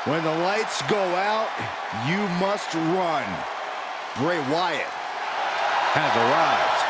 When the lights go out, you must run. Bray Wyatt has arrived.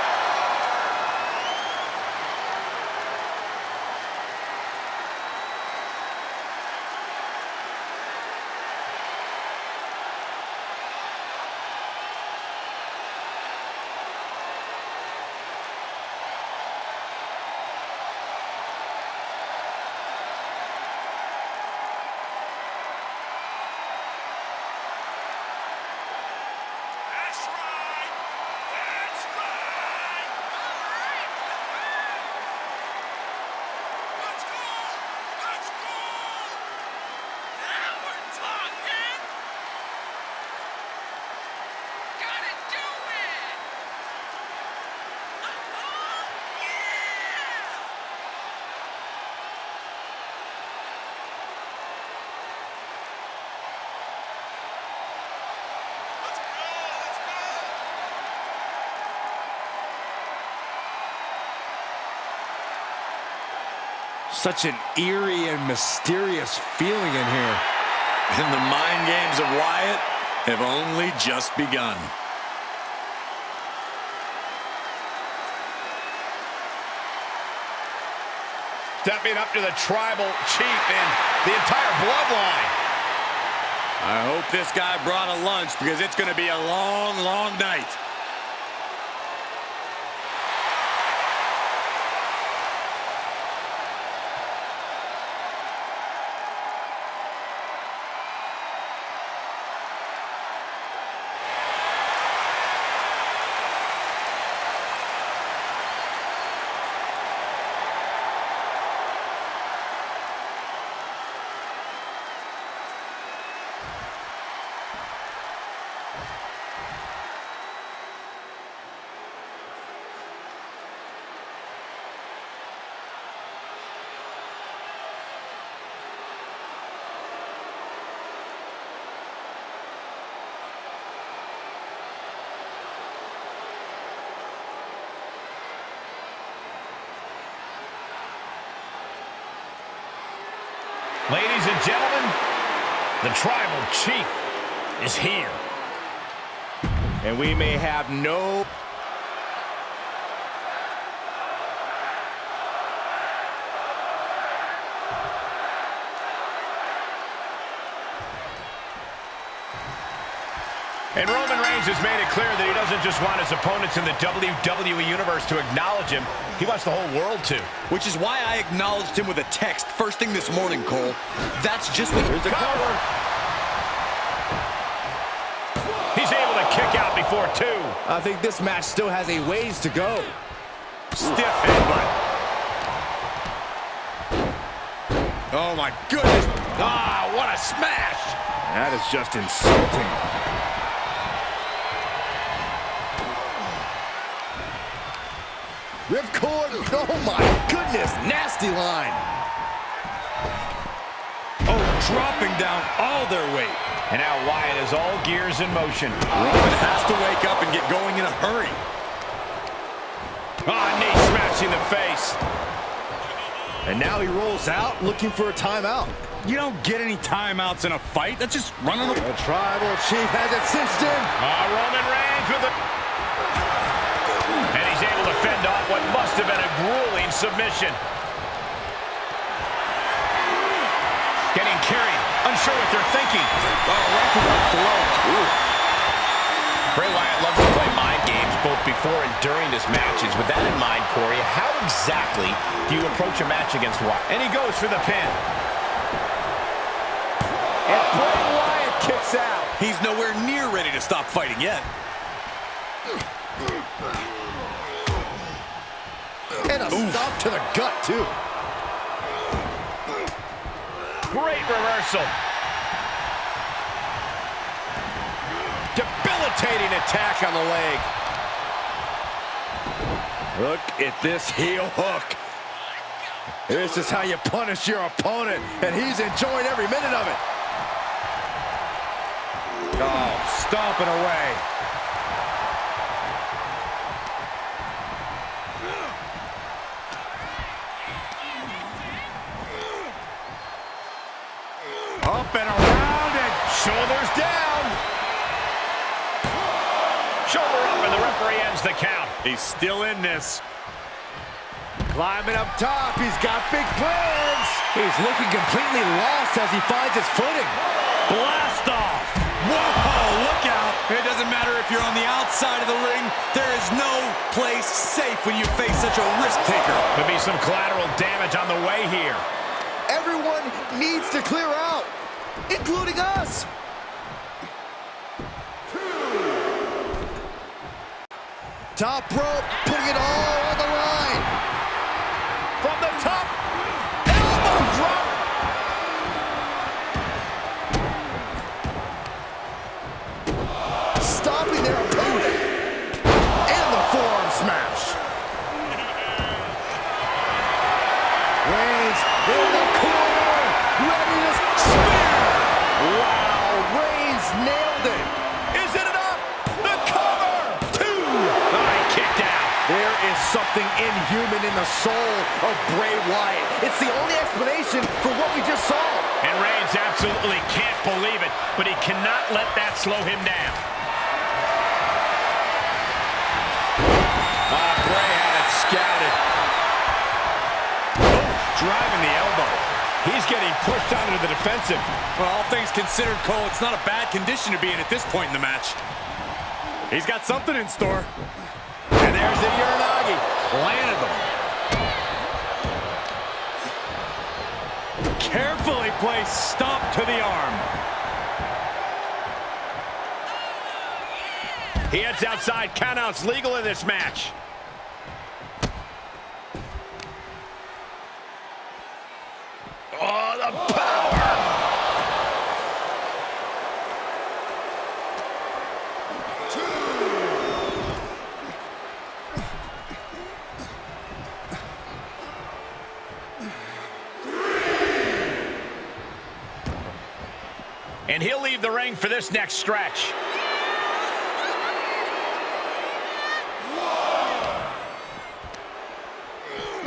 Such an eerie and mysterious feeling in here. And the mind games of Wyatt have only just begun. Stepping up to the tribal chief and the entire bloodline. I hope this guy brought a lunch because it's going to be a long, long night. Ladies and gentlemen, the tribal chief is here. And we may have no... And Roman Reigns has made it clear that he doesn't just want his opponents in the WWE Universe to acknowledge him. He wants the whole world to. Which is why I acknowledged him with a text first thing this morning, Cole. That's just what... Here's the cover. He's able to kick out before two. I think this match still has a ways to go. Stiff headbutt. Oh, my goodness. Ah, what a smash. That is just insulting. Ripcord, oh my goodness, nasty line. Oh, dropping down all their weight. And now Wyatt is all gears in motion. Roman has to wake up and get going in a hurry. Ah, knee smashing the face. And now he rolls out looking for a timeout. You don't get any timeouts in a fight. That's just running the... The tribal chief has it cinched in. Roman Reigns with the... And he's able to fend off what must have been a grueling submission. Getting carried, unsure what they're thinking. Oh, right to the throat. Ooh. Bray Wyatt loves to play mind games both before and during his matches. With that in mind, Corey, how exactly do you approach a match against Wyatt? And he goes for the pin. And Bray Wyatt kicks out. He's nowhere near ready to stop fighting yet. And a stop to the gut, too. Great reversal. Debilitating attack on the leg. Look at this heel hook. This is how you punish your opponent, and he's enjoying every minute of it. Oh, stomping away. Up and around and Shoulders down. Shoulder up, and the referee ends the count. he's still in this. Climbing up top, he's got big plans. He's looking completely lost as he finds his footing. Blast off. Whoa, look out. It doesn't matter if you're on the outside of the ring. There is no place safe when you face such a risk taker. Could be some collateral damage on the way here. Everyone needs to clear out, including us. Top rope, putting it all on the line. From the top, elbow drop. Stopping their opponent. And the forearm smash. Reigns in the corner. Ready to spear. Wow, Reigns nailed it. Is it enough? The cover. 2. He kicked out. There is something inhuman in the soul of Bray Wyatt. It's the only explanation for what we just saw. And Reigns absolutely can't believe it, but he cannot let that slow him down. Bray had it scouted. Oh, driving the elbow. He's getting pushed onto the defensive. Well, all things considered, Cole, it's not a bad condition to be in at this point in the match. He's got something in store. And there's the Uranagi. Landed them. Carefully placed stomp to the arm. He heads outside. Countouts legal in this match. Oh, the power! And he'll leave the ring for this next stretch.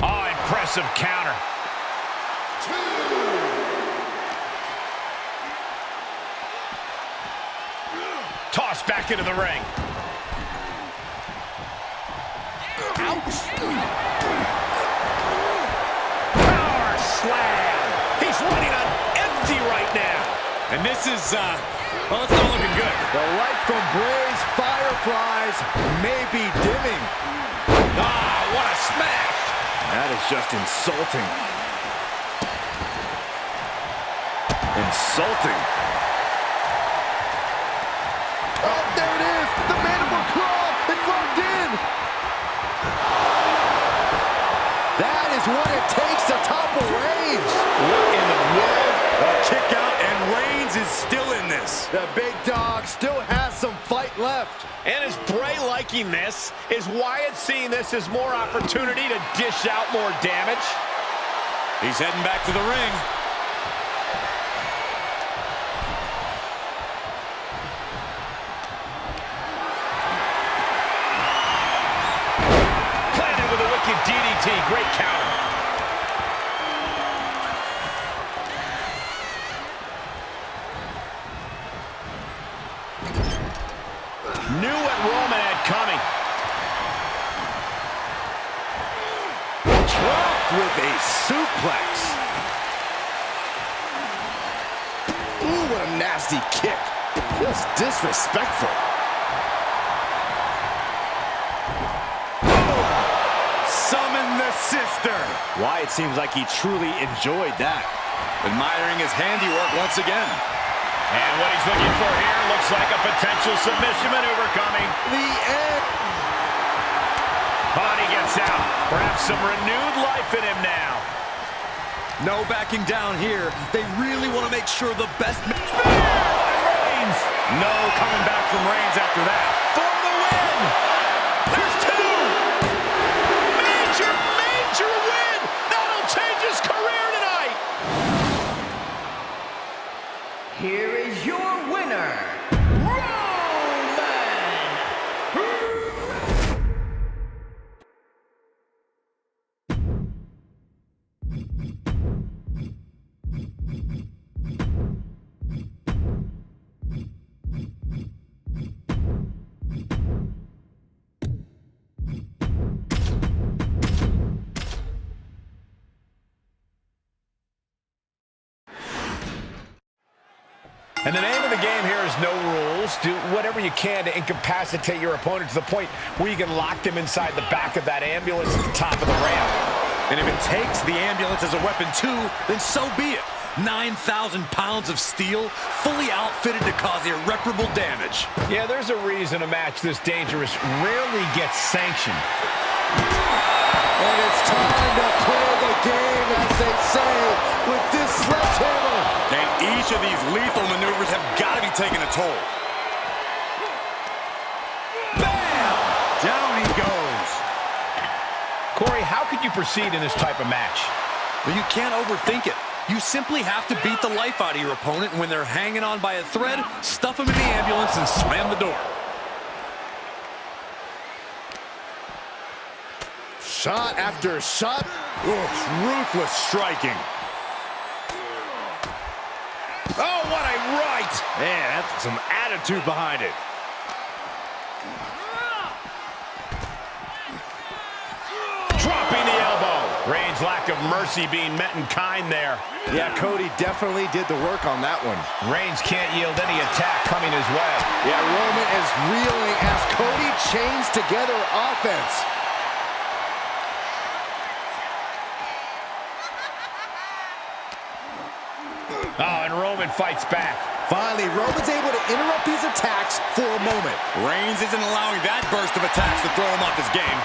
Oh, impressive counter. Tossed back into the ring. Ouch! Power slam! He's running on empty right now. And this is, well, it's not looking good. The light from Bray's fireflies may be dimming. Ah, what a smash! That is just insulting. Insulting. Oh, there it is! The mandible claw! It's locked in! That is what it takes to topple Reigns! What in the world? A kick out, and Reigns is still in this. The big dog still has some fight left. And is Bray liking this? Is Wyatt seeing this as more opportunity to dish out more damage? He's heading back to the ring. Planted with a wicked DDT. Great counter. Knew what Roman had coming. Dropped with a suplex. Ooh, what a nasty kick. Just disrespectful. Summon the sister. Wyatt seems like he truly enjoyed that. Admiring his handiwork once again. And what he's looking for here looks like a potential submission maneuver coming. The end. Body gets out. Perhaps some renewed life in him now. No backing down here. They really want to make sure the best... Reigns! No coming back from Reigns after that. For the win! There's 2! Major, major win! That'll change his career tonight! Here is your winner, Roman! And the name of the game here is no rules. Do whatever you can to incapacitate your opponent to the point where you can lock them inside the back of that ambulance at the top of the ramp. And if it takes the ambulance as a weapon too, then so be it. 9,000 pounds of steel, fully outfitted to cause irreparable damage. Yeah, there's a reason a match this dangerous rarely gets sanctioned. And it's time to play the game, as they say, with this sledgehammer. And each of these lethal maneuvers have got to be taking a toll. Bam! Down he goes. Corey, how could you proceed in this type of match? Well, you can't overthink it. You simply have to beat the life out of your opponent, and when they're hanging on by a thread, stuff them in the ambulance and slam the door. Shot after shot. Ruthless striking. Oh, what a right! Man, that's some attitude behind it. Dropping the elbow. Reigns' lack of mercy being met in kind there. Yeah, Cody definitely did the work on that one. Reigns can't yield any attack coming his way. Yeah, Roman is reeling as Cody chains together offense. Oh, and Roman fights back. Finally, Roman's able to interrupt these attacks for a moment. Reigns isn't allowing that burst of attacks to throw him off his game.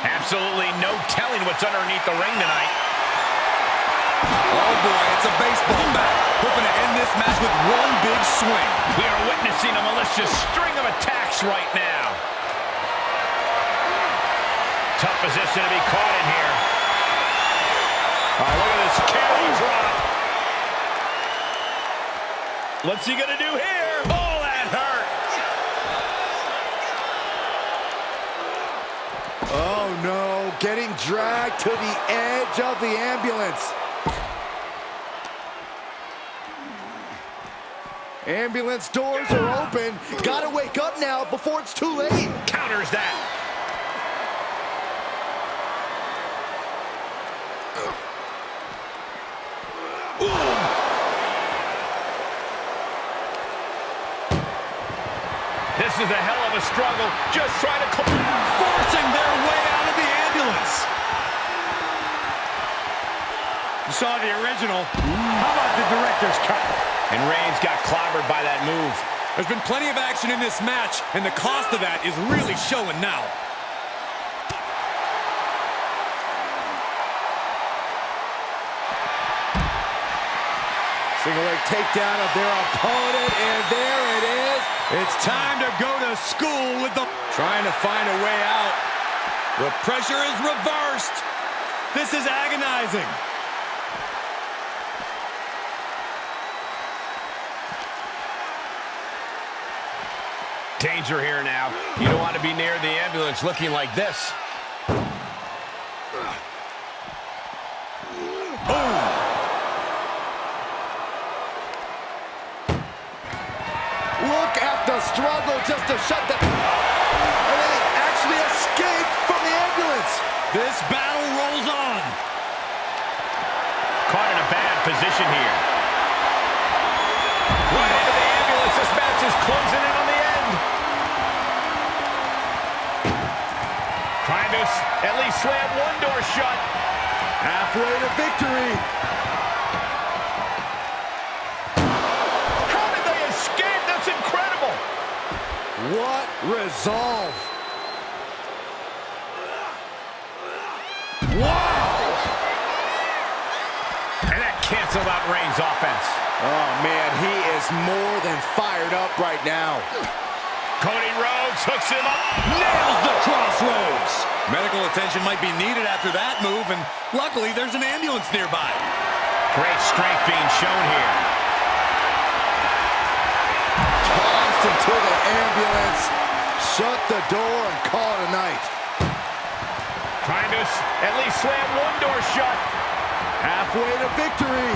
Absolutely no telling what's underneath the ring tonight. Oh boy, it's a baseball bat. Hoping to end this match with one big swing. We are witnessing a malicious string of attacks right now. Tough position to be caught in here. Oh, look at this carry drop. What's he gonna do here? Oh, that hurt. Oh no, getting dragged to the edge of the ambulance. Ambulance doors are open. Gotta wake up now before it's too late. Counters that. This is a hell of a struggle. Just trying to Forcing their way out of the ambulance. You saw the original. How about the director's cut? And Reigns got clobbered by that move. There's been plenty of action in this match, and the cost of that is really showing now. Single leg takedown of their opponent, and there it is. It's time to go to school with the... Trying to find a way out. The pressure is reversed. This is agonizing. Danger here now. You don't want to be near the ambulance looking like this. Look at the struggle just to shut the... And they actually escaped from the ambulance. This battle rolls on. Caught in a bad position here. Right into the ambulance. This match is closing in on the end. Trying to at least slam one door shut. Halfway to victory. How did they escape? That's incredible. What resolve. Wow! And that canceled out Reigns' offense. Oh, man, he is more than fired up right now. Cody Rhodes hooks him up. Nails the crossroads. Medical attention might be needed after that move, and luckily there's an ambulance nearby. Great strength being shown here. Tossed into the ambulance. Shut the door and call it a night. Trying to at least slam one door shut. Halfway to victory.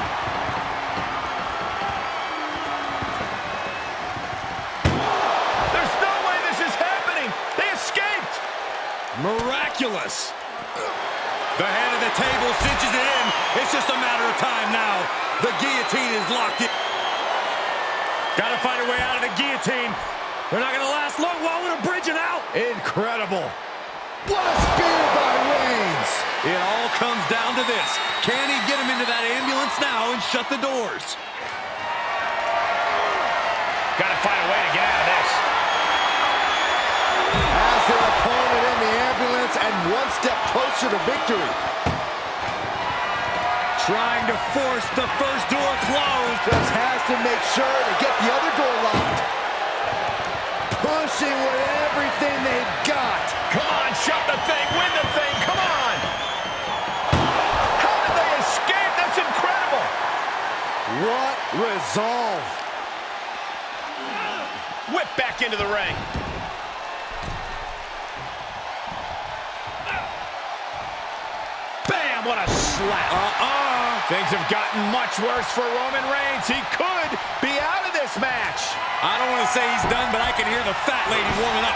There's no way this is happening. They escaped. Miraculous. The head of the table cinches it in. It's just a matter of time now. The guillotine is locked in. Gotta find a way out of the guillotine. They're not gonna last long while we're bridging out. Incredible. What a spear by Reigns. It all comes down to this. Can he get him into that ambulance now and shut the doors? Gotta find a way to get out of this. Has their opponent in the ambulance and one step closer to victory. Trying to force the first door closed. Just has to make sure to get the other door locked. Pushing with everything they've got. Come on, shut the thing, win the thing, come on! How did they escape? That's incredible! What resolve. Whip back into the ring. Bam, what a slap. Things have gotten much worse for Roman Reigns. He could be out of this match. I don't want to say he's done, but I can hear the fat lady warming up.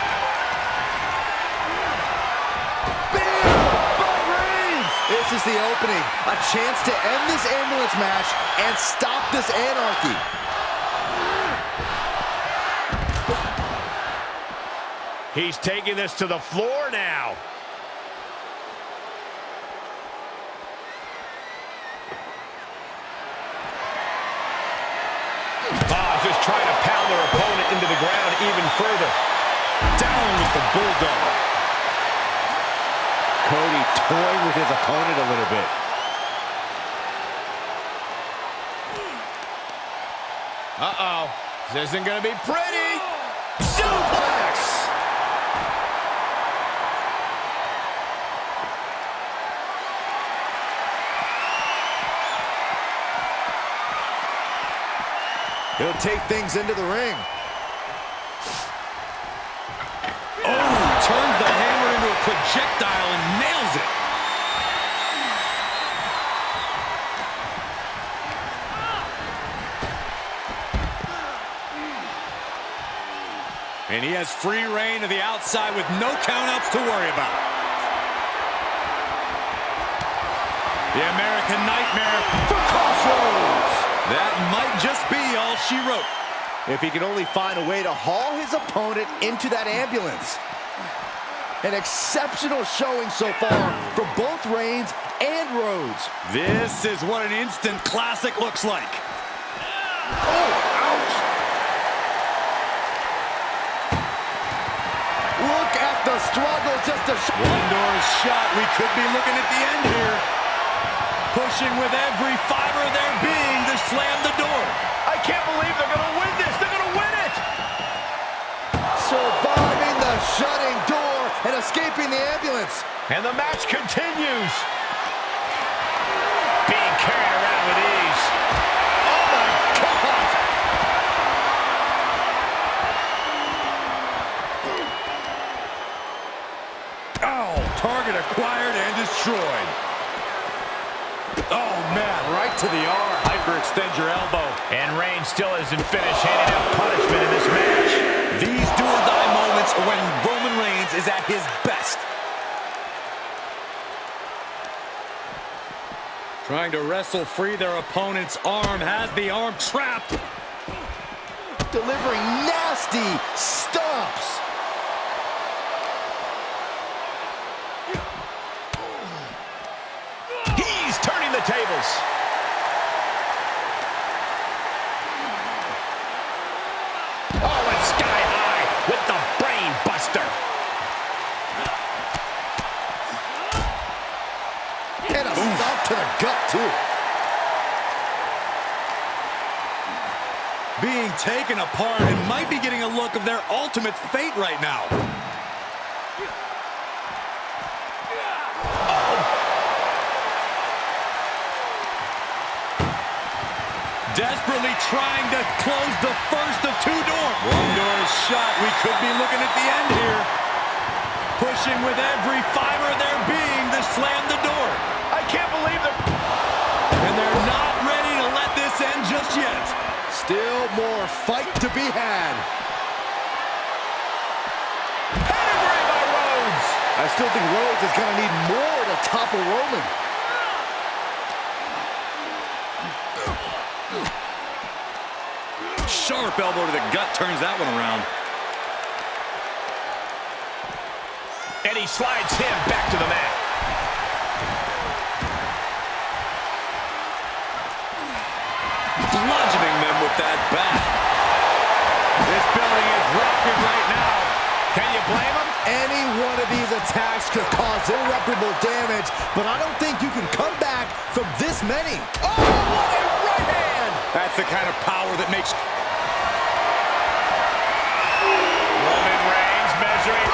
This is the opening. A chance to end this ambulance match and stop this anarchy. He's taking this to the floor now. Just trying to pound their opponent into the ground even further. Down with the bulldog. Cody toying with his opponent a little bit. Uh-oh. This isn't going to be pretty. Suplex! He'll take things into the ring. Oh, turns the hammer into a projectile and nails it. And he has free reign to the outside with no countouts to worry about. The American Nightmare for Crossroads. That might just be all she wrote. If he can only find a way to haul his opponent into that ambulance. An exceptional showing so far for both Reigns and Rhodes. This is what an instant classic looks like. Oh, ouch! Look at the struggle just to show. One door is shut. We could be looking at the end here. Pushing with every fiber of their being to slam the door. I can't believe they're going to win this. They're going to win it. Surviving the shutting door and escaping the ambulance. And the match continues. Being carried around with ease. Oh, my God. Oh, target acquired and destroyed. Oh, man, right to the arm. Hyperextend your elbow. And Reigns still isn't finished handing out punishment in this match. These do-or-die moments are when Roman Reigns is at his best. Trying to wrestle free their opponent's arm, has the arm trapped. Delivering nasty stomps. He's turning the tables. Oh, it's sky high with the brain buster. And a stomp to the gut, too. Being taken apart and might be getting a look of their ultimate fate right now. Desperately trying to close the first of two doors. One door is shut. We could be looking at the end here. Pushing with every fiber of their being to slam the door. I can't believe they're... And they're not ready to let this end just yet. Still more fight to be had. Pedigree by Rhodes. I still think Rhodes is going to need more to topple Roman. Sharp elbow to the gut turns that one around. And he slides him back to the mat. Bludgeoning them with that bat. This building is rocking right now. Can you blame him? Any one of these attacks could cause irreparable damage, but I don't think you can come back from this many. Oh, what a right hand! That's the kind of power that makes... Roman Reigns measuring.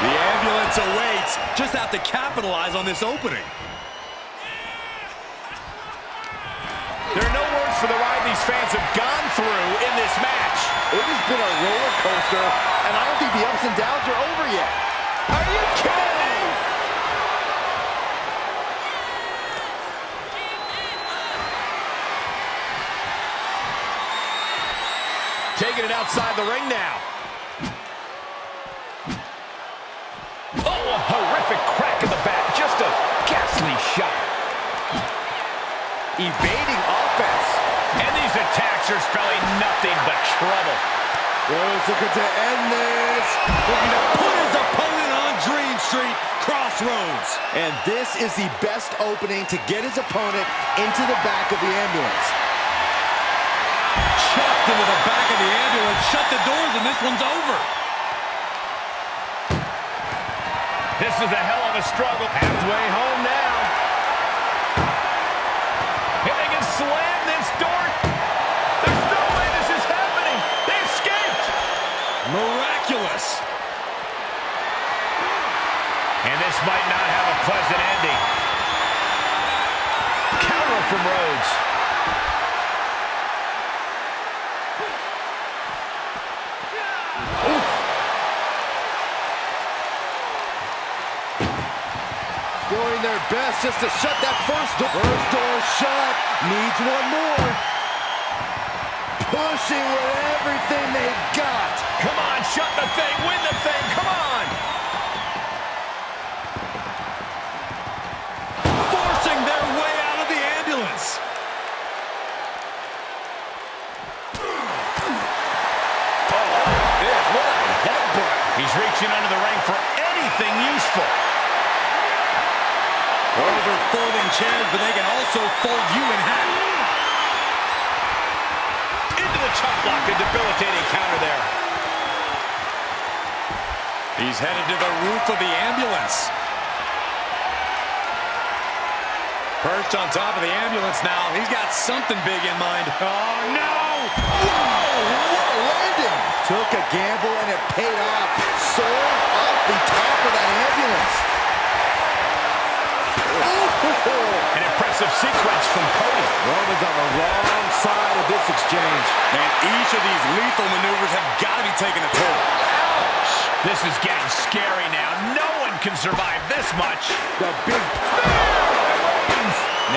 The ambulance awaits. Just have to capitalize on this opening. There are no words for the ride these fans have gone through in this match. It has been a roller coaster, and I don't think the ups and downs are over yet. Are you kidding me? Taking it outside the ring now. Oh, a horrific crack in the back. Just a ghastly shot. Evading offense. And these attacks are spelling nothing but trouble. Rose looking to end this. Looking to put his opponent on Dream Street, Crossroads. And this is the best opening to get his opponent into the back of the ambulance. Chucked into the back of the ambulance. Shut the doors and this one's over. This is a hell of a struggle. Halfway home now. If they can slam this door, there's no way this is happening. They escaped. Miraculous. And this might not have a pleasant ending. Counter from Rhodes. Doing their best just to shut that first door. First door shut. Needs one more. Pushing with everything they've got. Come on, shut the thing, win the thing, come on. Forcing their way out of the ambulance. What a headbutt. He's reaching under the ring for anything useful. Those are folding chairs, but they can also fold you in half. Into the chop block, a debilitating counter there. He's headed to the roof of the ambulance. Perched on top of the ambulance now. He's got something big in mind. Oh, no! Whoa, what a landing. Took a gamble and it paid off. Soared off the top of that ambulance. An impressive sequence from Cody. Roman's on the wrong side of this exchange. And each of these lethal maneuvers have got to be taking a toll. Ouch! This is getting scary now. No one can survive this much. The big...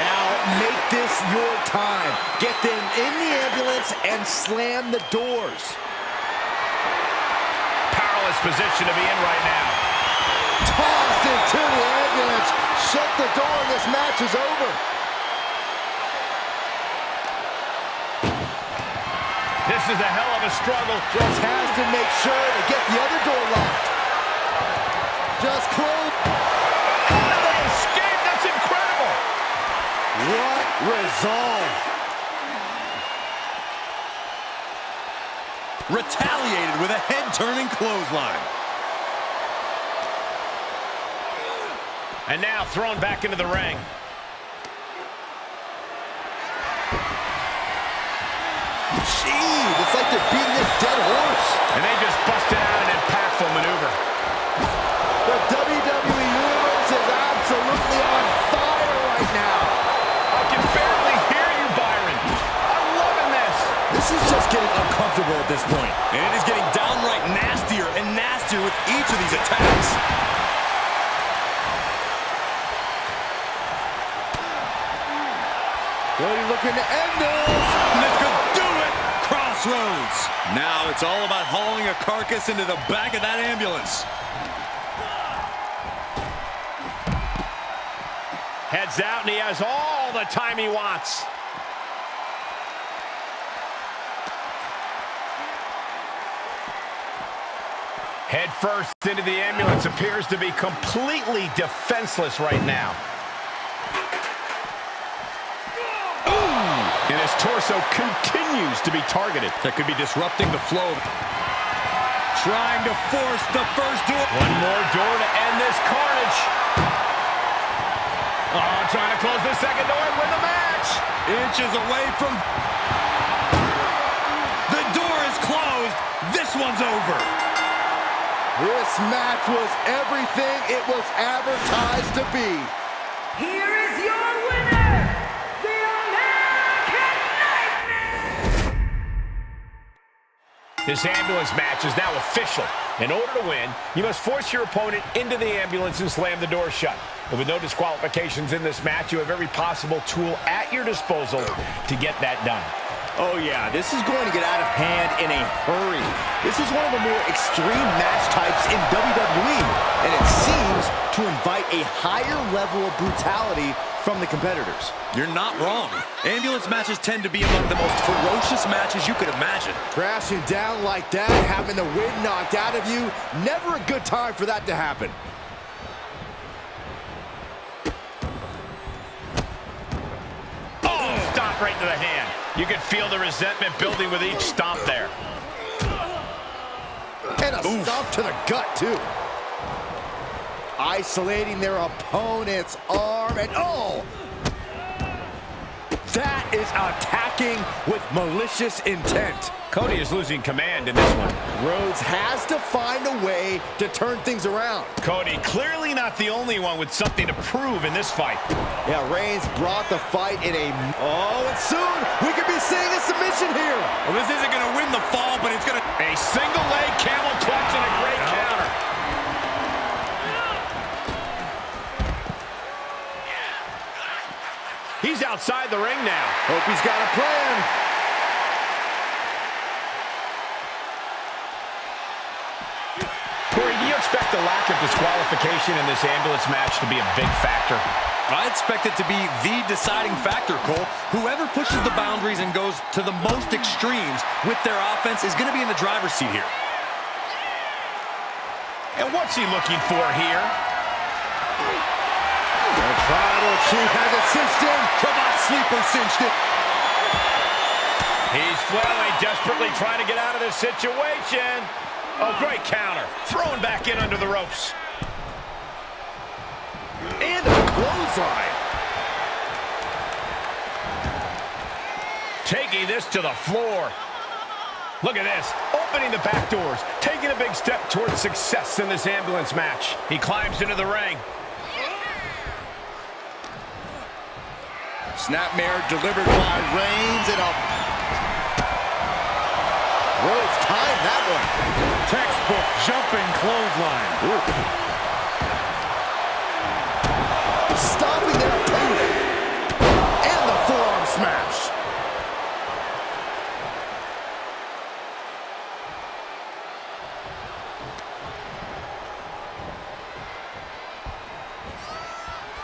Now make this your time. Get them in the ambulance and slam the doors. Powerless position to be in right now. Tossed into the ambulance. Shut the door and this match is over. This is a hell of a struggle. Just has to make sure to get the other door locked. Just close. How did they escape? That's incredible. What resolve. Retaliated with a head-turning clothesline. And now thrown back into the ring. Jeez, it's like they're beating this dead horse. And they just busted out an impactful maneuver. The WWE Universe is absolutely on fire right now. I can barely hear you, Byron. I'm loving this. This is just getting uncomfortable at this point. And it is getting downright nastier and nastier with each of these attacks. Cody looking to end this. This could do it. Crossroads. Now it's all about hauling a carcass into the back of that ambulance. Heads out, and he has all the time he wants. Head first into the ambulance, appears to be completely defenseless right now. Ooh! And his torso continues to be targeted. That could be disrupting the flow. Trying to force the first door. One more door to end this carnage. Oh, trying to close the second door and win the match. Inches away from... The door is closed. This one's over. This match was everything it was advertised to be. Here is your winner, the American Nightmare! This ambulance match is now official. In order to win, you must force your opponent into the ambulance and slam the door shut. And with no disqualifications in this match, you have every possible tool at your disposal to get that done. Oh yeah, this is going to get out of hand in a hurry. This is one of the more extreme match types in WWE, and it seems to invite a higher level of brutality from the competitors. You're not wrong. Ambulance matches tend to be among the most ferocious matches you could imagine. Crashing down like that, having the wind knocked out of you, never a good time for that to happen. Oh, stop right to the hand. You can feel the resentment building with each stomp there. And a stomp to the gut, too. Isolating their opponent's arm, and oh! That is attacking with malicious intent. Cody is losing command in this one. Rhodes has to find a way to turn things around. Cody clearly not the only one with something to prove in this fight. Yeah, Reigns brought the fight in a... Oh, and soon we could be seeing a submission here. Well, this isn't going to win the fall, but it's going to... A single leg camel clutch and a great counter. He's outside the ring now. Hope he's got a plan. Corey, do you expect the lack of disqualification in this ambulance match to be a big factor? I expect it to be the deciding factor, Cole. Whoever pushes the boundaries and goes to the most extremes with their offense is going to be in the driver's seat here. And what's he looking for here? The tribal chief has it cinched in. Cravat sleeper cinched it. He's flailing, desperately trying to get out of this situation. Oh, great counter. Throwing back in under the ropes. And a clothesline. Taking this to the floor. Look at this. Opening the back doors. Taking a big step towards success in this ambulance match. He climbs into the ring. Snapmare delivered by Reigns, and a... Rhodes timed that one. Textbook jumping clothesline. Oof. Stopping their opponent. And the forearm smash.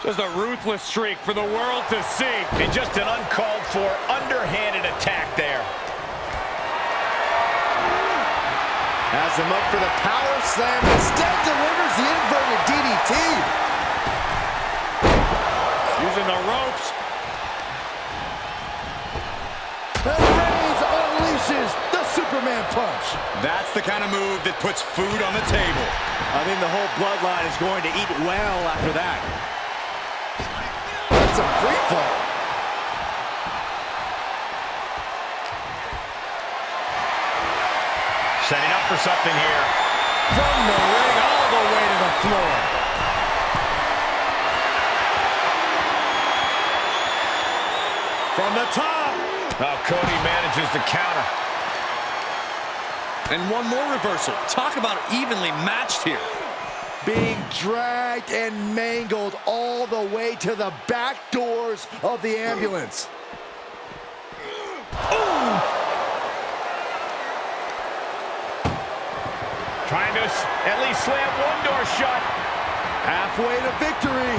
Just a ruthless streak for the world to see. And just an uncalled for, underhanded attack there. Has him up for the power slam. Instead delivers the inverted DDT. Using the ropes. And Reigns unleashes the Superman punch. That's the kind of move that puts food on the table. I mean, the whole bloodline is going to eat well after that. That's a free fall. Setting up for something here. From the ring all the way to the floor. From the top. Oh, Cody manages to counter. And one more reversal. Talk about evenly matched here. Being dragged and mangled all the way to the back doors of the ambulance. Ooh! Trying to at least slam one door shut. Halfway to victory.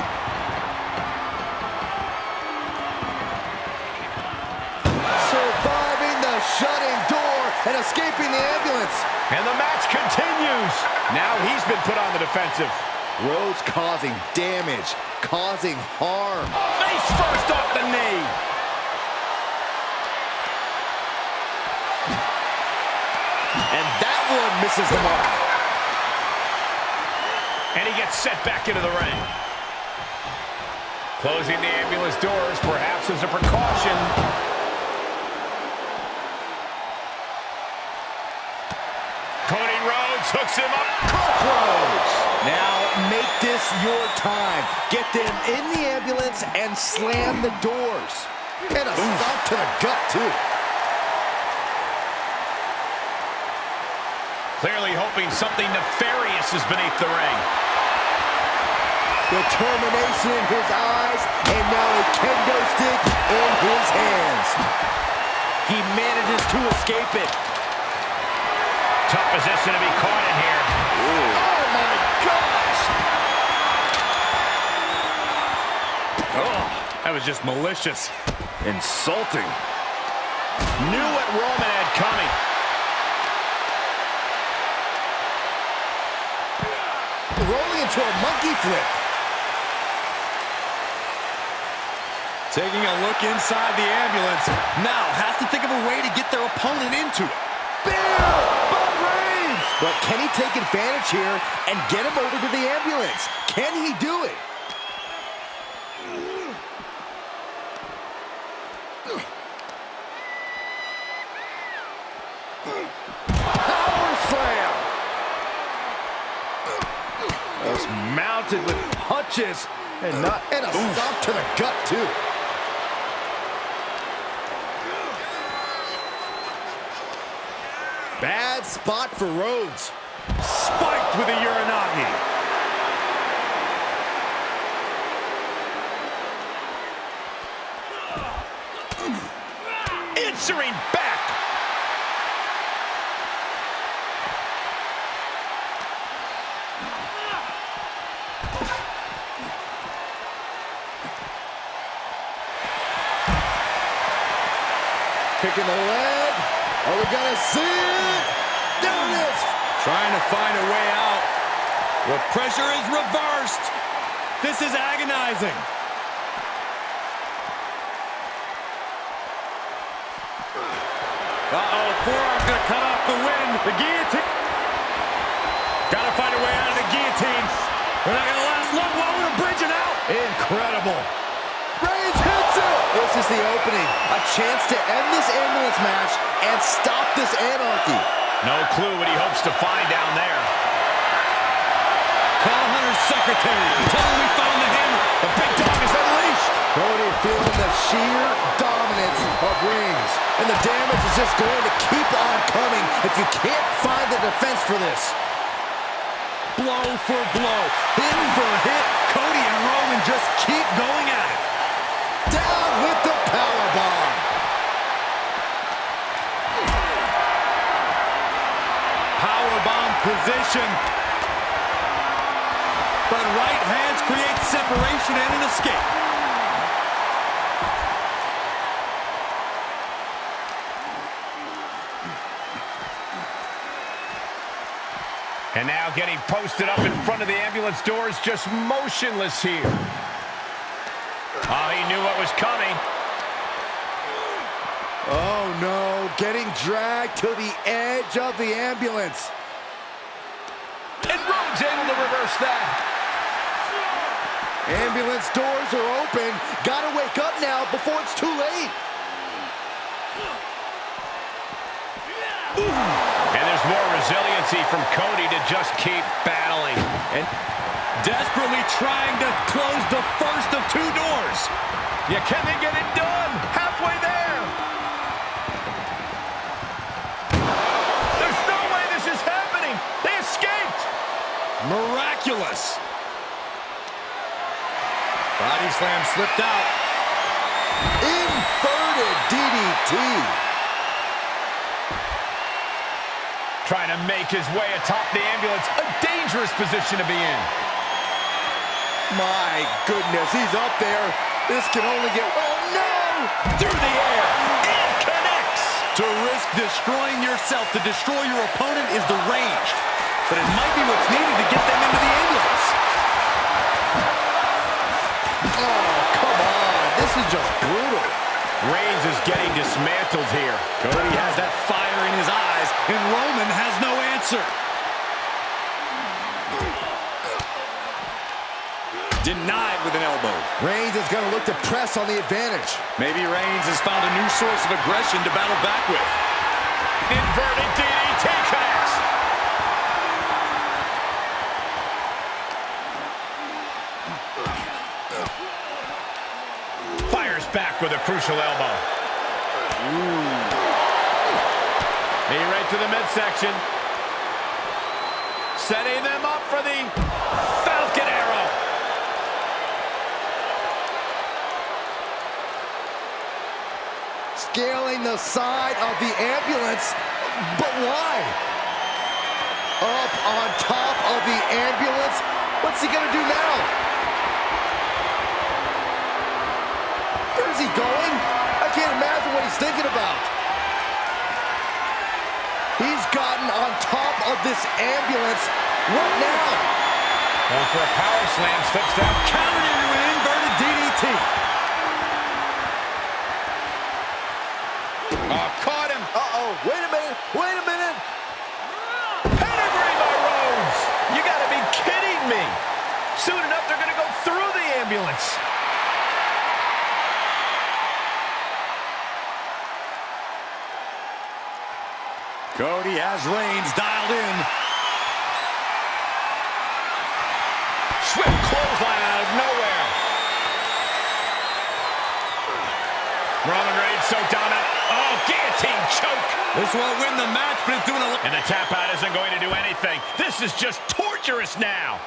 Surviving the shutting door and escaping the ambulance. And the match continues. Now he's been put on the defensive. Rhodes causing damage, causing harm. Face first off the knee. And that one misses the mark. And he gets set back into the ring. Closing the ambulance doors, perhaps as a precaution. Cody Rhodes hooks him up. Rhodes. Now make this your time. Get them in the ambulance and slam the doors. And a stop to the gut, too. Clearly hoping something nefarious is beneath the ring. Determination in his eyes, and now a kendo stick in his hands. He manages to escape it. Tough position to be caught in here. Ooh. Oh, my gosh! Oh, that was just malicious. Insulting. Knew what Roman had coming. Rolling into a monkey flip. Taking a look inside the ambulance. Now has to think of a way to get their opponent into it. Bam! Bob Reigns! But can he take advantage here and get him over to the ambulance? Can he do it? Power slam! Just mounted with punches and a stop to the gut, too. Bad spot for Rhodes. Spiked with a Uranagi. Answering back. Kicking the leg. Are we gonna see it? There it is. Trying to find a way out. The pressure is reversed. This is agonizing. Uh-oh, forearm's gonna cut off the wind. The guillotine. Gotta find a way out of the guillotine. They're not gonna last long while we're bridging out. Incredible. Reigns hits it. This is the opening. A chance to end this ambulance match and stop this anarchy. No clue what he hopes to find down there. Call Hunter's secretary. Tell him we found the hammer. The big dog is unleashed. Cody feeling the sheer dominance of Reigns. And the damage is just going to keep on coming if you can't find the defense for this. Blow for blow. Hit for hit. Cody and Roman just keep going at it. Down with the powerbomb. Powerbomb position. But right hands create separation and an escape. And now getting posted up in front of the ambulance doors, just motionless here. Oh, he knew what was coming. Oh no, getting dragged to the edge of the ambulance. And Rhodes able to reverse that. Ambulance doors are open. Gotta wake up now before it's too late. And there's more resiliency from Cody to just keep battling. And desperately trying to close the first of two doors. Yeah, can they get it done? Halfway there. There's no way this is happening. They escaped. Miraculous. Body slam slipped out. Inverted DDT. Trying to make his way atop the ambulance. A dangerous position to be in. My goodness, he's up there. This can only get... Oh, no! Through the air. It connects. To risk destroying yourself to destroy your opponent is deranged. But it might be what's needed to get them into the ambulance. Oh, come on. This is just brutal. Reigns is getting dismantled here. Cody has that fire in his eyes, and Roman has no answer. Denied with an elbow. Reigns is going to look to press on the advantage. Maybe Reigns has found a new source of aggression to battle back with. Inverted DDT connects. Fires back with a crucial elbow. Knee right to the midsection. Setting them up for the Falcon Arrow. Scaling the side of the ambulance, but why? Up on top of the ambulance. What's he gonna do now? Where's he going? I can't imagine what he's thinking about. He's gotten on top of this ambulance. What now? Going for a power slam, steps down. Countered into an inverted DDT. Oh, caught him. Uh-oh, wait a minute, wait a minute. Pedigree by Rhodes. You gotta be kidding me. Soon enough, they're gonna go through the ambulance. Cody has Reigns dialed in. Swift clothesline out of nowhere. Roman Reigns so dominant. Oh, guillotine choke. This won't win the match, but it's doing a lot. And the tap out isn't going to do anything. This is just torturous now.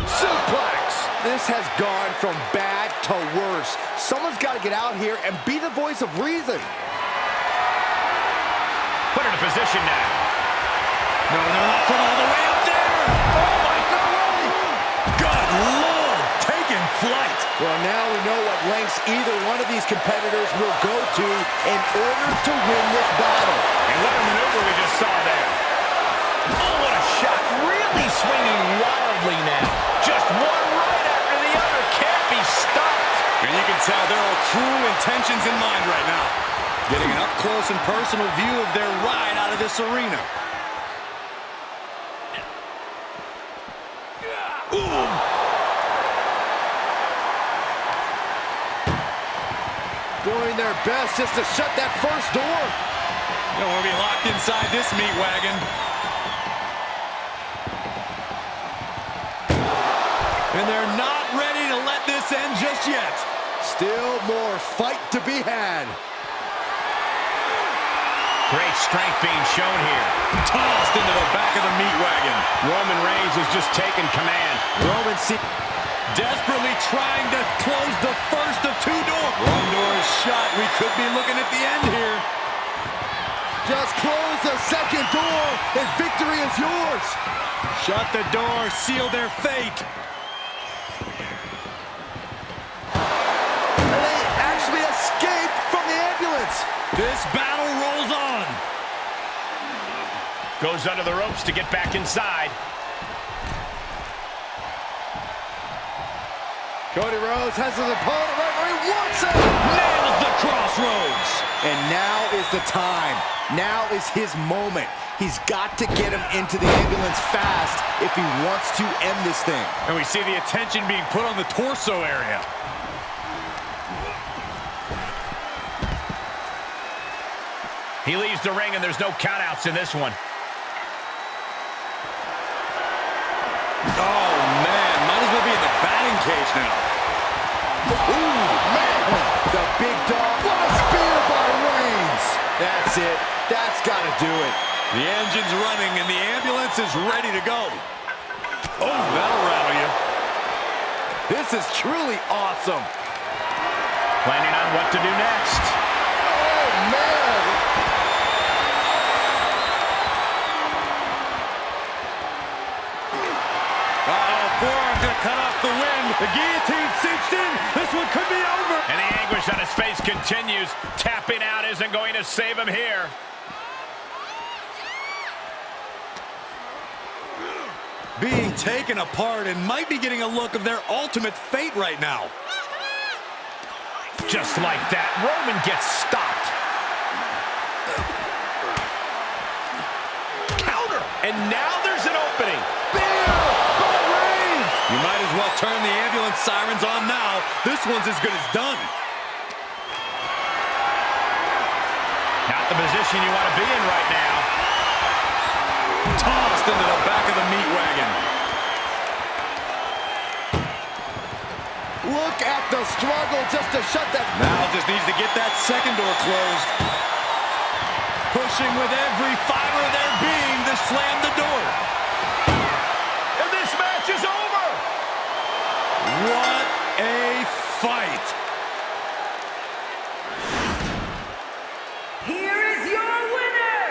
Suplex. This has gone from bad to worse. Someone's got to get out here and be the voice of reason. Put her in a position now. No, not from all the way up there. Oh, my God. Good Lord, taking flight. Well, now we know what lengths either one of these competitors will go to in order to win this battle. And what a maneuver we just saw there. Oh, what a shot. Really swinging wildly now. Just one right after the other. Can't be stopped. And you can tell there are true intentions in mind right now. Getting an up-close and personal view of their ride out of this arena. Ooh. Doing their best just to shut that first door. You don't want to be locked inside this meat wagon. And they're not ready to let this end just yet. Still more fight to be had. Great strength being shown here. Tossed into the back of the meat wagon. Roman Reigns has just taken command. Roman Desperately trying to close the first of two doors. One door is shut. We could be looking at the end here. just close the second door and victory is yours. Shut the door, seal their fate. They actually escaped from the ambulance. This battle rolls on. Goes under the ropes to get back inside. Cody Rhodes has his opponent right where he wants it. Nails the crossroads. And now is the time. Now is his moment. He's got to get him into the ambulance fast if he wants to end this thing. And we see the attention being put on the torso area. He leaves the ring and there's no countouts in this one. Oh, man. Might as well be in the batting cage now. Ooh, man. The big dog. What a spear by Reigns. That's it. That's got to do it. The engine's running and the ambulance is ready to go. Oh, that'll rattle you. This is truly awesome. Planning on what to do next. Oh, man. Uh-oh, forearm gonna cut off the wind. The guillotine cinched in. This one could be over. And the anguish on his face continues. Tapping out isn't going to save him here. Being taken apart and might be getting a look of their ultimate fate right now. Just like that, Roman gets stopped. Counter! And now there's an opening. You might as well turn the ambulance sirens on now. This one's as good as done. Not the position you want to be in right now. Tossed into the back of the meat wagon. Look at the struggle just to shut that. Now just needs to get that second door closed. Pushing with every fiber of their being to slam the door. And this match is over. What a fight. Here is your winner,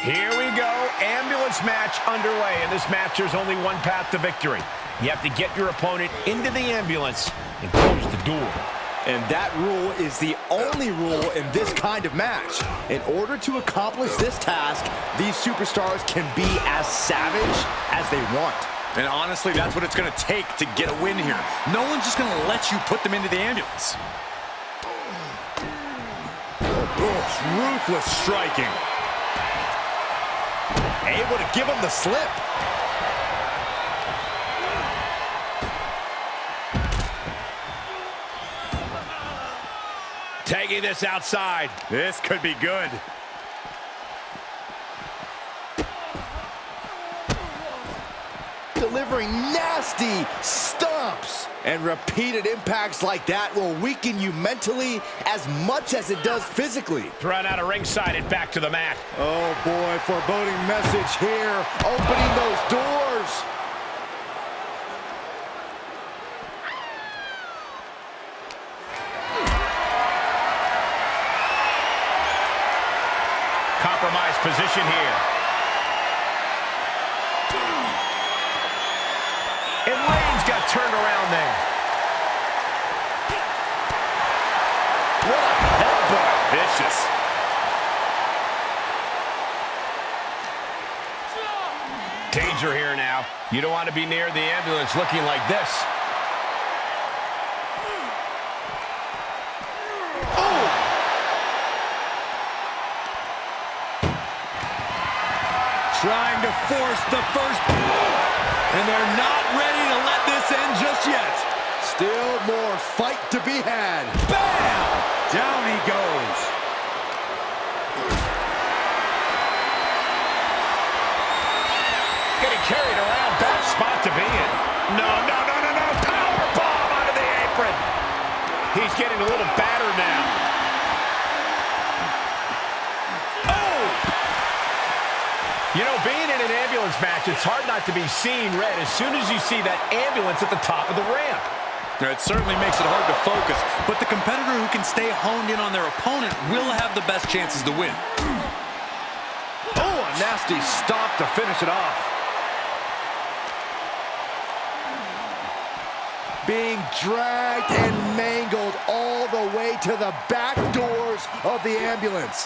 Here we go, ambulance match underway. In this match, there's only one path to victory. You have to get your opponent into the ambulance and close the door. And that rule is the only rule in this kind of match. In order to accomplish this task, these superstars can be as savage as they want. And honestly, that's what it's going to take to get a win here. No one's just going to let you put them into the ambulance. Ruthless striking. Able to give him the slip. Taking this outside. This could be good. Delivering nasty stomps. And repeated impacts like that will weaken you mentally as much as it does physically. Thrown out of ringside and back to the mat. Oh boy, foreboding message here. Opening those doors. Compromised position here. And Reigns got turned around there. What a headbutt. Vicious. Danger here now. You don't want to be near the ambulance looking like this. Trying to force the first. And they're not ready to let this end just yet. Still more fight to be had. Bam! Down he goes. Getting carried around. Bad spot to be in. No. Power bomb onto the apron. He's getting a little battered now. You know, being in an ambulance match, it's hard not to be seeing red as soon as you see that ambulance at the top of the ramp. It certainly makes it hard to focus, but the competitor who can stay honed in on their opponent will have the best chances to win. Oh, a nasty stop to finish it off. Being dragged and mangled all the way to the back doors of the ambulance.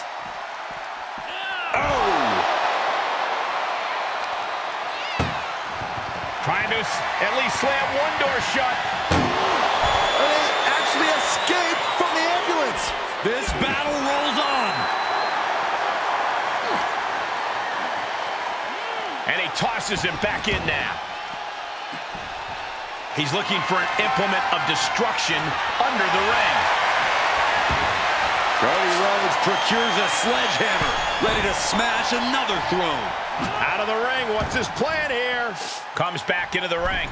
Oh! Trying to at least slam one door shut. And they actually escaped from the ambulance. This battle rolls on. And he tosses him back in now. He's looking for an implement of destruction under the ring. Cody Rhodes procures a sledgehammer, ready to smash another throne. Out of the ring, what's his plan here? Comes back into the ring.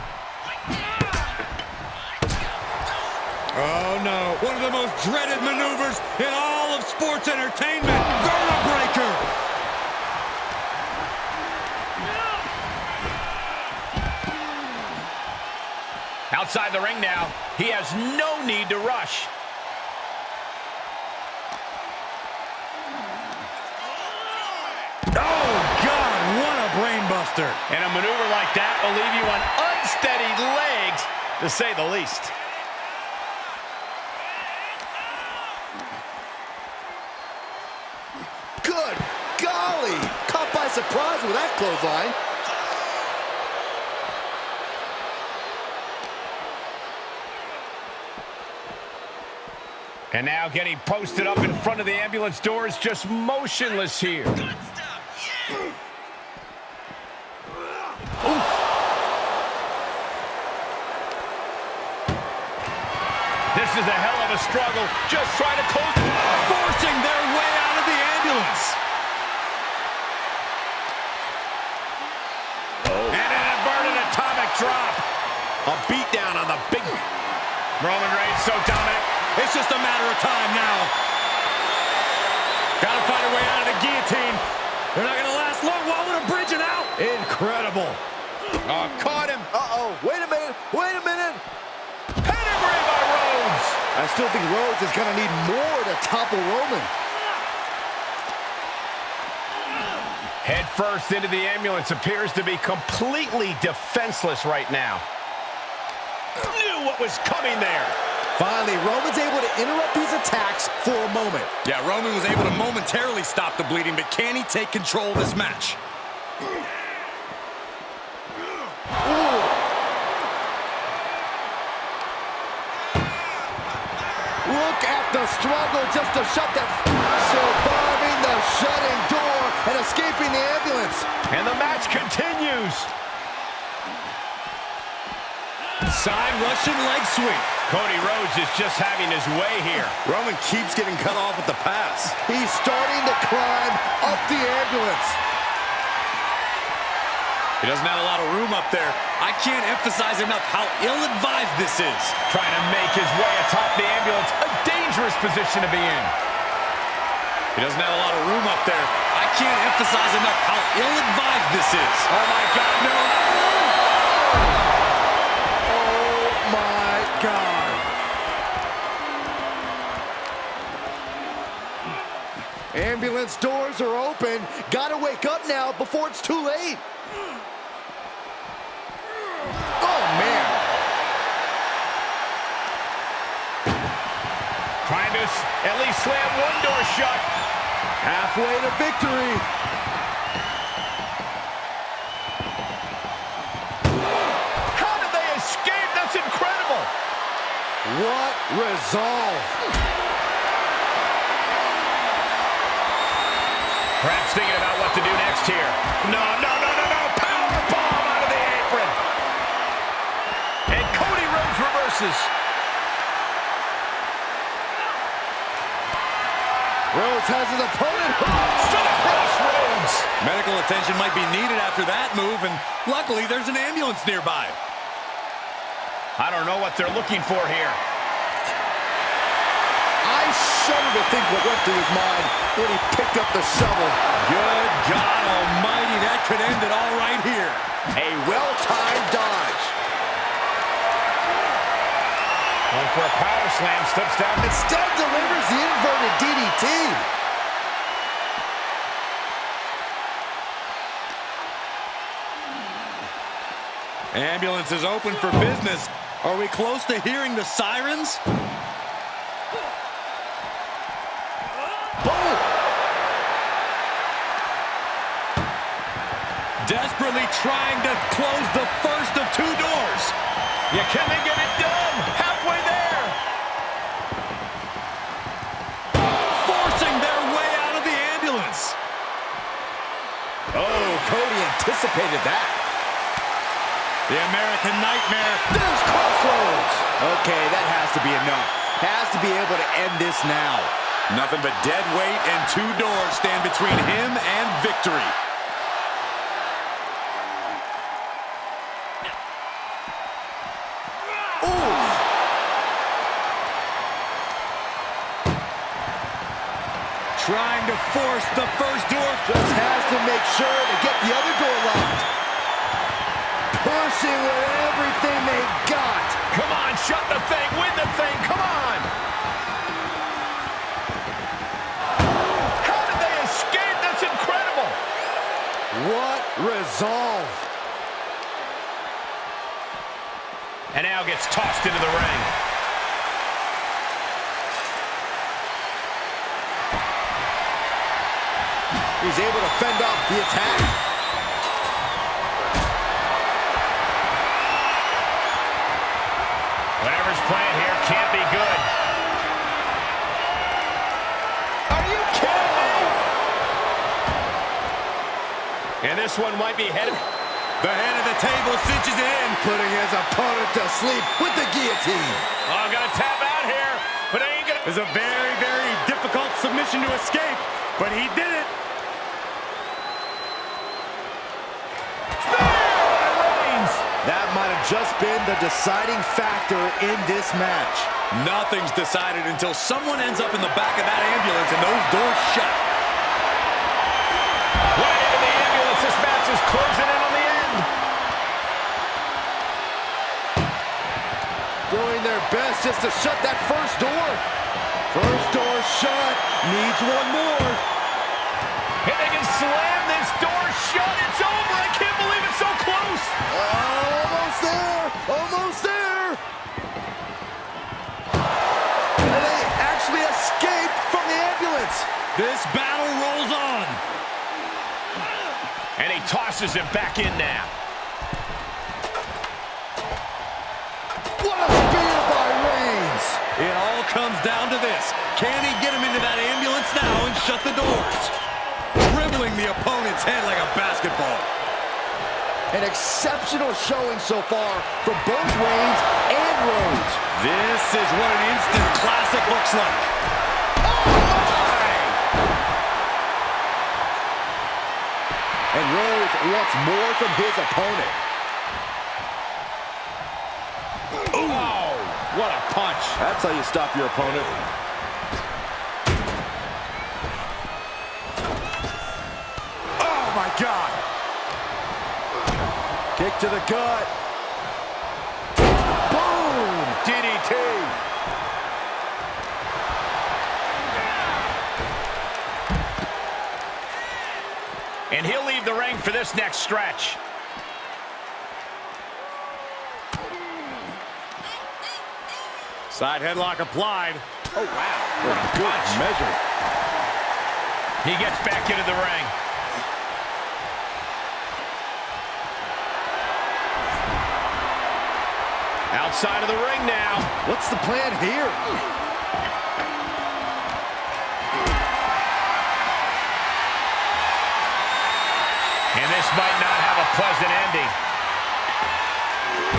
Oh no, one of the most dreaded maneuvers in all of sports entertainment. Vertebreaker. Outside the ring now, he has no need to rush. Oh God. roster. And a maneuver like that will leave you on unsteady legs, to say the least. Good golly! Caught by surprise with that clothesline. And now getting posted up in front of the ambulance doors, just motionless here. This is a hell of a struggle. Just trying to close, forcing their way out of the ambulance. And an inverted atomic drop. A beatdown on the big... Roman Reigns so dominant. It's just a matter of time now. Gotta find a way out of the guillotine. They're not gonna last long. Wall with a bridge and out. Incredible. Oh, caught him. Uh-oh. Wait a minute. Wait a minute. Pedigree by Rhodes. I still think Rhodes is going to need more to topple Roman. Head first into the ambulance, appears to be completely defenseless right now. Knew what was coming there. Finally, Roman's able to interrupt these attacks for a moment. Yeah, Roman was able to momentarily stop the bleeding, but can he take control of this match? Look at the struggle just to shut that... Surviving the shutting door and escaping the ambulance. And the match continues. Side Russian leg sweep. Cody Rhodes is just having his way here. Roman keeps getting cut off with the pass. He's starting to climb up the ambulance. He doesn't have a lot of room up there. I can't emphasize enough how ill-advised this is. Trying to make his way atop the ambulance. A dangerous position to be in. He doesn't have a lot of room up there. I can't emphasize enough how ill-advised this is. Oh my God, no. Oh my God. Ambulance doors are open. Gotta wake up now before it's too late. Oh, man. Trying to at least slam one door shut. Halfway to victory. How did they escape? That's incredible. What resolve. Perhaps thinking about what to do next here. No. Power bomb out of the apron. And Cody Rhodes reverses. Rhodes has his opponent. To the crossroads. Medical attention might be needed after that move, and luckily there's an ambulance nearby. I don't know what they're looking for here. I shudder to think what went through his mind when he picked up the shovel. Good God almighty, that could end it all right here. A well-timed dodge. Going for a power slam, steps down. Instead delivers the inverted DDT. Ambulance is open for business. Are we close to hearing the sirens? Boom! Desperately trying to close the first of two doors. Yeah, can they get it done? Halfway there. Forcing their way out of the ambulance. Oh, Cody anticipated that. The American Nightmare. There's Crossroads. Okay, that has to be enough. Has to be able to end this now. Nothing but dead weight and two doors stand between him and victory. Ooh. Trying to force the first door. Just has to make sure to get the other door locked. Pushing with everything they've got. Come on, shut the thing, win the thing, come on. How did they escape? That's incredible. What resolve. And now gets tossed into the ring. He's able to fend off the attack. Whatever's playing here can't be good. Are you kidding me? And this one might be headed. The head of the table cinches in. Putting his opponent to sleep with the guillotine. Oh, gonna tap out here, but ain't gonna. It's a very, very difficult submission to escape, but he did it. That might have just been the deciding factor in this match. Nothing's decided until someone ends up in the back of that ambulance and those doors shut. Right into the ambulance. This match is closing in on the end. Doing their best just to shut that first door. First door shut. Needs one more. And they can slam this door shut. It's over. I can't believe it's so close. Almost there. Almost there. And they actually escaped from the ambulance. This battle rolls on. And he tosses him back in now. What a spear by Reigns. It all comes down to this. Can he get him into that ambulance now and shut the doors? Dribbling the opponent's head like a basketball. An exceptional showing so far from both Reigns and Rhodes. This is what an instant classic looks like. And Rhodes wants more from his opponent. Oh, what a punch. That's how you stop your opponent. Oh, my God. Kick to the gut. Boom! DDT. And he'll leave the ring for this next stretch. Side headlock applied. Oh, wow. What a good measure. He gets back into the ring. Outside of the ring now. What's the plan here? And this might not have a pleasant ending.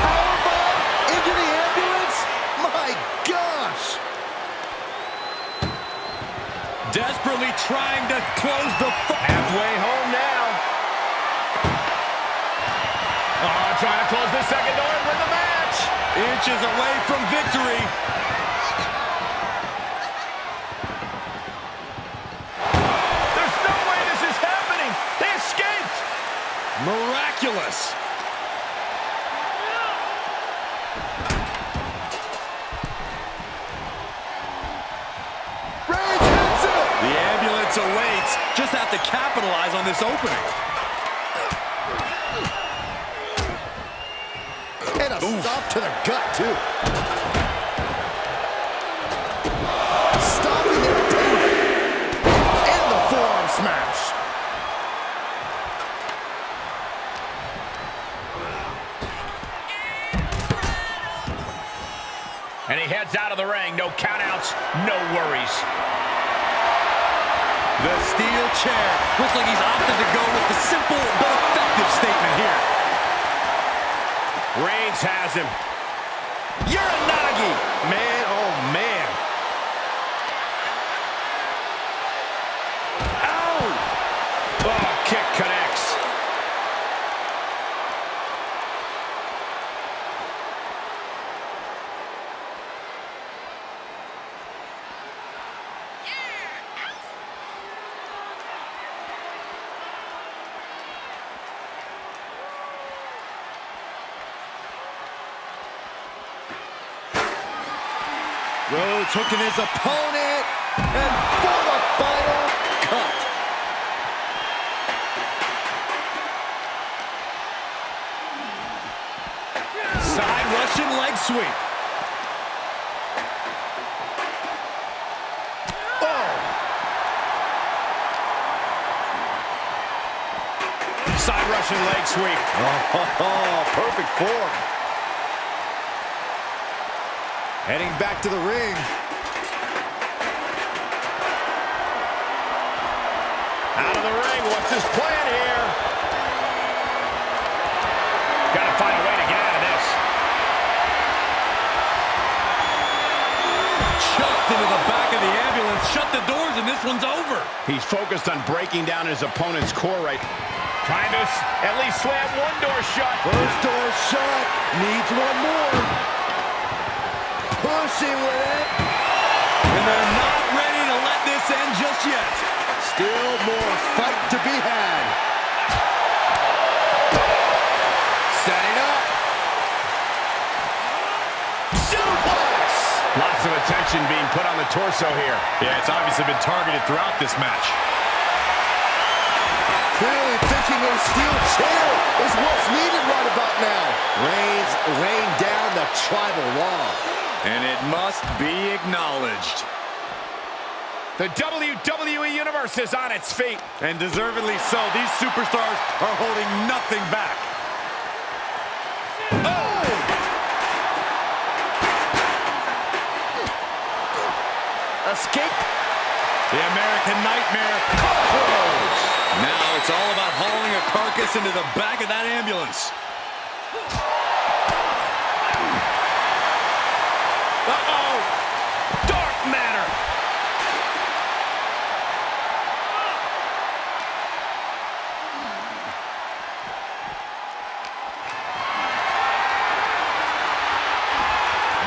Powerbomb into the ambulance? My gosh! Desperately trying to close the... Halfway home now. Oh, trying to close this second door and win the match. Inches away from victory. There's no way this is happening. They escaped. Miraculous. Reigns hits it! The ambulance awaits. Just have to capitalize on this opening. And a stop to the gut, too. Stopping the attack. And the forearm smash. And he heads out of the ring. No countouts, no worries. The steel chair. Looks like he's opted to go with the simple but effective statement here. Reigns has him. Uranagi. Man, oh man. Ow! Oh, kick connects. Rhodes hooking his opponent. And for the final cut. Russian leg sweep. Side Russian leg sweep. Oh, perfect form. Heading back to the ring. Out of the ring. What's his plan here? Got to find a way to get out of this. Chucked into the back of the ambulance. Shut the doors and this one's over. He's focused on breaking down his opponent's core right. Trying to at least slam one door shut. First door shut. Needs one more. Pushing with it. And they're not ready to let this end just yet. Still more fight to be had. Setting up. Suplex. Lots of attention being put on the torso here. Yeah, it's obviously been targeted throughout this match. Clearly thinking a steel chair is what's needed right about now. Reigns laying down the tribal law. And it must be acknowledged. The WWE Universe is on its feet. And deservedly so. These superstars are holding nothing back. Oh! Escape. The American Nightmare. Cockroach. Now it's all about hauling a carcass into the back of that ambulance. Uh-oh! Dark matter!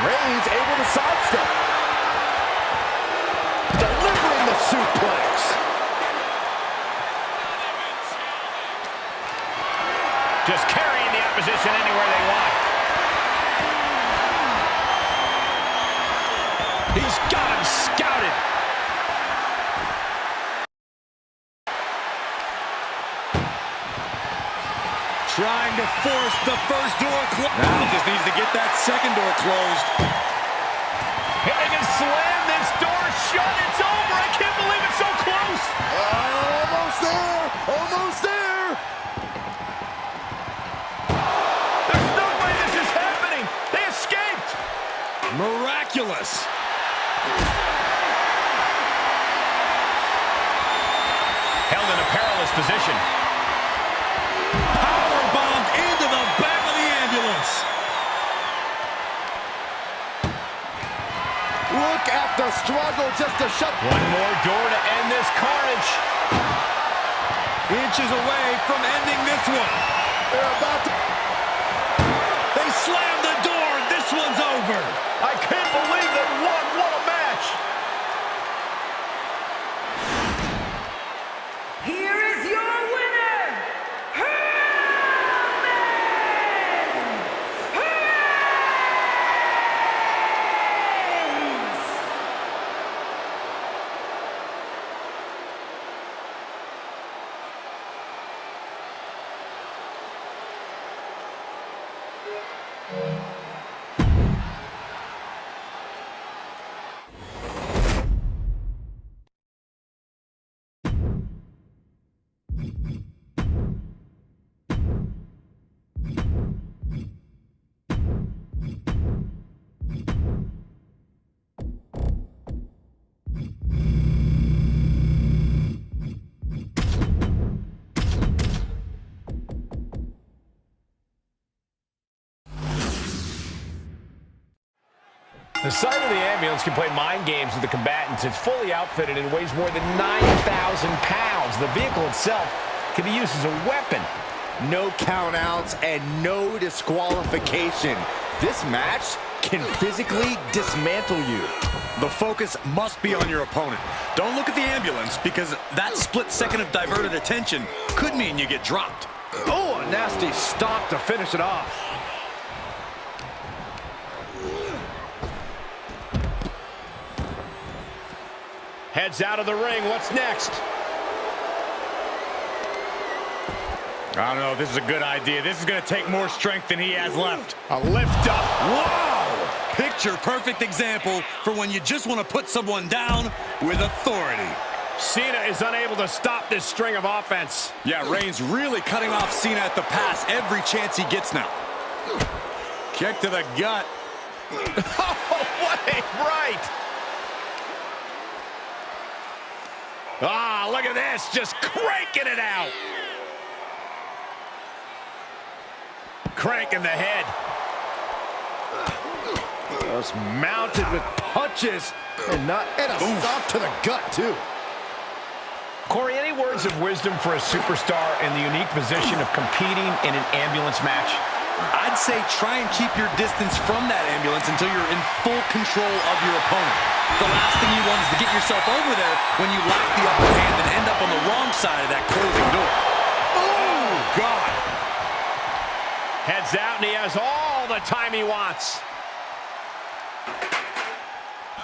Reigns able to sidestep. Delivering the suplex. Just carrying the opposition anywhere they want. He's got him scouted. Trying to force the first door closed. Now he just needs to get that second door closed. Hitting and slam this door shut. It's over. I can't believe it's so close. Almost there. Almost there. There's no way this is happening. They escaped. Miraculous. Held in a perilous position. Powerbombed into the back of the ambulance. Look at the struggle just to shut. One more door to end this carnage. Inches away from ending this one. They're about to. They slammed the door. This one's over. I can't believe they won. What a match. Here is your winner, Herman Reigns! The sight of the ambulance can play mind games with the combatants. It's fully outfitted and weighs more than 9,000 pounds. The vehicle itself can be used as a weapon. No countouts and no disqualification. This match can physically dismantle you. The focus must be on your opponent. Don't look at the ambulance, because that split second of diverted attention could mean you get dropped. Oh, a nasty stop to finish it off. Heads out of the ring. What's next? I don't know if this is a good idea. This is going to take more strength than he has left. A lift up. Wow! Picture-perfect example for when you just want to put someone down with authority. Cena is unable to stop this string of offense. Yeah, Reigns really cutting off Cena at the pass every chance he gets now. Kick to the gut. Oh, what a right! Ah, look at this, just cranking it out. Cranking the head. Just mounted with punches and a stop to the gut, too. Corey, any words of wisdom for a superstar in the unique position of competing in an ambulance match? I'd say try and keep your distance from that ambulance until you're in full control of your opponent. The last thing you want is to get yourself over there when you lack the upper hand and end up on the wrong side of that closing door. Oh, God. Heads out, and he has all the time he wants.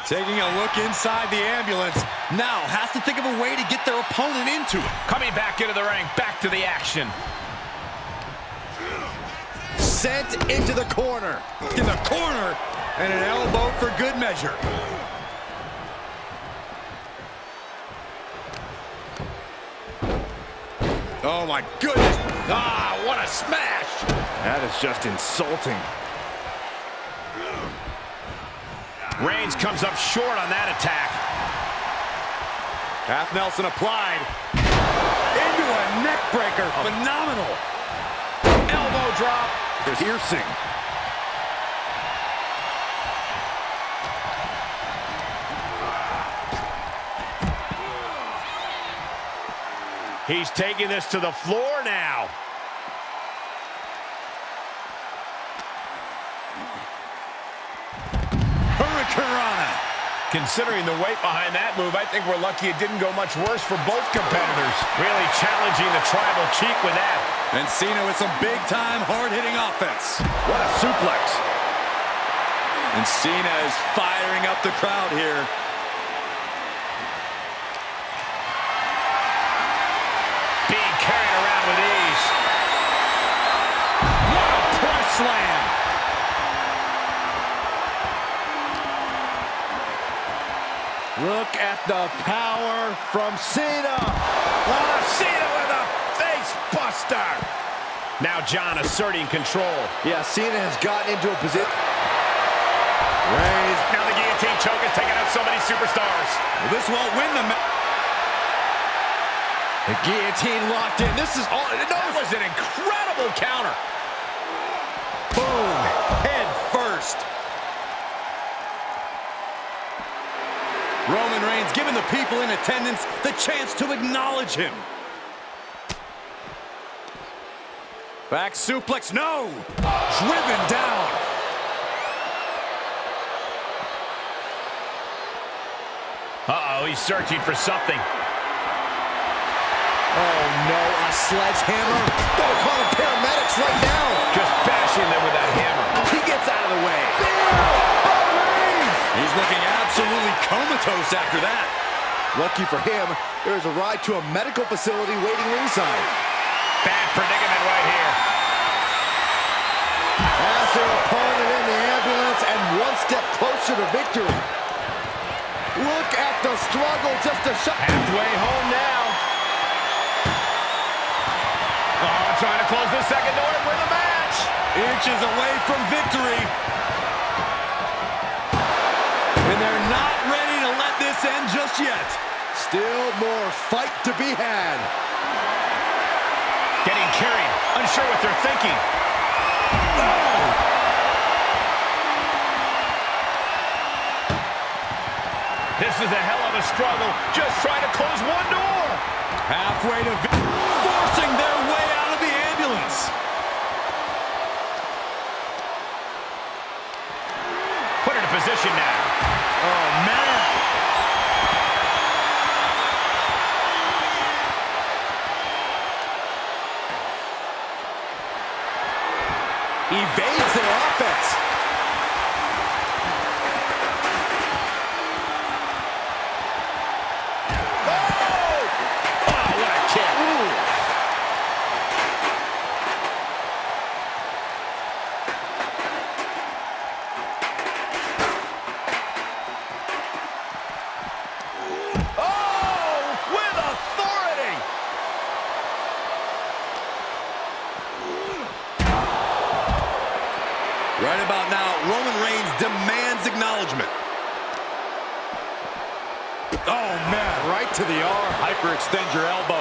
Taking a look inside the ambulance. Now has to think of a way to get their opponent into it. Coming back into the ring, back to the action. Sent into the corner. In the corner, and an elbow for good measure. Oh my goodness. Ah, what a smash. That is just insulting. Reigns comes up short on that attack. Half Nelson applied. Into a neck breaker. Phenomenal. Elbow drop. Piercing. He's taking this to the floor now. Hurricanrana. Considering the weight behind that move, I think we're lucky it didn't go much worse for both competitors. Really challenging the tribal chief with that. And Cena with some big-time, hard-hitting offense. What a suplex. And Cena is firing up the crowd here. Being carried around with ease. What a press slam. Look at the power from Cena. Cena with a face buster. Now John asserting control. Yeah, Cena has gotten into a position. Reigns. Now the guillotine choke is taking out so many superstars. Well, this won't win the match. The guillotine locked in. This is all. That was an incredible counter. Boom. Head first. Roman Reigns giving the people in attendance the chance to acknowledge him. Back suplex, no! Driven down. Uh-oh, he's searching for something. Oh, no, a sledgehammer. Don't call the paramedics right now. Just bashing them with that hammer. He gets out of the way. He's looking absolutely comatose after that. Lucky for him, there's a ride to a medical facility waiting ringside. Bad predicament right here. Has their opponent in the ambulance and one step closer to victory. Look at the struggle just to shut. Halfway home now. Oh, trying to close the second door and win the match. Inches away from victory. And they're not ready to let this end just yet. Still more fight to be had. Getting carried, unsure what they're thinking. Oh! This is a hell of a struggle. Just trying to close one door. Halfway to forcing their way out of the ambulance. Put her in position now. Oh, man. Evades their offense. Right about now, Roman Reigns demands acknowledgement. Oh, man, right to the arm. Hyperextend your elbow.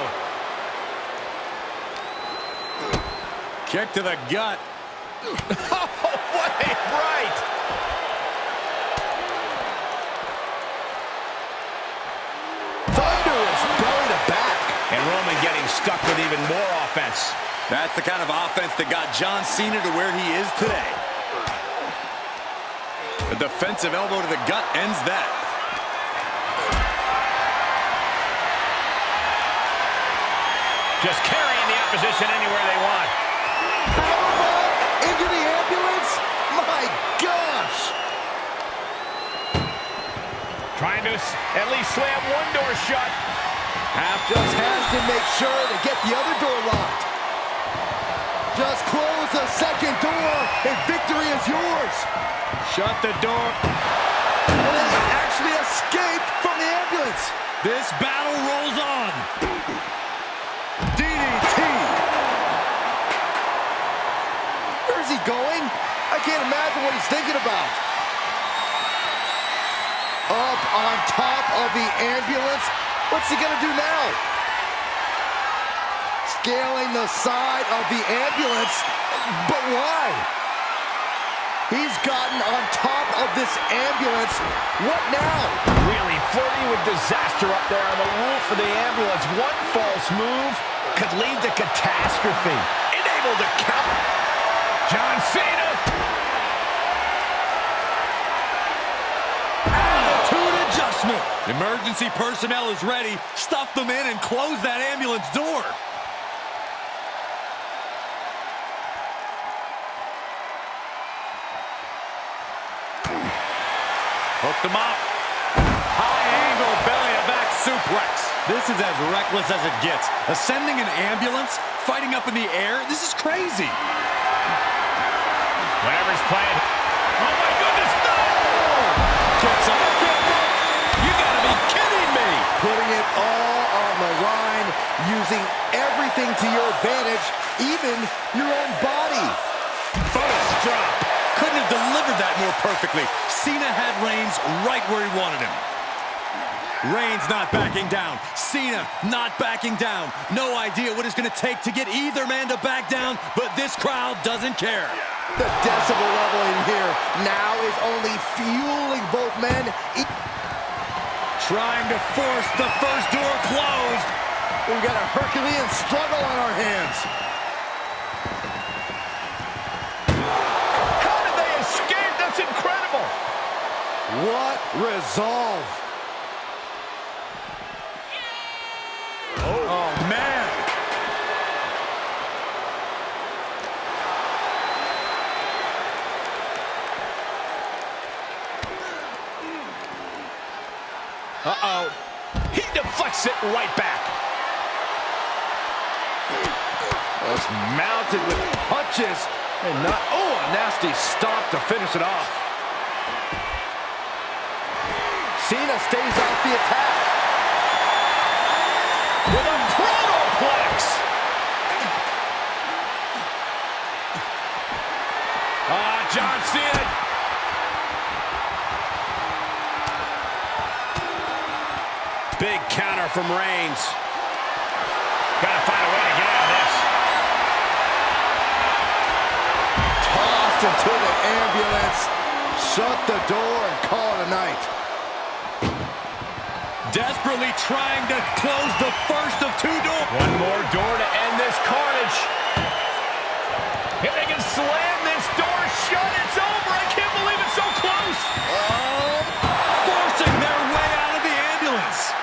Kick to the gut. Oh, what a right! Thunderous belly to back. And Roman getting stuck with even more offense. That's the kind of offense that got John Cena to where he is today. A defensive elbow to the gut ends that. Just carrying the opposition anywhere they want. Powerbomb into the ambulance. My gosh. Trying to at least slam one door shut. Just has to make sure to get the other door locked. Just close the second door and victory is yours. Shut the door. And then he actually escaped from the ambulance. This battle rolls on. DDT. Where is he going? I can't imagine what he's thinking about. Up on top of the ambulance. What's he gonna do now? Scaling the side of the ambulance, but why? He's gotten on top of this ambulance. What now? Really flirting with disaster up there on the roof of the ambulance. One false move could lead to catastrophe. Unable to count. John Cena. Attitude adjustment. Emergency personnel is ready. Stuff them in and close that ambulance door. Hooked him up. High angle belly-to-back suplex. This is as reckless as it gets. Ascending an ambulance, fighting up in the air. This is crazy. Whenever he's playing. Oh my goodness, no! Gets up. You gotta be kidding me. Putting it all on the line, using everything to your advantage, even your own body. Bonus drop. Couldn't have delivered that more perfectly. Cena had Reigns right where he wanted him. Reigns not backing down. Cena not backing down. No idea what it's going to take to get either man to back down, but this crowd doesn't care. The decibel level in here now is only fueling both men. Trying to force the first door closed. We've got a Herculean struggle on our hands. How did they escape? That's incredible. What resolve. Oh man. Uh-oh. He deflects it right back. Just mounted with punches. And not, oh, a nasty stomp to finish it off. Cena stays off the attack. With a protoplex. John Cena. Big counter from Reigns. Gotta find a way to get out of this. Tossed into the ambulance. Shut the door and call it a night. Desperately trying to close the first of two doors. One more door to end this carnage. If they can slam this door shut, it's over. I can't believe it's so close. Forcing their way out of the ambulance.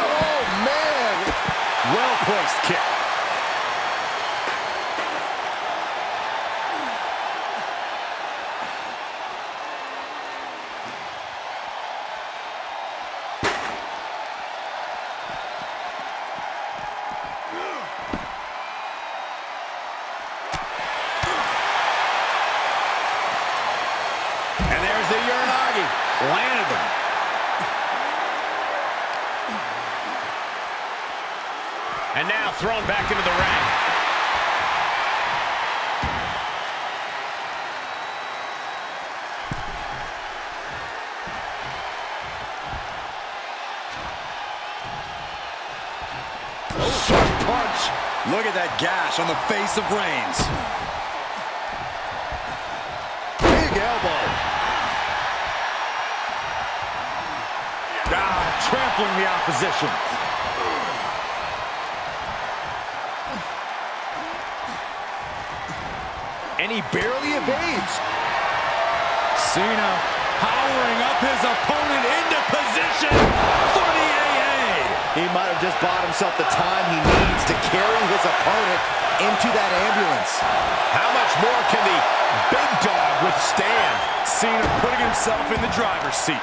Oh, man. Well-placed kick. And there's the Uranagi. Landed them. And now thrown back into the ring. Sharp punch. Look at that gash on the face of Reigns. Big elbow. Trampling the opposition. And he barely evades. Cena powering up his opponent into position for the AA. He might have just bought himself the time he needs to carry his opponent into that ambulance. How much more can the big dog withstand? Cena putting himself in the driver's seat.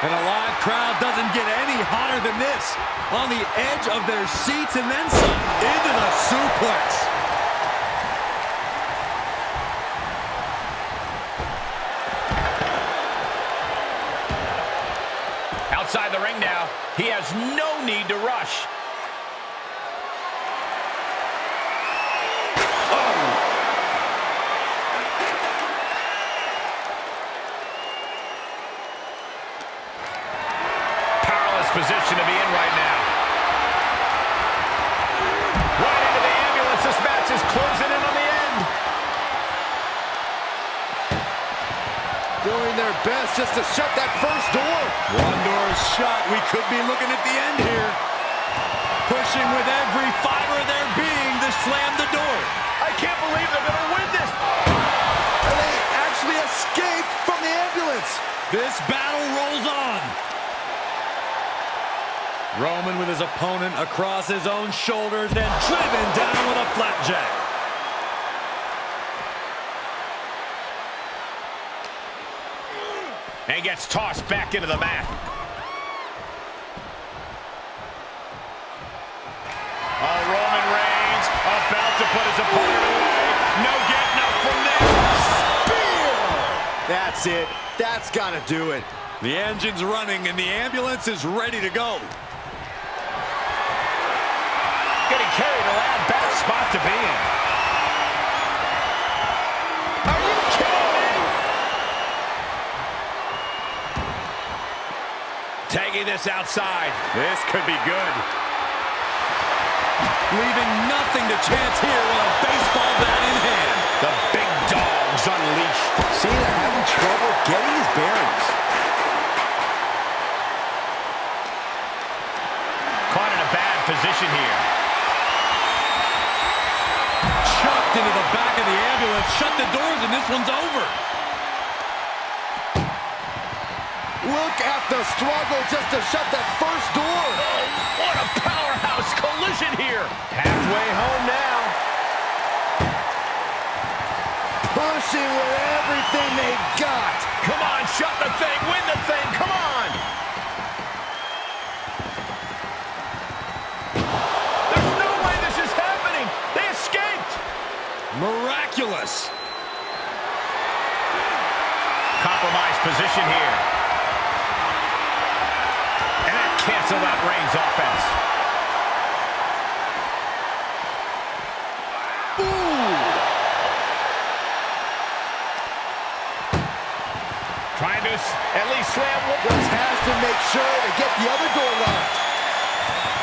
And a live crowd doesn't get any hotter than this. On the edge of their seats and then some. Into the suplex. Outside the ring now. He has no need to rush. Position to be in right now. Right into the ambulance. This match is closing in on the end. Doing their best just to shut that first door. One door is shut. We could be looking at the end here. Pushing with every fiber of their being to slam the door. I can't believe they're going to win this. And they actually escaped from the ambulance. This battle rolls on. Roman with his opponent across his own shoulders and driven down with a flapjack. And gets tossed back into the mat. Roman Reigns about to put his opponent away. No getting up from this. Spear! That's it. That's got to do it. The engine's running and the ambulance is ready to go. Getting carried around, bad spot to be in. Are you kidding me? Taking this outside. This could be good. Leaving nothing to chance here with a baseball bat in hand. The big dog's unleashed. Cena having trouble getting his bearings. Caught in a bad position here. Chucked into the back of the ambulance. Shut the doors and this one's over. Look at the struggle just to shut that first door. Oh, what a powerhouse collision here. Halfway home now. Pushing with everything they've got. Come on, shut the thing, win the thing, come on. There's no way this is happening. They escaped. Miraculous. Compromised position here. And that canceled out Reigns' offense. Trying to at least slam one. Just has to make sure to get the other door locked.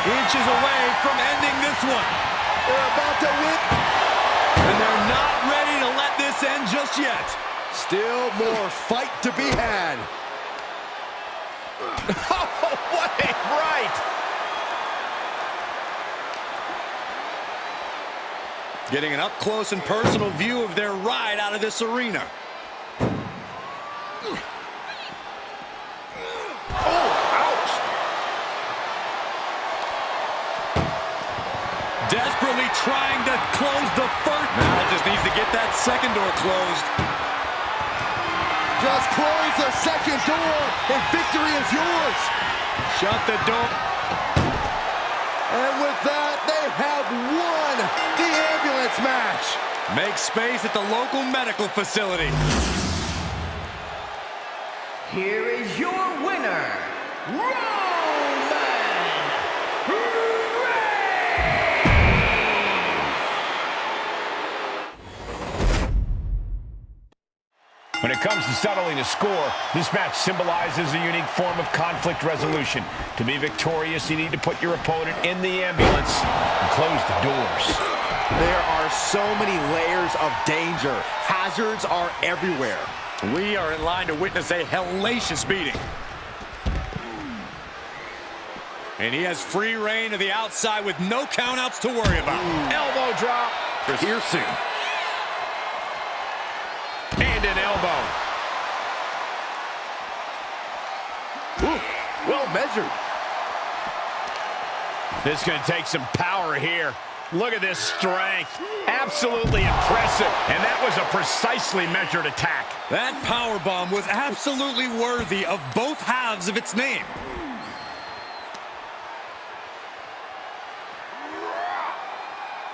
Inches away from ending this one. They're about to win. And they're not ready to let this end just yet. Still more fight to be had. Oh, what a right. Getting an up-close and personal view of their ride out of this arena. Desperately trying to close the first. Now just needs to get that second door closed. Just close the second door and victory is yours. Shut the door. And with that, they have won the ambulance match. Make space at the local medical facility. Here is your winner, Roman Reigns! comes to settling a score, this match symbolizes a unique form of conflict resolution. To be victorious, you need to put your opponent in the ambulance and close the doors. There are so many layers of danger. Hazards are everywhere. We are in line to witness a hellacious beating. And he has free reign to the outside with no countouts to worry about. Elbow drop. Here soon. And an elbow. Ooh, well measured. This is going to take some power here. Look at this strength. Absolutely impressive. And that was a precisely measured attack. That powerbomb was absolutely worthy of both halves of its name.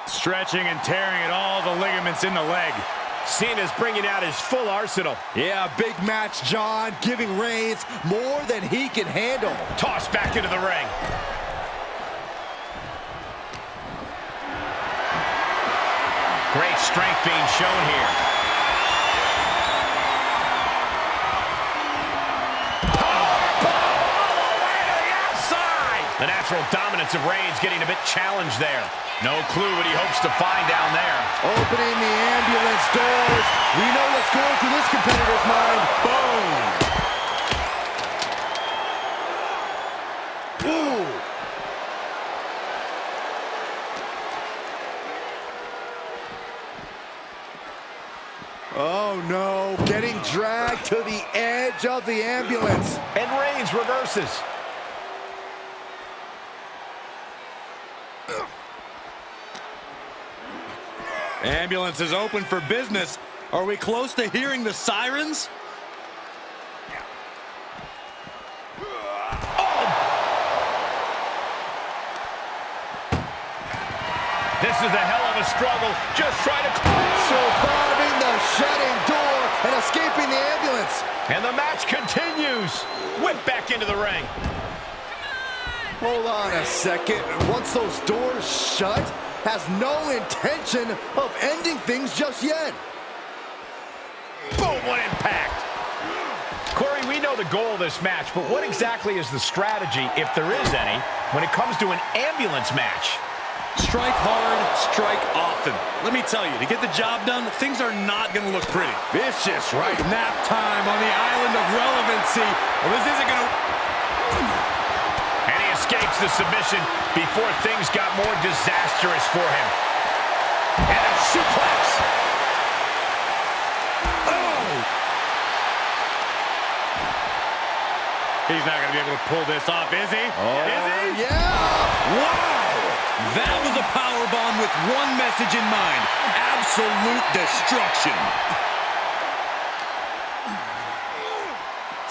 Stretching and tearing at all the ligaments in the leg. Cena's bringing out his full arsenal. Yeah, big match, John, giving Reigns more than he can handle. Tossed back into the ring. Great strength being shown here. Powerbomb all the way to the outside. The natural dominance of Reigns getting a bit challenged there. No clue what he hopes to find down there. Opening the ambulance doors. We know what's going through this competitor's mind. Boom. Ooh. Oh, no. Getting dragged to the edge of the ambulance. And Reigns reverses. Ambulance is open for business. Are we close to hearing the sirens? This is a hell of a struggle. Just try to Surviving the shutting door and escaping the ambulance. And the match continues. Whip back into the ring. Hold on a second. Once those doors shut, has no intention of ending things just yet. Boom, what impact. Corey, we know the goal of this match, but what exactly is the strategy, if there is any, when it comes to an ambulance match? Strike hard, strike often. Let me tell you, to get the job done, things are not going to look pretty. Vicious, right? Nap time on the island of relevancy. Well, this isn't going to... And he escapes the submission before things got more disastrous for him. And a suplex. Oh! He's not going to be able to pull this off, is he? Oh, is he? Yeah! Wow! That was a powerbomb with one message in mind. Absolute destruction.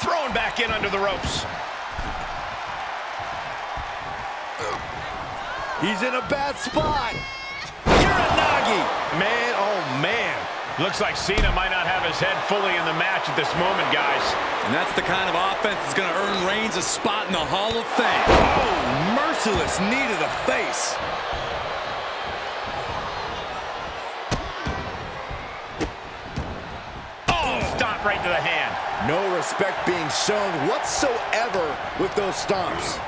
Thrown back in under the ropes. He's in a bad spot. Uranagi. Man, oh man. Looks like Cena might not have his head fully in the match at this moment, guys. And that's the kind of offense that's going to earn Reigns a spot in the Hall of Fame. Oh, merciless knee to the face. Oh, stomp right to the hand. No respect being shown whatsoever with those stomps.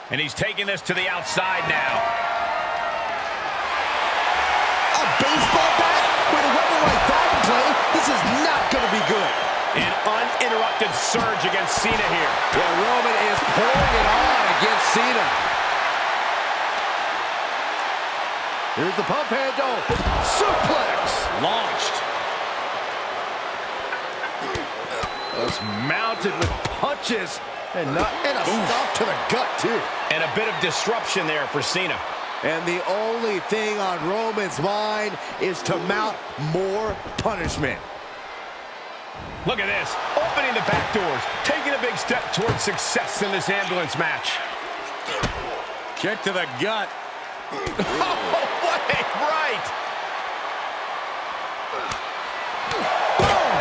And he's taking this to the outside now. A baseball bat with a weapon like that in play, this is not going to be good. An uninterrupted surge against Cena here. Yeah, Roman is pouring it on against Cena. Here's the pump handle. Suplex. Launched. Just mounted with punches and a stomp to the gut, too. And a bit of disruption there for Cena. And the only thing on Roman's mind is to mount more punishment. Look at this, opening the back doors, taking a big step towards success in this ambulance match. Kick to the gut. Oh, what a right! Boom!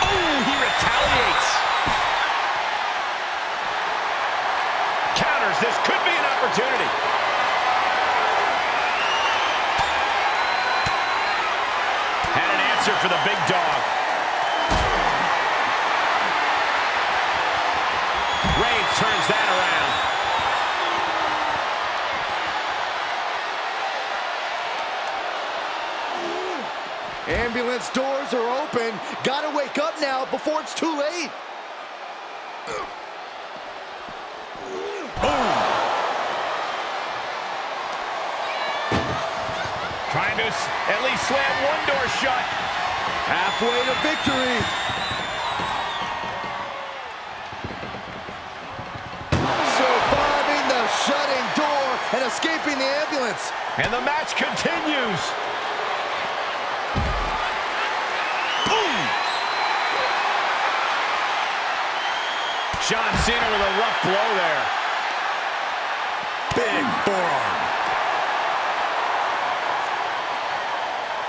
Oh, he retaliates. answer for the big dog. Reigns turns that around. Ambulance doors are open. Gotta wake up now before it's too late. Boom. Trying to at least slam one door shut. Halfway to victory. Surviving the shutting door and escaping the ambulance. And the match continues. Boom. John Cena with a rough blow there. Big forearm.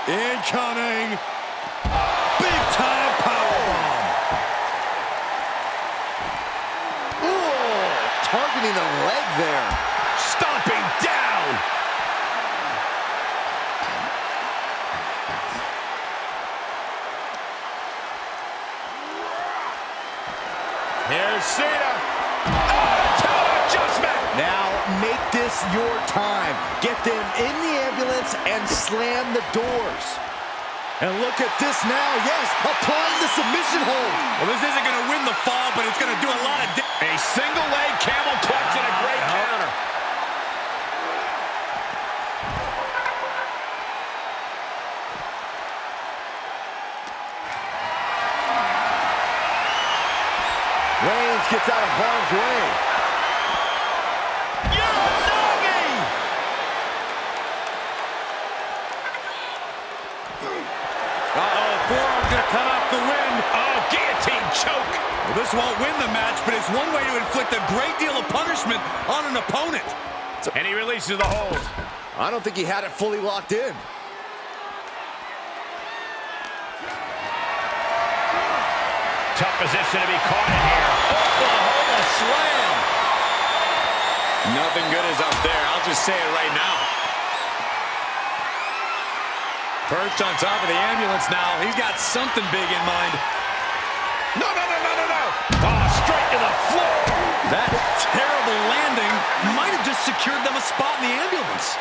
Incoming. Big time powerbomb. Ooh, targeting the leg there. Stomping down. Here's Cena. Oh, adjustment. Now make this your time. Get them in the ambulance and slam the doors. And look at this now. Yes, applying the submission hold. Well, this isn't going to win the fall, but it's going to do a lot of damage. A single leg camel clutch and a great counter. Reigns gets out of harm's way. Uh-oh, forearm's gonna cut off the win. Oh, guillotine choke. Well, this won't win the match, but it's one way to inflict a great deal of punishment on an opponent. And he releases the hold. I don't think he had it fully locked in. Tough position to be caught in here. Oklahoma slam. Nothing good is up there. I'll just say it right now. Perched on top of the ambulance now. He's got something big in mind. No, no, no, no, no, no. Oh, straight to the floor. That terrible landing might have just secured them a spot in the ambulance.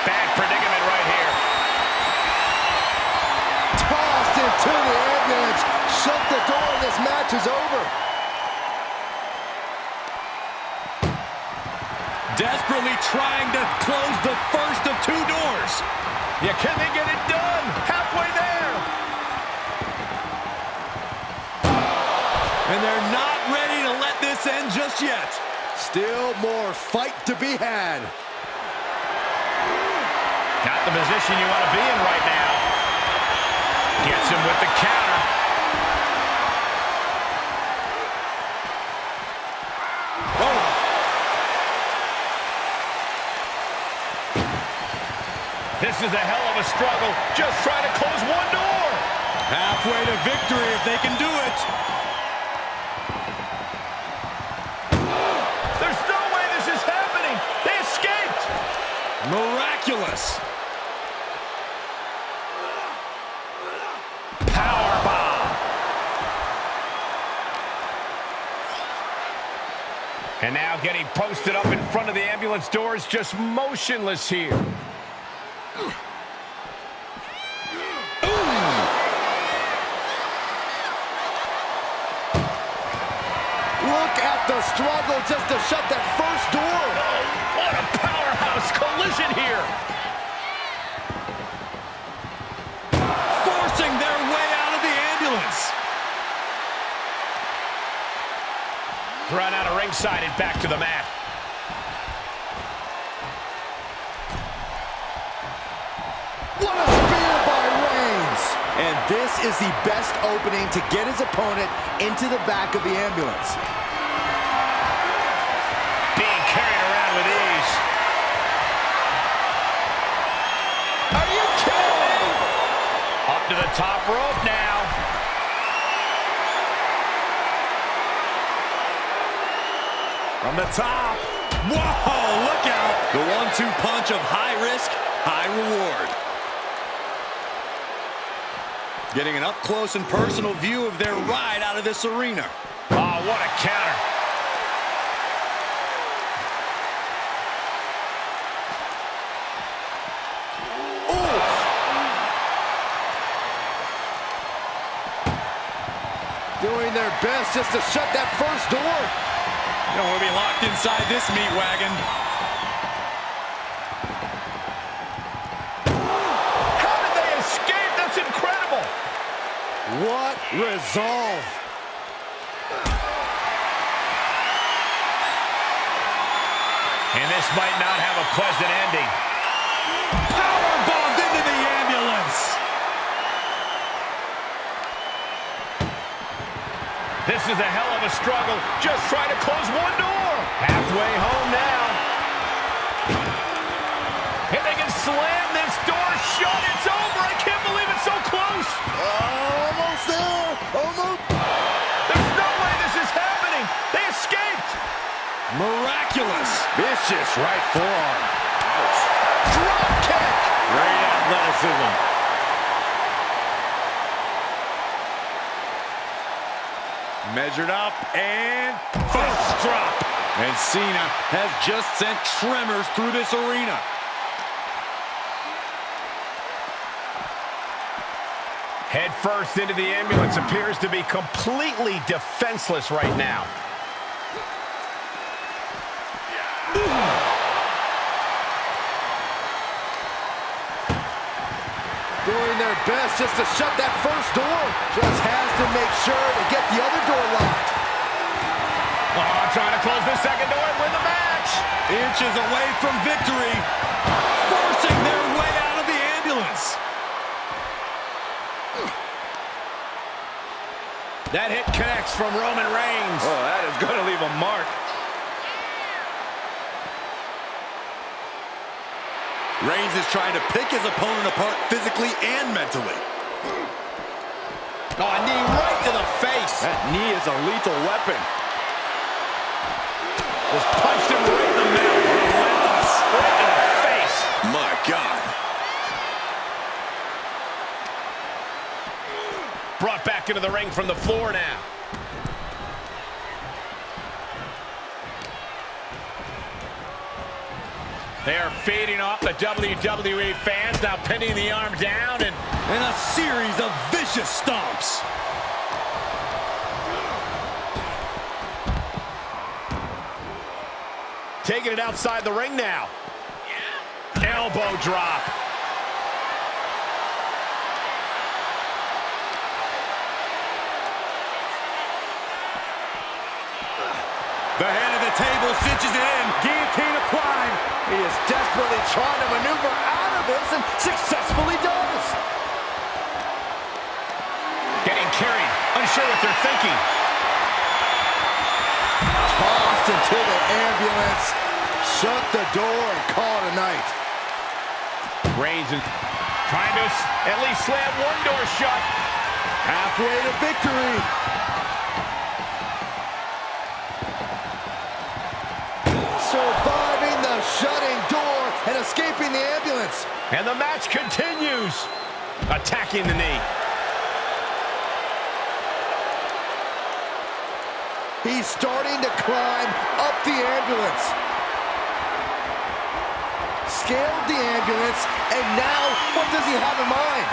Bad predicament right here. Tossed into the ambulance. Shut the door. This match is over. Desperately trying to close the first of two doors. Yeah, can they get it done? Halfway there. And they're not ready to let this end just yet. Still more fight to be had. Got the position you want to be in right now. Gets him with the counter. Oh. This is a hell of a struggle. Just trying to close one door. Halfway to victory if they can do it. There's no way this is happening. They escaped. Miraculous. Powerbomb. And now getting posted up in front of the ambulance doors, just motionless here. Look at the struggle just to shut that first door. Oh, what a powerhouse collision here. Forcing their way out of the ambulance. Thrown out of ringside and back to the mat. What a spear by Reigns. And this is the best opening to get his opponent into the back of the ambulance. Being carried around with ease. Are you kidding me? Up to the top rope now. From the top. Whoa, look out. The 1-2 punch of high risk, high reward. Getting an up-close and personal view of their ride out of this arena. Oh, what a counter. Doing their best just to shut that first door. You don't want to be locked inside this meat wagon. How did they escape? That's incredible. What resolve. And this might not have a pleasant ending. Powerbombed into the ambulance. This is a hell of a struggle. Just trying to close one door. Halfway home now. If they can slam this door shut, it's over. I can't believe it's so close. Almost there. Almost. There's no way this is happening. They escaped. Miraculous. Vicious right forearm. Ouch. Drop kick. Great athleticism. Measured up and first drop. And Cena has just sent tremors through this arena. Head first into the ambulance, appears to be completely defenseless right now. Doing their best just to shut that first door. Just has to make sure to get the other door locked. Oh, trying to close the second door and win the match. Inches away from victory, forcing their way out of the ambulance. That hit connects from Roman Reigns. Oh, that is going to leave a mark. Reigns is trying to pick his opponent apart physically and mentally. Oh, a knee right to the face. That knee is a lethal weapon. Just punched him right in the mouth. Relentless. Right to the face. My God. Brought back into the ring from the floor now. They are feeding off the WWE fans, now pinning the arm down and a series of vicious stomps. taking it outside the ring now. Elbow drop. The head of the table cinches it in. Guillotine applied. He is desperately trying to maneuver out of this and successfully does. Getting carried. Unsure what they're thinking. Tossed into the ambulance. Shut the door and call it a night. Reigns is trying to at least slam one door shut. Halfway to victory. Surviving the shutting door and escaping the ambulance. And the match continues. Attacking the knee. He's starting to climb up the ambulance. Scaled the ambulance, and now what does he have in mind?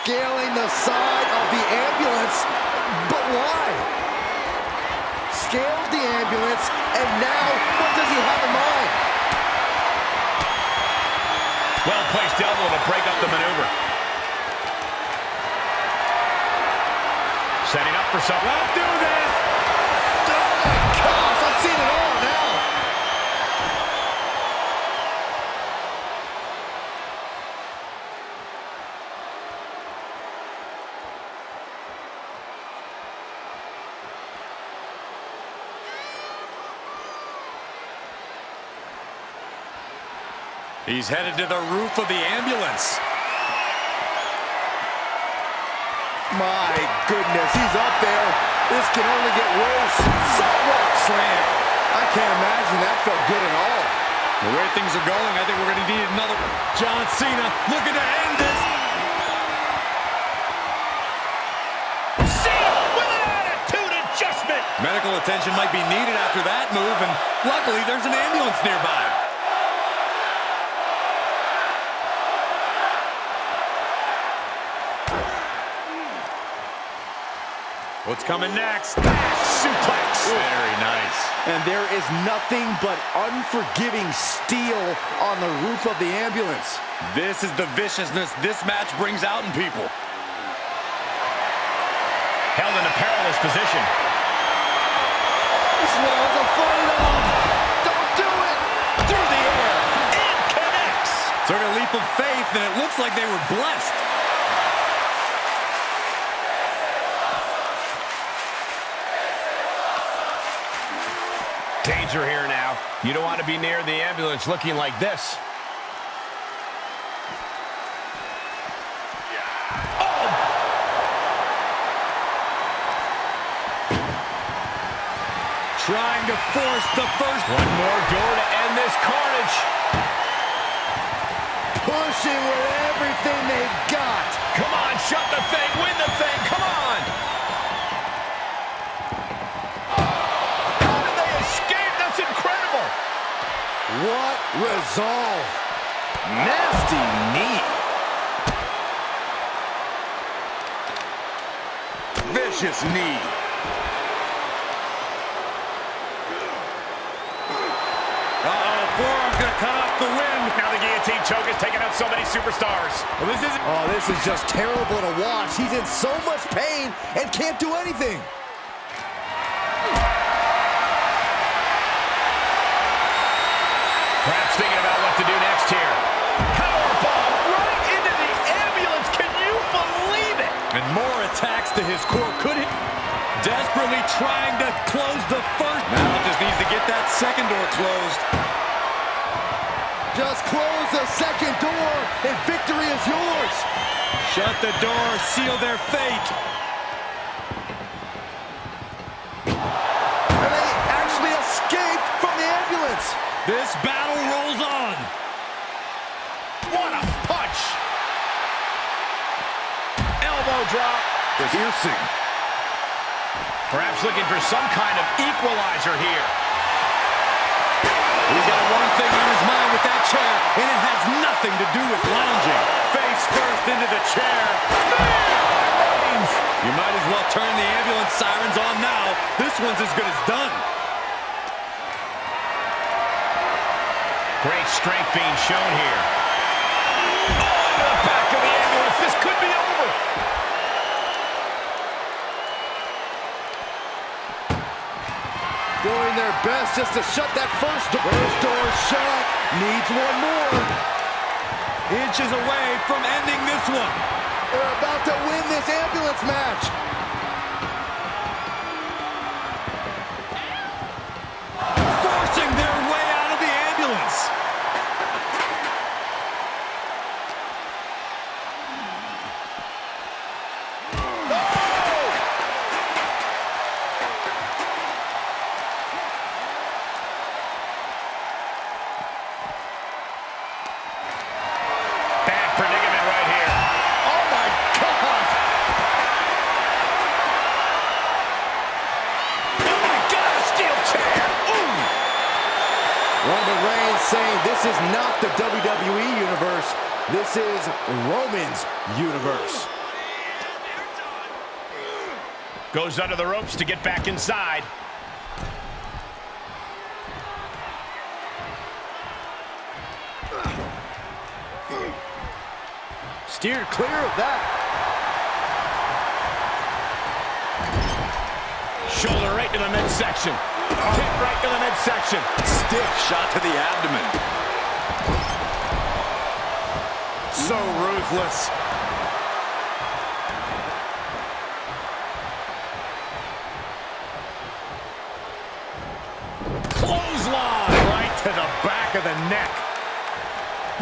Scaling the side of the ambulance, but why? Scaled the ambulance, and now what does he have in mind? Well-placed elbow to break up the maneuver. Setting up for something. Don't do this! Oh my gosh, I've seen it all now. He's headed to the roof of the ambulance. My goodness, he's up there. This can only get worse. Sidewalk slam. I can't imagine that felt good at all. The way things are going, I think we're going to need another. John Cena looking to end this. Medical attention might be needed after that move, and luckily there's an ambulance nearby. What's coming next? Suplex. Very nice. And there is nothing but unforgiving steel on the roof of the ambulance. This is the viciousness this match brings out in people. Held in a perilous position. This one was a fight-off. Don't do it. Through the air. It connects. Took a leap of faith, and it looks like they were blessed. Danger here now. You don't want to be near the ambulance looking like this. Trying to force the first. One more door to end this carnage. Pushing with everything they've got. Come on, shut the thing, win the thing, come on! How did they escape? That's incredible! What resolve. Nasty knee. Vicious knee. Forearm's gonna cut off the wind. Now the guillotine choke is taking out so many superstars. Well, This is just terrible to watch. He's in so much pain and can't do anything. Perhaps thinking about what to do next here. Powerbomb right into the ambulance. Can you believe it? And more attacks to his core. Could he? Desperately trying to close the first. Now he just needs to get that second door closed. Just close the second door and victory is yours. Shut the door, seal their fate. And they actually escaped from the ambulance. This battle rolls on. What a punch! Elbow drop. Piercing. Perhaps looking for some kind of equalizer here. He's got one thing on his mind with that chair, and it has nothing to do with lounging. Face first into the chair. You might as well turn the ambulance sirens on now. This one's as good as done. Great strength being shown here. Oh, into the back of the ambulance. This could be over. Doing their best just to shut that first door. First door shut. Needs one more. Inches away from ending this one. They're about to win this ambulance match. Forcing their way out of the ambulance. Bad predicament right here. Oh my God. Oh my God, a steel chair. Ooh. Roman Reigns saying this is not the WWE universe. This is Roman's universe. Goes under the ropes to get back inside. Steered clear of that. Shoulder right to the midsection. Kick right to the midsection. Stiff shot to the abdomen. So ruthless. Clothesline right to the back of the neck.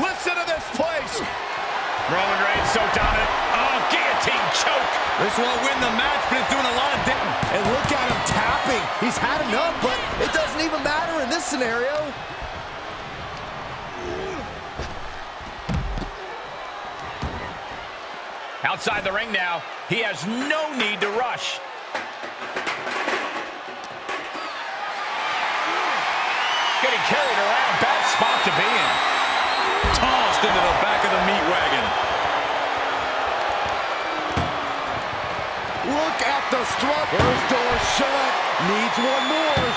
Listen to this place. Roman Reigns so dominant. Oh, guillotine choke. This won't win the match, but it's doing a lot of damage. And look at him tapping. He's had enough, but it doesn't even matter in this scenario. Outside the ring now. He has no need to rush. getting carried around. Bad spot to be in. Tossed into the back of the meat wagon. Look at the strut. First door shut. Needs one more.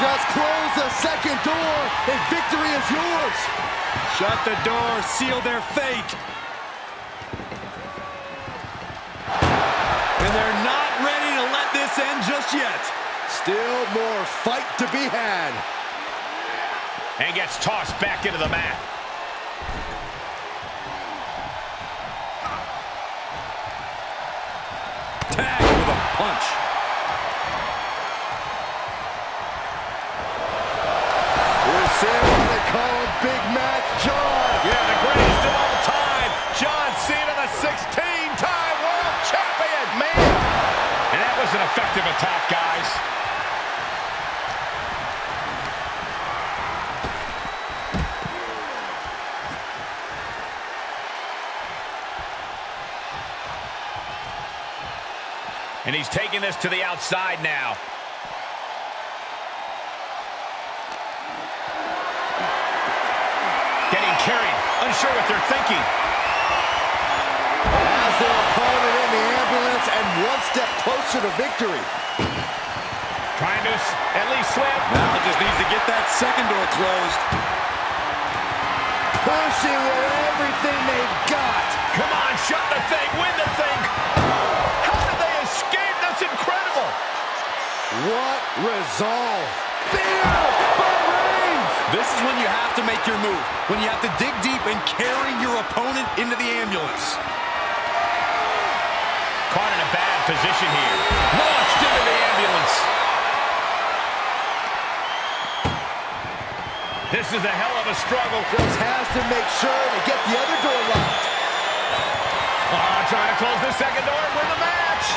Just close the second door, and victory is yours. Shut the door, seal their fate. And they're not ready to let this end just yet. Still more fight to be had. And gets tossed back into the mat. Tag with a punch. We're seeing what they call a Big Match John. Yeah, the greatest of all time. John Cena, the 16-time world champion. Man. And that was an effective attack, guys. And he's taking this to the outside now. Getting carried, unsure what they're thinking. Has their opponent in the ambulance and one step closer to victory. Trying to at least slip. Now just needs to get that second door closed. Pushing with everything they've got. Come on, shut the thing, win the thing. How did they escape? That's incredible. What resolve. Fear by Reigns. This is when you have to make your move. When you have to dig deep and carry your opponent into the ambulance. Caught in a bad position here. Launched into the ambulance. This is a hell of a struggle. Just has to make sure to get the other door locked. Trying to close the second door and win the match.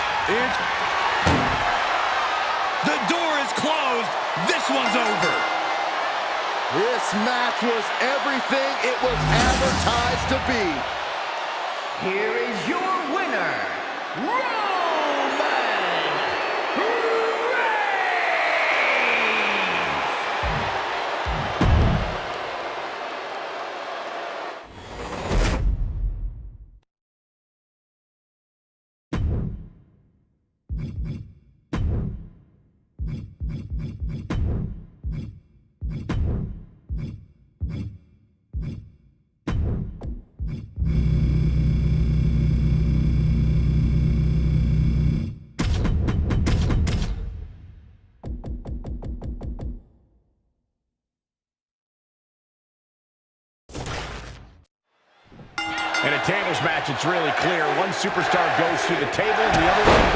The door is closed. This one's over. This match was everything it was advertised to be. Here is your winner, Roman In a tables match, it's really clear. One superstar goes through the table, and the other one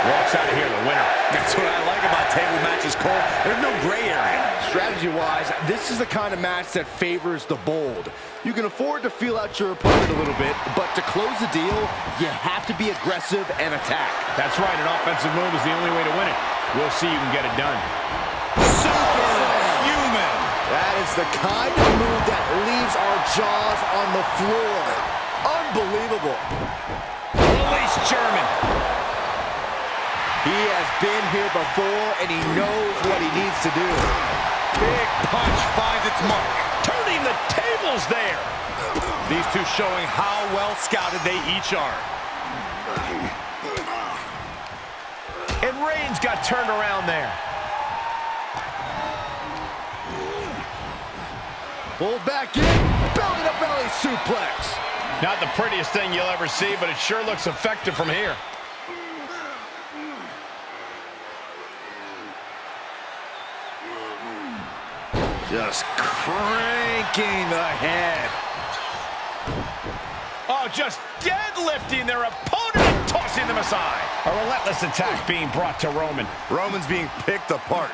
walks out of here the winner. That's what I like about table matches, Cole. There's no gray area. Strategy-wise, this is the kind of match that favors the bold. You can afford to feel out your opponent a little bit, but to close the deal, you have to be aggressive and attack. That's right, an offensive move is the only way to win it. We'll see you can get it done. Superhuman. That is the kind of move that leaves our jaws on the floor. Unbelievable. Release German. He has been here before, and he knows what he needs to do. Big punch finds its mark. Turning the tables there. These two showing how well scouted they each are. And Reigns got turned around there. Pulled back in, belly-to-belly suplex. Not the prettiest thing you'll ever see, but it sure looks effective from here. Just cranking the head. Oh, just deadlifting their opponent and tossing them aside. A relentless attack being brought to Roman. Roman's being picked apart.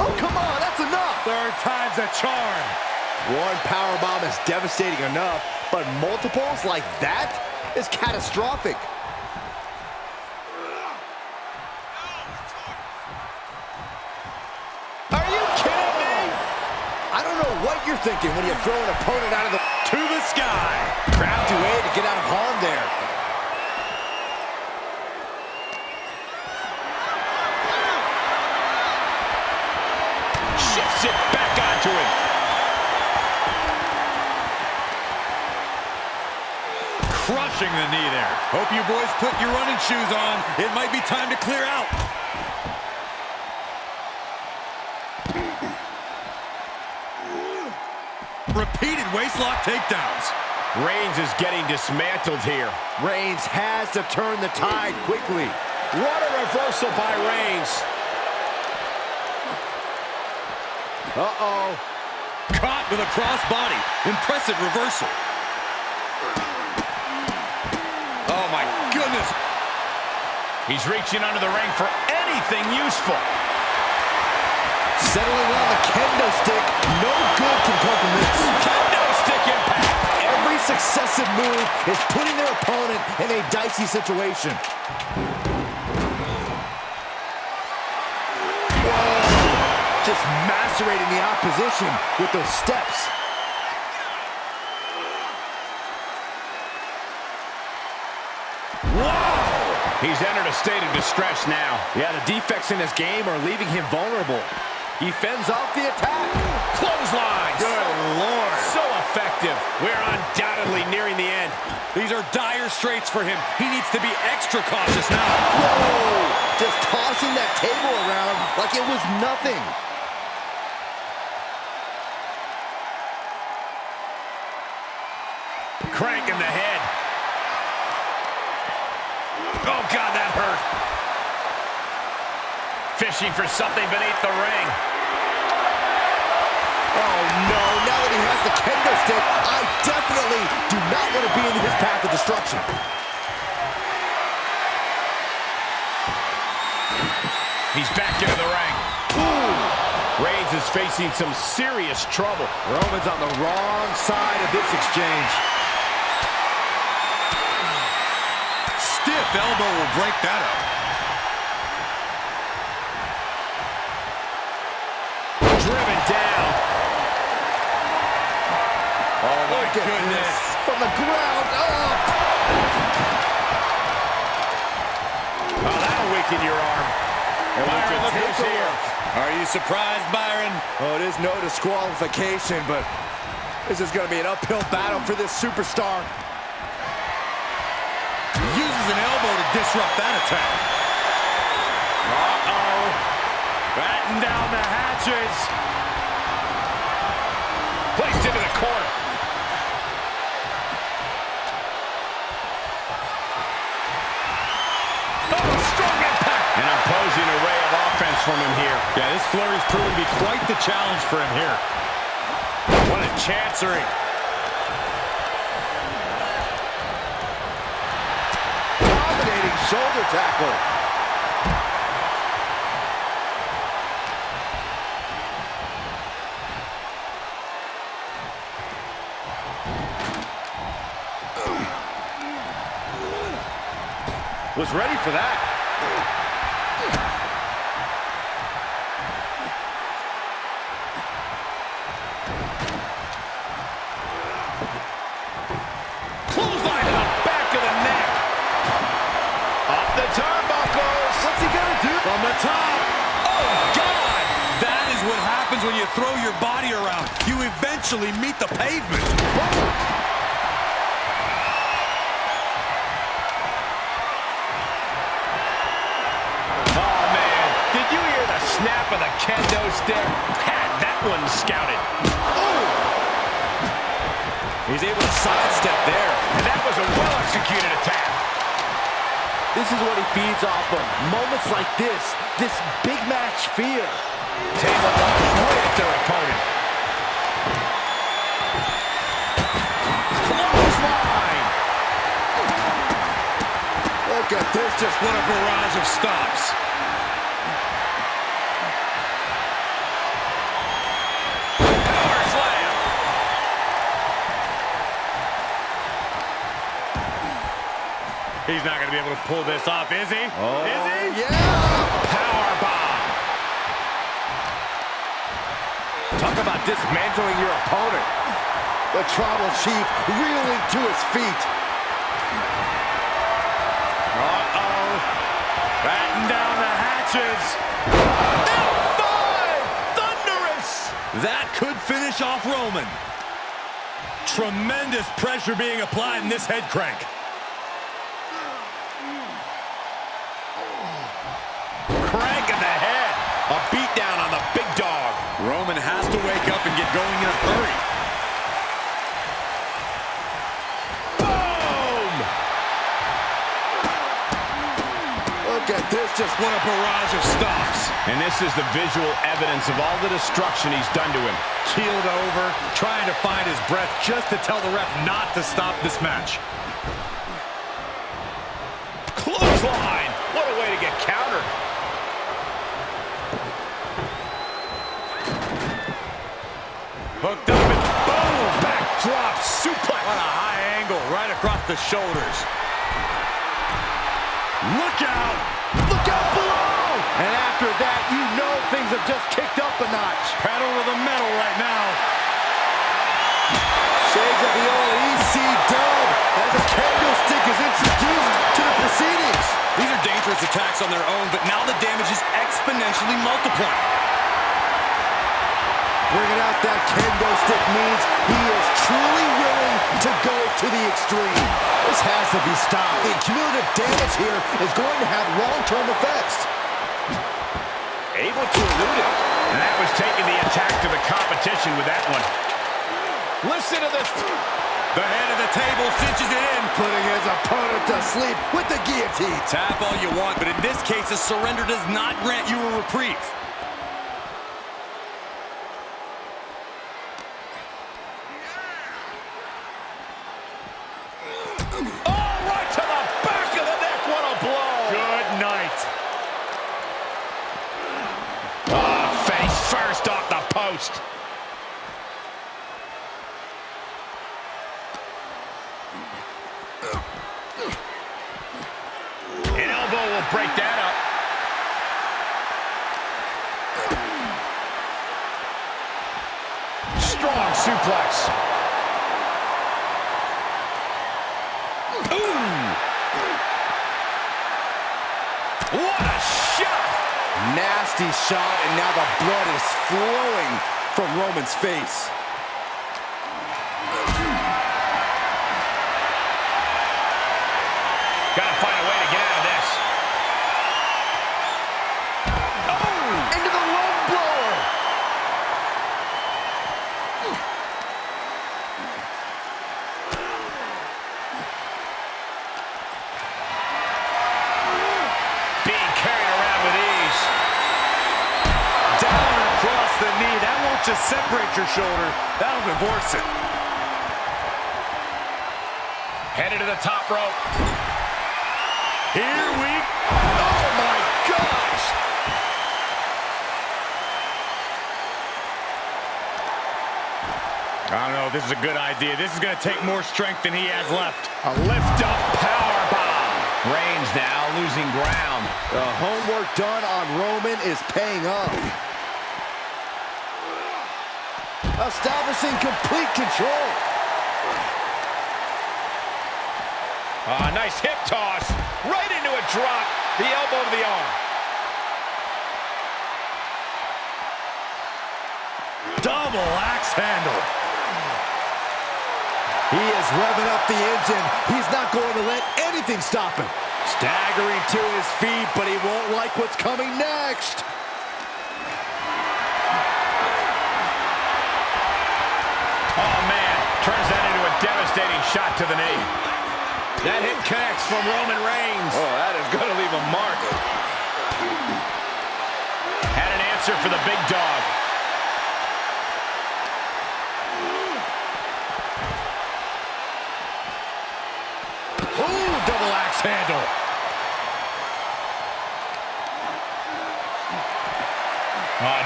Oh, come on, that's enough. Third time's a charm. One powerbomb is devastating enough, but multiples like that is catastrophic. Are you kidding me? I don't know what you're thinking when you throw an opponent out of the... To the sky. Crafty way to get out of harm there. the knee there. Hope you boys put your running shoes on. It might be time to clear out. Repeated waistlock takedowns. Reigns is getting dismantled here. Reigns has to turn the tide quickly. What a reversal by Reigns. Uh-oh. Caught with a crossbody. Impressive reversal. Oh, my goodness. He's reaching under the ring for anything useful. Settling on the kendo stick. No good can come from this. Kendo stick impact. Every successive move is putting their opponent in a dicey situation. Whoa. Just macerating the opposition with those steps. Wow! He's entered a state of distress now. Yeah, the defects in his game are leaving him vulnerable. He fends off the attack. Clotheslines. Good Lord. So effective. We're undoubtedly nearing the end. These are dire straits for him. He needs to be extra cautious now. Whoa! Just tossing that table around like it was nothing. Crank in the head. Oh, God, that hurt. Fishing for something beneath the ring. Oh, no. Now that he has the kendo stick, I definitely do not want to be in his path of destruction. He's back into the ring. Ooh. Reigns is facing some serious trouble. Roman's on the wrong side of this exchange. Stiff elbow will break that up. Driven down. Oh, my goodness. From the ground up. Oh, that'll weaken your arm. Byron, look who's here. Are you surprised, Byron? Oh, it is no disqualification, but this is going to be an uphill battle for this superstar. Uses an elbow to disrupt that attack. Uh-oh. Batten down the hatches. Placed into the corner. Oh, strong impact. An imposing array of offense from him here. Yeah, this flurry's proven to be quite the challenge for him here. What a chancery. Dominating shoulder tackle. Was ready for that. Clothesline to the back of the neck. Up the turnbuckles. What's he gonna do? From the top. Oh, God! That is what happens when you throw your body around. You eventually meet the pavement. Oh, man. Did you hear the snap of the kendo stick? Had that one scouted. Oh! He's able to sidestep there. And that was a well-executed attack. This is what he feeds off of. Moments like this big match fear. Table launch right at their opponent. Clothesline. Look at this, just What a barrage of stops. Power slam. He's not going to be able to pull this off, is he? Oh, Is he? yeah! Power bomb. Talk about dismantling your opponent. The Tribal Chief reeling to his feet. Uh-oh. Batten down the hatches. F5! Thunderous! That could finish off Roman. Tremendous pressure being applied in this head crank. look at this, just what a barrage of stops. And this is the visual evidence of all the destruction he's done to him. Keeled over, trying to find his breath just to tell the ref not to stop this match. Clothesline! What a way to get countered. Hooked up and boom! Backdrop suplex. What a high angle right across the shoulders. Look out! look out below! And after that, you know things have just kicked up a notch. Pedal to the metal right now. Shades of the old EC dub as a candlestick is introduced to the proceedings. These are dangerous attacks on their own, but now the damage is exponentially multiplying. Bringing out that kendo stick means he is truly willing to go to the extreme. This has to be stopped. The cumulative damage here is going to have long-term effects. Able to elude it. And that was taking the attack to the competition with that one. Listen to this. The head of the table cinches it in. Putting his opponent to sleep with the guillotine. Tap all you want, but in this case, a surrender does not grant you a reprieve. First off the post. An elbow will break that up. Strong suplex. Ooh. What a shot. Nasty shot, and now the blood is flowing from Roman's face. Gotta find a way to get out of this. Oh! Into the lung blower! Being carried around with ease. Down across the knee. That won't just separate your shoulder. That'll divorce it. Headed to the top rope. Here we... Oh my gosh! I don't know if this is a good idea. This is going to take more strength than he has left. A lift-up power bomb. Reigns now losing ground. The homework done on Roman is paying off. Establishing complete control. Nice hip toss. Right into a drop. The elbow to the arm. Double axe handle. He is revving up the engine. He's not going to let anything stop him. Staggering to his feet, but he won't like what's coming next. Oh, man. Turns that into a devastating shot to the knee. That hit connects from Roman Reigns. Oh, that is going to leave a mark. Had an answer for the big dog. Ooh, double axe handle.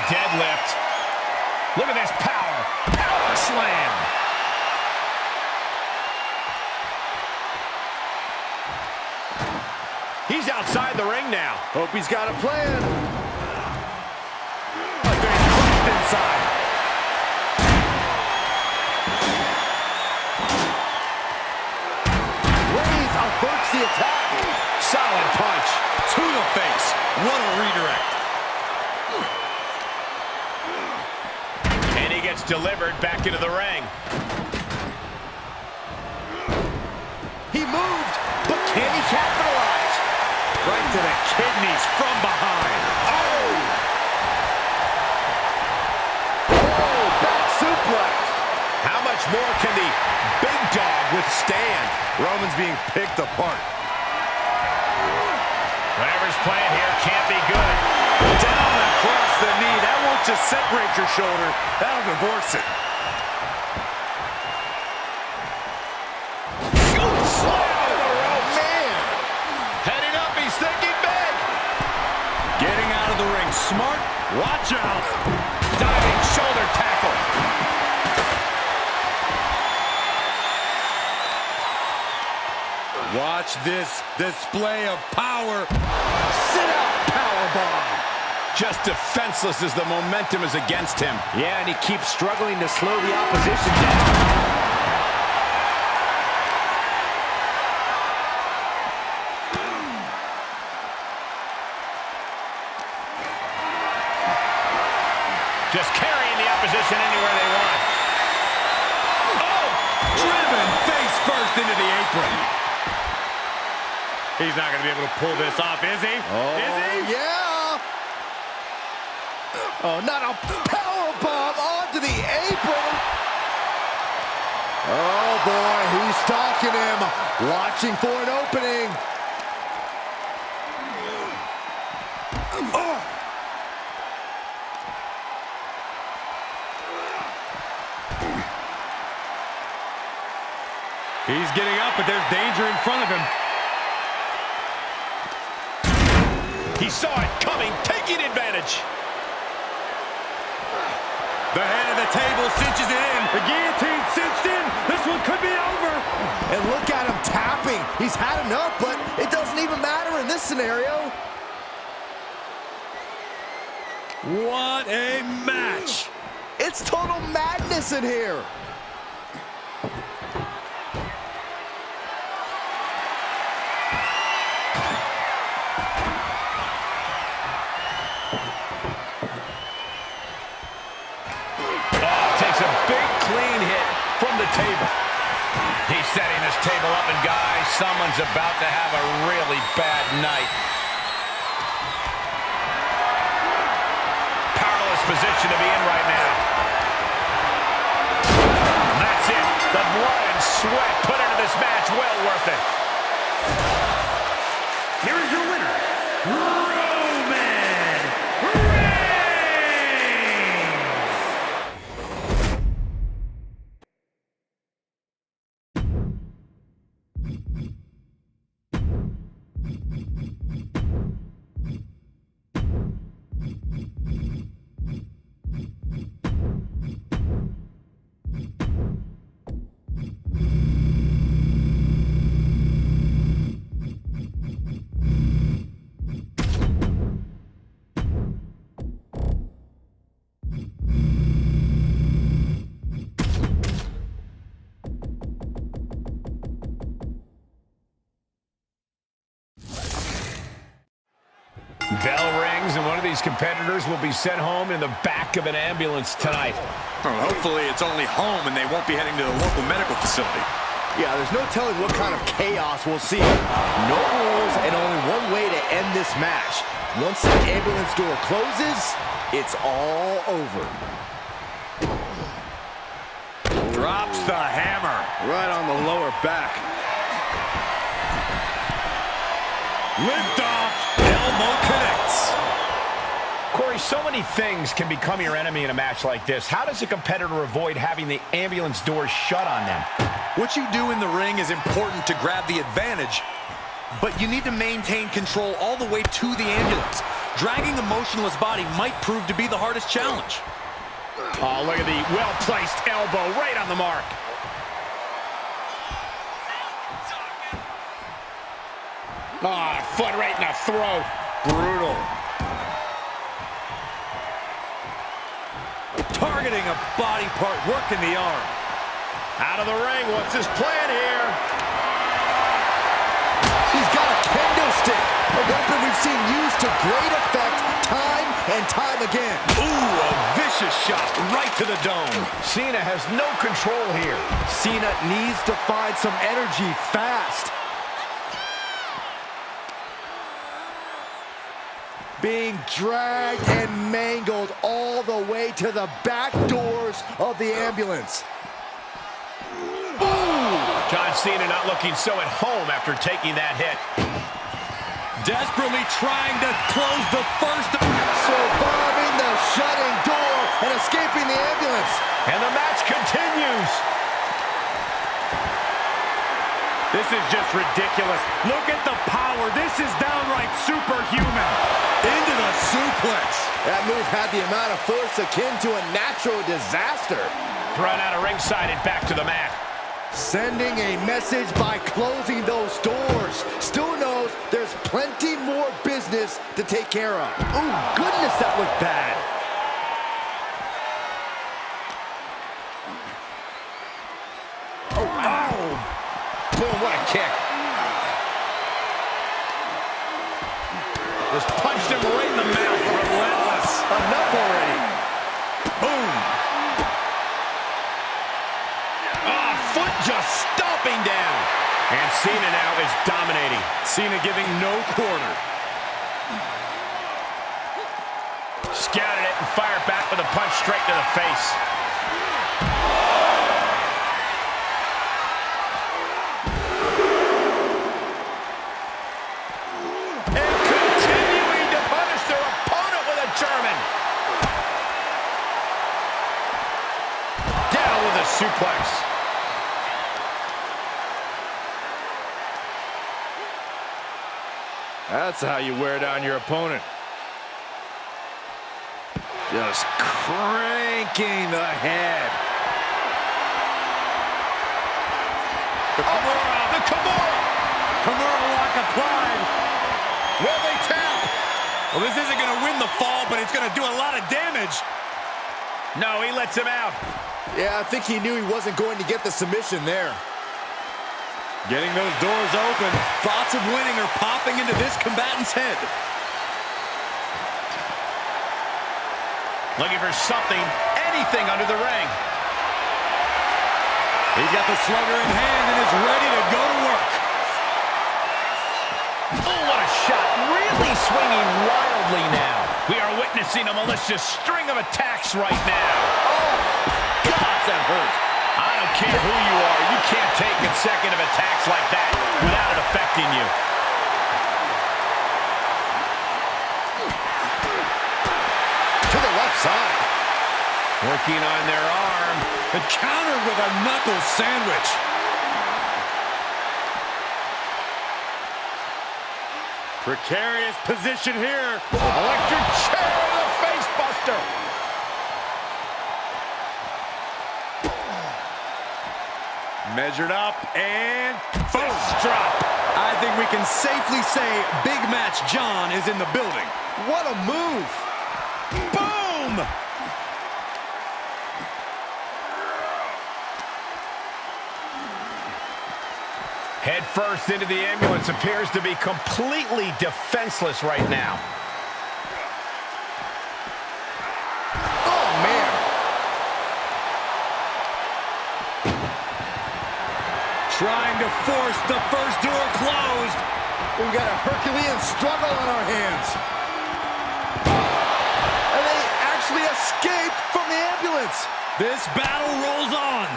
Deadlift. Look at this power. Power slam. He's outside the ring now. Hope he's got a plan. Like they're crushed inside. Reigns averts the attack. Solid punch. To the face. What a redirect. And he gets delivered back into the ring. He moved, but can he capitalize? Right to the kidneys from behind. Oh! Oh, back suplex. How much more can the big dog withstand? Roman's being picked apart. Whenever Whatever's playing here can't be good. Down across the knee. That won't just separate your shoulder. That'll divorce it. Slam to the ropes. Man. Heading up, he's thinking big. Getting out of the ring, smart. Watch out. Diving shoulder tackle. Watch this display of power. Sit out powerbomb. Just defenseless as the momentum is against him. Yeah, and he keeps struggling to slow the opposition down. Just carrying the opposition anywhere they want. Oh! Driven face first into the apron. He's not going to be able to pull this off, is he? Oh, Is he? yeah. Oh, not a powerbomb onto the apron. Oh, boy, he's stalking him, watching for an opening. Oh. He's getting up, but there's danger in front of him. He saw it coming, taking advantage. The head of the table cinches it in. The guillotine cinched in. This one could be over. And look at him tapping. He's had enough, but it doesn't even matter in this scenario. What a match. It's total madness in here. Takes a big clean hit from the table. He's setting this table up, and guys, someone's about to have a really bad night. Powerless position to be in right now. That's it. The blood and sweat put into this match, well worth it. Here is your winner, Roman Reigns. Bell rings, and one of these competitors will be sent home in the back of an ambulance tonight. Well, hopefully it's only home and they won't be heading to the local medical facility. Yeah, there's no telling what kind of chaos we'll see. No rules and only one way to end this match. Once the ambulance door closes, it's all over. Drops the hammer. Right on the lower back. Lift off. Elbow connects. Corey, so many things can become your enemy in a match like this. How does a competitor avoid having the ambulance doors shut on them? What you do in the ring is important to grab the advantage, but you need to maintain control all the way to the ambulance. Dragging a motionless body might prove to be the hardest challenge. Oh, look at the well-placed elbow right on the mark. Oh, foot right in the throat. Brutal. Targeting a body part, working the arm. Out of the ring, what's his plan here? He's got a kendo stick, a weapon we've seen used to great effect time and time again. Ooh, a vicious shot right to the dome. Cena has no control here. Cena needs to find some energy fast. Being dragged and mangled all the way to the back doors of the ambulance. John Cena not looking so at home after taking that hit. Desperately trying to close the first. Surviving the shutting door and escaping the ambulance. And the match continues. This is just ridiculous. Look at the power. This is downright superhuman. Into the suplex. That move had the amount of force akin to a natural disaster. Thrown out of ringside and back to the mat. Sending a message by closing those doors. Still knows there's plenty more business to take care of. Oh, goodness, that looked bad. Oh, boom, what a kick. Just punched him right in the mouth. Relentless. Enough already. Boom. Foot just stomping down. And Cena now is dominating. Cena giving no quarter. Scouted it and fired back with a punch straight to the face. And continuing to punish their opponent with a German. Down with a suplex. That's how you wear down your opponent. Just cranking the head. The Kimura! Kimura lock applied. Will they tap? Well, this isn't going to win the fall, but it's going to do a lot of damage. No, he lets him out. Yeah, I think he knew he wasn't going to get the submission there. Getting those doors open. Thoughts of winning are popping into this combatant's head. Looking for something, anything under the ring. He's got the slugger in hand and is ready to go to work. Oh, what a shot. Really swinging wildly now. We are witnessing a malicious string of attacks right now. Oh, God, that hurt. I don't care who you are. You can't take consecutive attacks like that without it affecting you. To the left side. Working on their arm. The counter with a knuckle sandwich. Precarious position here. Electric chair and a face buster. Measured up and fist drop. I think we can safely say Big Match John is in the building. What a move. Boom! Head first into the ambulance, appears to be completely defenseless right now. Oh, man. Trying to force the first door closed. We've got a Herculean struggle on our hands. And they actually escaped from the ambulance. This battle rolls on.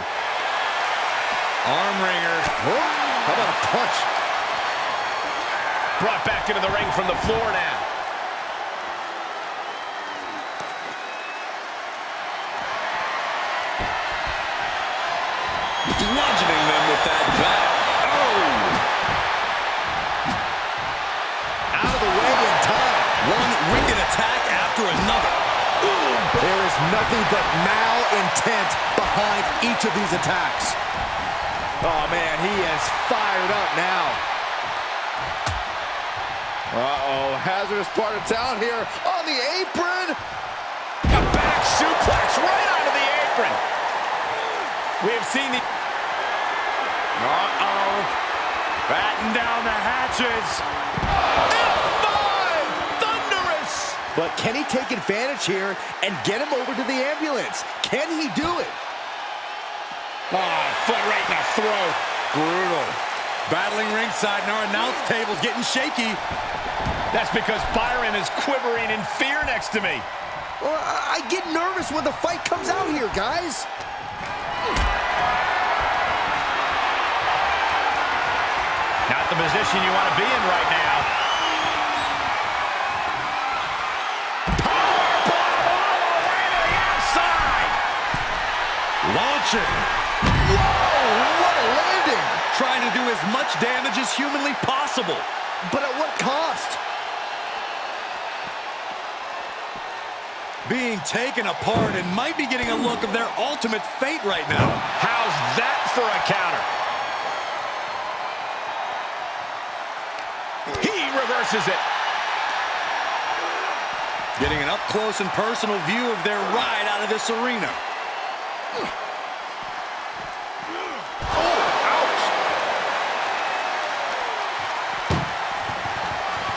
Arm wringer. Oh, how about a punch? Brought back into the ring from the floor now. Bludgeoning them with that bat. Oh! Out of the way in time. One wicked attack after another. There is nothing but malintent behind each of these attacks. Oh, man, he is fired up now. Uh-oh, hazardous part of town here on the apron. A back suplex right onto the apron. We have seen the... Uh-oh. Batten down the hatches. F5! Thunderous! But can he take advantage here and get him over to the ambulance? Can he do it? Oh, foot right in the throat. Brutal. Battling ringside and our announce table's getting shaky. That's because Byron is quivering in fear next to me. Well, I get nervous when the fight comes out here, guys. Not the position you want to be in right now. launching. Whoa, what a landing! Trying to do as much damage as humanly possible. But at what cost? Being taken apart and might be getting a look of their ultimate fate right now. How's that for a counter? He reverses it. Getting an up-close and personal view of their ride out of this arena.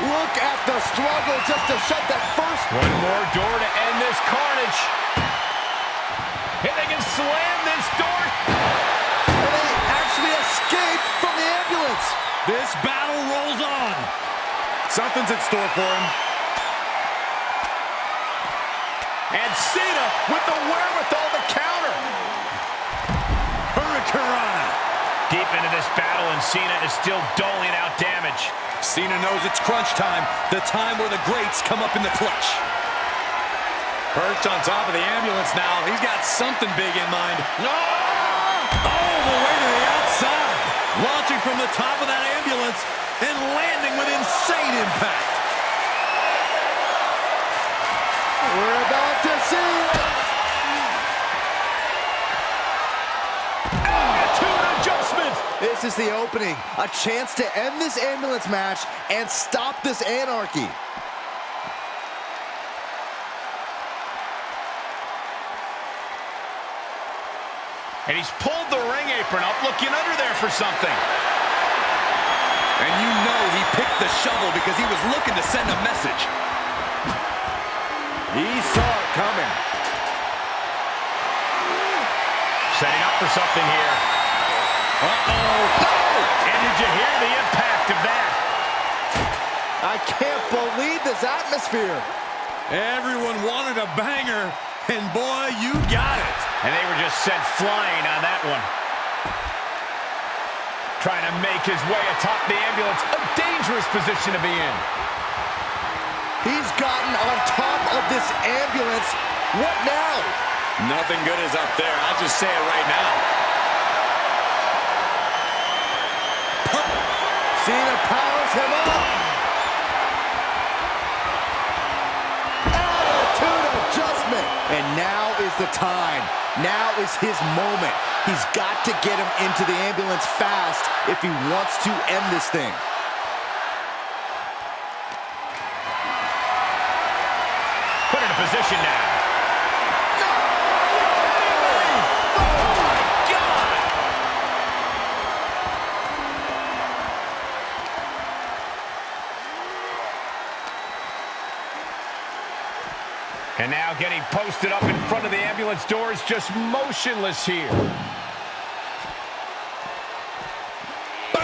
Look at the struggle just to shut that first. One more door to end this carnage. And they can slam this door. And they actually escape from the ambulance. This battle rolls on. Something's in store for him. And Cena with the wherewithal to counter. Hurricane. Deep into this battle, and Cena is still doling out damage. Cena knows it's crunch time, the time where the greats come up in the clutch. Perched on top of the ambulance now. He's got something big in mind. No! All the way to the outside. Launching from the top of that ambulance and landing with insane impact. We're about to see it. Attitude adjustment. This is the opening. A chance to end this ambulance match and stop this anarchy. And he's pulled the ring apron up, looking under there for something. And you know he picked the shovel because he was looking to send a message. He saw it coming. Setting up for something here. Uh-oh. And did you hear the impact of that? I can't believe this atmosphere. Everyone wanted a banger, and boy, you got it. And they were just sent flying on that one. Trying to make his way atop the ambulance. A dangerous position to be in. He's gotten on top of this ambulance. What now? Nothing good is up there. I'll just say it right now. Cena powers him up. Attitude adjustment. And now is the time. Now is his moment. He's got to get him into the ambulance fast if he wants to end this thing. Put in a position now. And now getting posted up in front of the ambulance doors, just motionless here. Bam!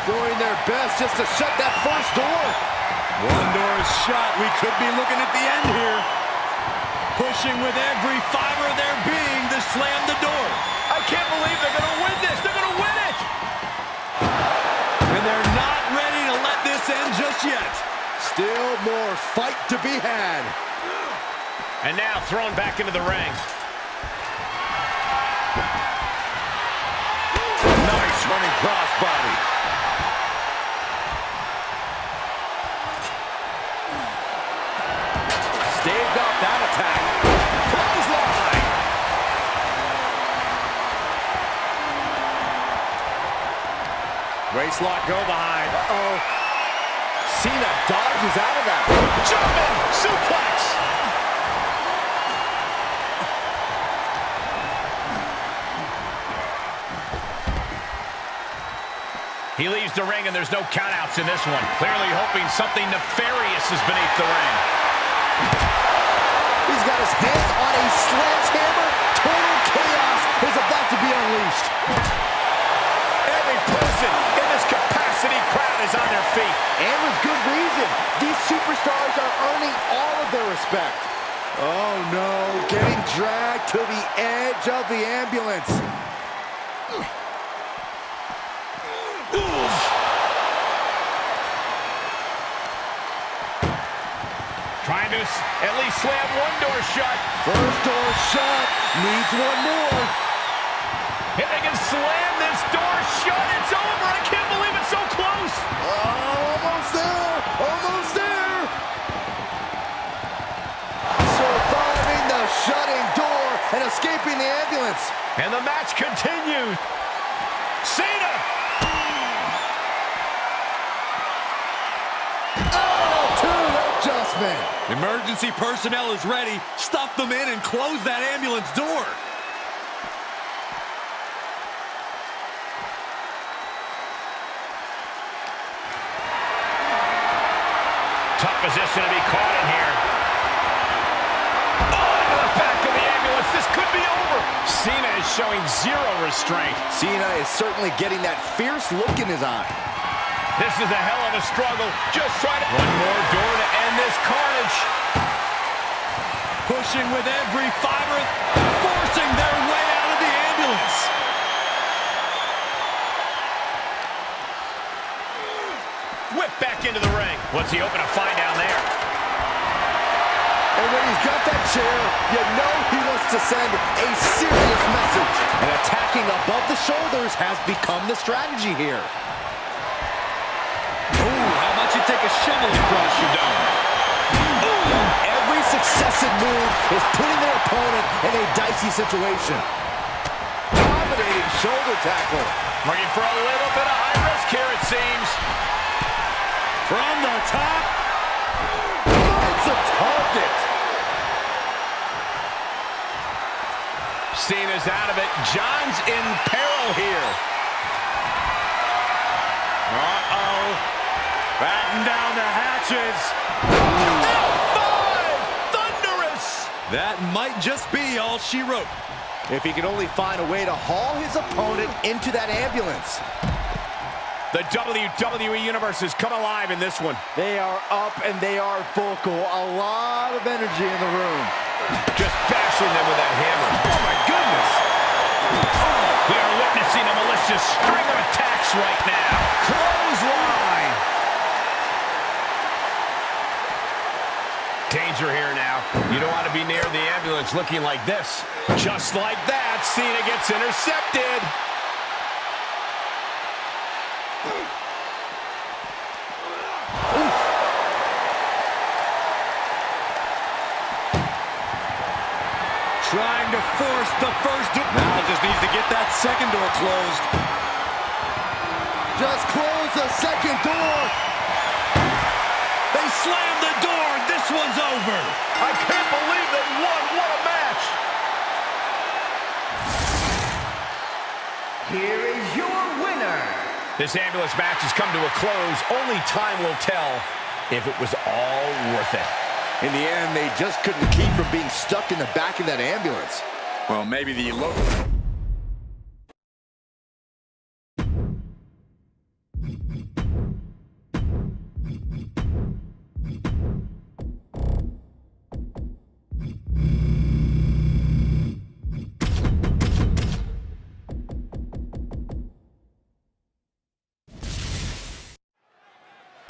Doing their best just to shut that first door. One door is shut. We could be looking at the end here. Pushing with every fiber of their being to slam the door. I can't believe they're going to win this. They're going to win it. And they're not ready to let this end just yet. Still more fight to be had. And now thrown back into the ring. Nice running crossbody. Staved off that attack. Clothesline. Waistlock go behind. Uh-oh. Cena dodges out of that. Jumping suplex. He leaves the ring and there's no countouts in this one. Clearly hoping something nefarious is beneath the ring. He's got his hands on a sledgehammer. Total chaos is about to be unleashed. Every person in this capacity crowd is on their feet. And with good reason. These superstars are earning all of their respect. Oh no, getting dragged to the edge of the ambulance. Trying Time to at least slam one door shut. First door shut. Needs one more. If they can slam this door shut, it's over. I can't believe it's so close. Almost there. Almost there. Surviving the shutting door and escaping the ambulance. And the match continues. Cena. Oh, two adjustment. Emergency personnel is ready. Stuff them in and close that ambulance door. Tough position to be caught in here. Oh, into the back of the ambulance. This could be over. Cena is showing zero restraint. Cena is certainly getting that fierce look in his eye. This is a hell of a struggle. Just trying to... One more door to end this carnage. Pushing with every fiber, forcing their way out of the ambulance. Whip back into the ring. What's he hoping to find down there? And when he's got that chair, you know he wants to send a serious message. And attacking above the shoulders has become the strategy here. Ooh, how about you take a shovel across your dome? Every successive move is putting their opponent in a dicey situation. Dominating shoulder tackle. Looking for a little bit of high risk here, it seems. From the top. Finds the target. Cena's out of it. John's in peril here. Uh-oh. Batten down the hatches. F5! Thunderous! That might just be all she wrote. If he can only find a way to haul his opponent into that ambulance. The WWE Universe has come alive in this one. They are up and they are vocal. A lot of energy in the room. Just bashing them with that hammer. Oh, my goodness. We are witnessing a malicious string of attacks right now. Clothesline. Danger here now. You don't want to be near the ambulance looking like this. Just like that, Cena gets intercepted. Trying to force the first door. Now just needs to get that second door closed. Just close the second door. They slammed the door. This one's over. I can't believe they won. What a match. Here is your winner. This ambulance match has come to a close. Only time will tell if it was all worth it. In the end, they just couldn't keep from being stuck in the back of that ambulance. Well, maybe the local.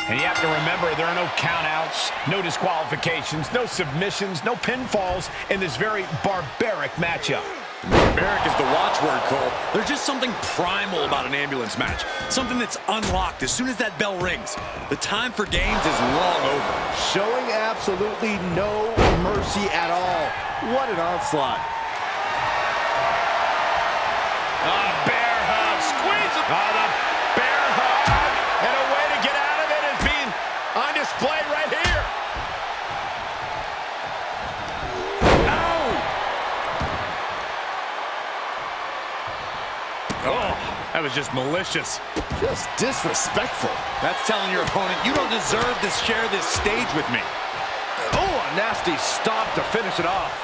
And you have to remember, there are no countouts, no disqualifications, no submissions, no pinfalls in this very barbaric matchup. Barbaric is the watchword, Cole. There's just something primal about an ambulance match. Something that's unlocked as soon as that bell rings. The time for games is long over. Showing absolutely no mercy at all. What an onslaught. Bear hug, squeeze it. The bear hug, and a way to get out of it is being on display right here. Oh, that was just malicious. Just disrespectful. That's telling your opponent, you don't deserve to share this stage with me. Oh, a nasty stop to finish it off.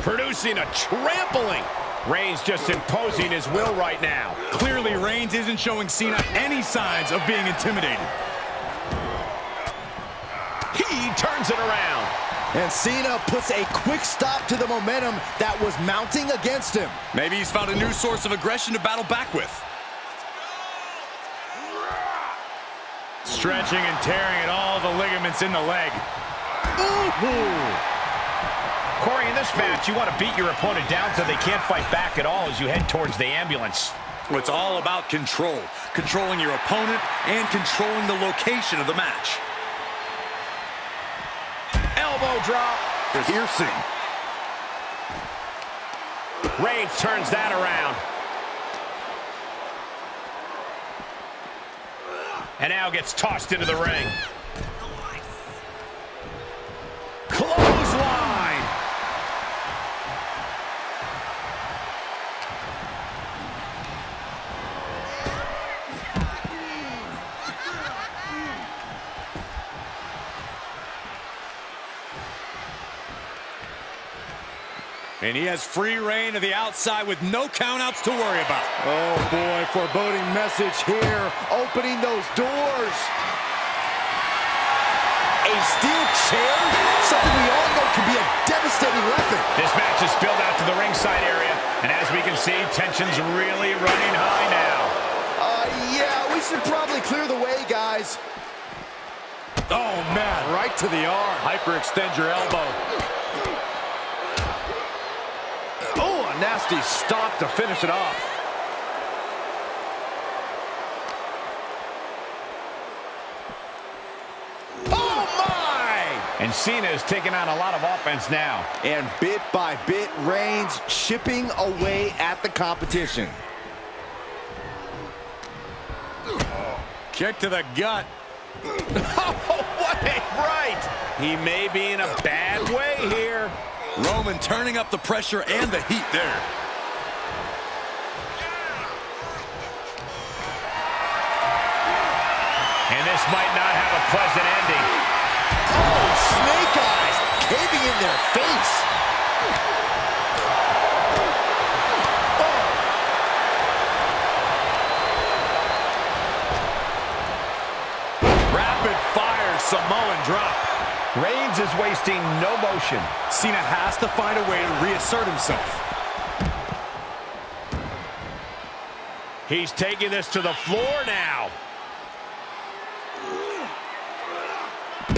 Producing a trampling. Reigns just imposing his will right now. Clearly, Reigns isn't showing Cena any signs of being intimidated. He turns it around. And Cena puts a quick stop to the momentum that was mounting against him. Maybe he's found a new source of aggression to battle back with. Stretching and tearing at all the ligaments in the leg. Ooh. Corey, in this match, you want to beat your opponent down so they can't fight back at all as you head towards the ambulance. It's all about control. Controlling your opponent and controlling the location of the match. Elbow drop. Piercing. Reigns turns that around. And now gets tossed into the ring. Clothesline. And he has free reign to the outside with no countouts to worry about. Oh boy, foreboding message here. Opening those doors. A steel chair? Something we all know can be a devastating weapon. This match is spilled out to the ringside area. And as we can see, tension's really running high now. Yeah, we should probably clear the way, guys. Oh, man. Right to the arm. Hyperextend your elbow. Oh, a nasty stop to finish it off. Oh, my! And Cena is taking on a lot of offense now. And bit by bit, Reigns chipping away at the competition. Kick to the gut. Oh, what a right! He may be in a bad way here. Roman turning up the pressure and the heat there. And this might not have a pleasant ending. Oh, snake eyes caving in their face. Rapid fire Samoan drop. Reigns is wasting no motion. Cena has to find a way to reassert himself. He's taking this to the floor now.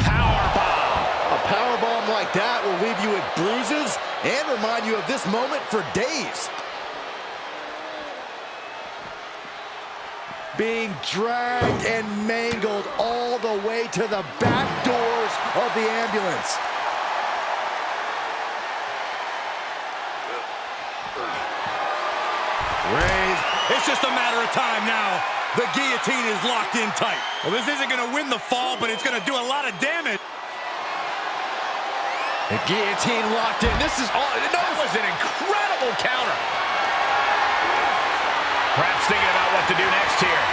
Powerbomb. A powerbomb like that will leave you with bruises and remind you of this moment for days. Being dragged and mangled all the way to the back doors of the ambulance. Reigns, it's just a matter of time now. The guillotine is locked in tight. Well, this isn't going to win the fall, but it's going to do a lot of damage. The guillotine locked in. This is all. That was an incredible counter. Perhaps thinking about what to do next here.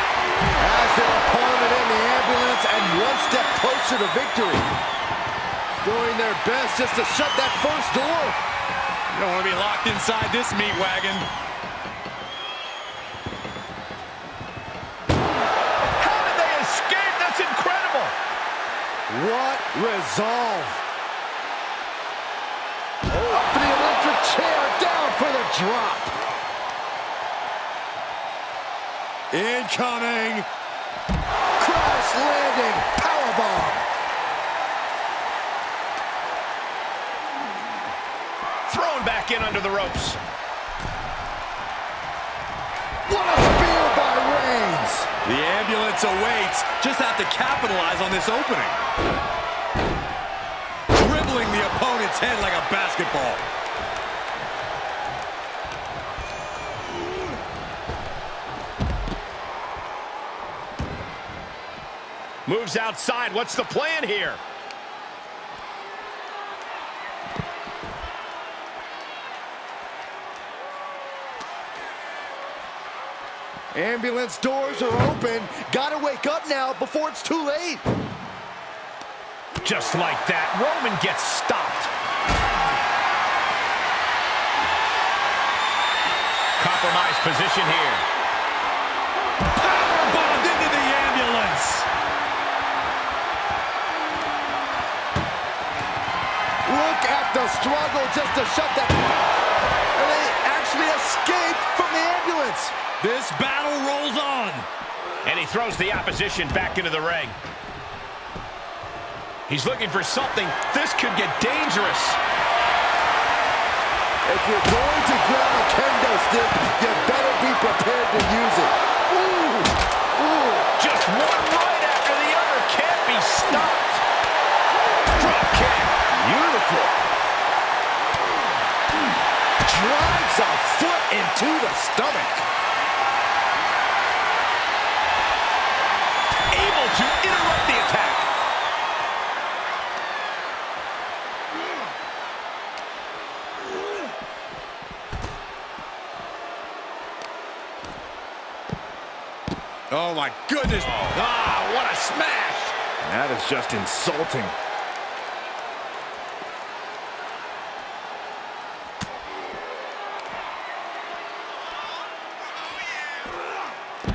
As their opponent in the ambulance and one step closer to victory. Doing their best just to shut that first door. You don't want to be locked inside this meat wagon. How did they escape? That's incredible. What resolve. Up for the electric chair, down for the drop. Incoming. Crash landing, powerbomb. Thrown back in under the ropes. What a spear by Reigns. The ambulance awaits. Just have to capitalize on this opening. Dribbling the opponent's head like a basketball. Moves outside. What's the plan here? Ambulance doors are open. Gotta wake up now before it's too late. Just like that, Roman gets stopped. Compromised position here. Powerbombed into the ambulance. Look at the struggle just to shut that. And they actually escaped from the ambulance. ambulance. This battle rolls on. And he throws the opposition back into the ring. He's looking for something. This could get dangerous. If you're going to grab a kendo stick, you better be prepared to use it. Ooh! Ooh! Just one right after the other. Can't be stopped. Drop kick. Beautiful. Drives a foot into the stomach. Able to interrupt the attack. Oh, my goodness. Ah, what a smash. That is just insulting.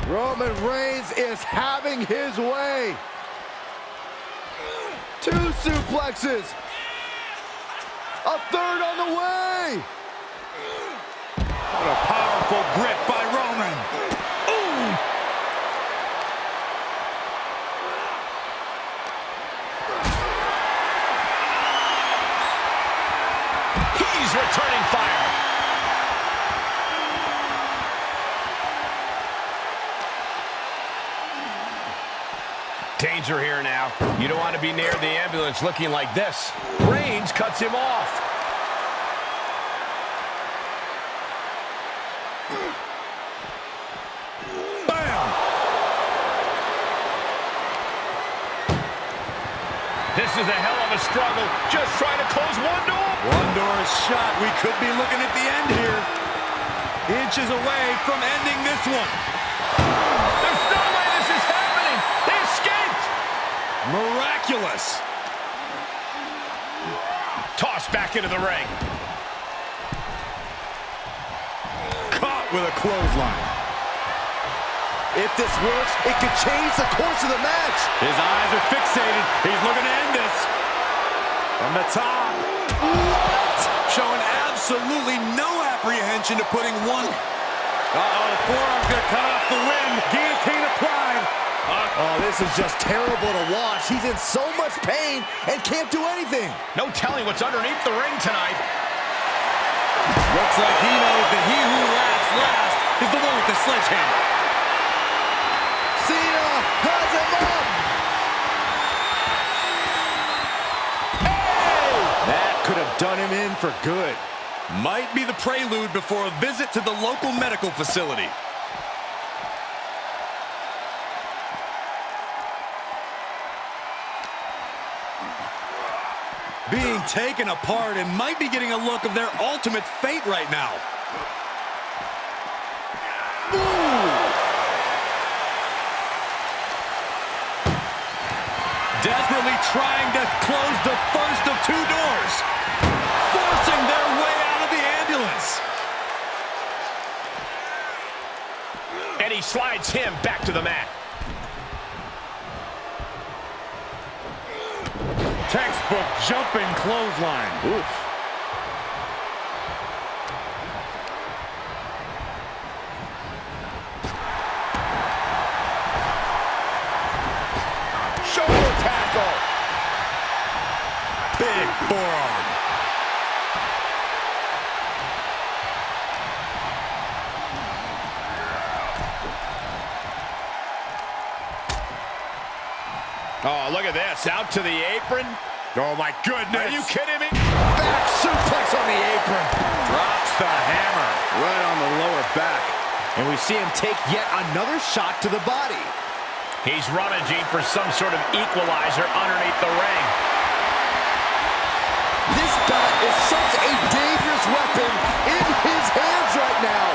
Roman Reigns is having his way. 2 suplexes. A third on the way. What a powerful grip by Roman. Ooh. He's returning fire. Danger here now. You don't want to be near the ambulance looking like this. Reigns cuts him off. Bam! This is a hell of a struggle. Just trying to close one door. One door is shut. We could be looking at the end here. Inches away from ending this one. There's no way this is happening. They escaped. Miraculous. Tossed back into the ring. Caught with a clothesline. If this works, it could change the course of the match. His eyes are fixated. He's looking to end this. From the top. What? Showing absolutely no apprehension to putting one. Uh-oh, the forearm's going to cut off the win. Guillotine applied. Oh, this is just terrible to watch. He's in so much pain and can't do anything. No telling what's underneath the ring tonight. Looks like he knows that he who laughs last is the one with the sledgehammer. Cena has him up. Hey! That could have done him in for good. Might be the prelude before a visit to the local medical facility. Being taken apart and might be getting a look of their ultimate fate right now. Desperately trying to close the first of 2 doors. Forcing their way out of the ambulance. And he slides him back to the mat. Textbook jumping clothesline. Oof. Shoulder tackle. Big forearm. Oh, look at this. Out to the apron. Oh, my goodness. Are you kidding me? Back suplex on the apron. Drops the hammer. Right on the lower back. And we see him take yet another shot to the body. He's rummaging for some sort of equalizer underneath the ring. This bat is such a dangerous weapon in his hands right now.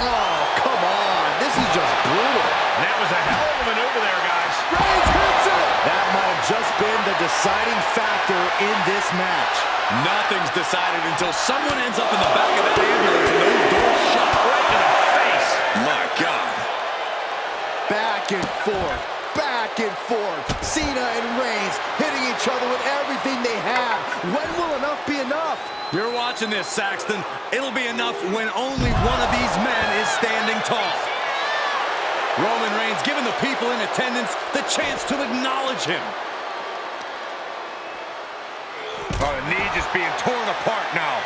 Oh, come on. This is just brutal. And that was a hell of a maneuver there, guys. Reigns hits it. That might have just been the deciding factor in this match. Nothing's decided until someone ends up in the back of that ambulance and those doors shut. Right to the face. My God. Back and forth. Back and forth. Cena and Reigns hitting each other with everything they have. When will enough be enough? You're watching this, Saxton. It'll be enough when only one of these men is standing tall. Roman Reigns giving the people in attendance the chance to acknowledge him. Oh, the knee just being torn apart now.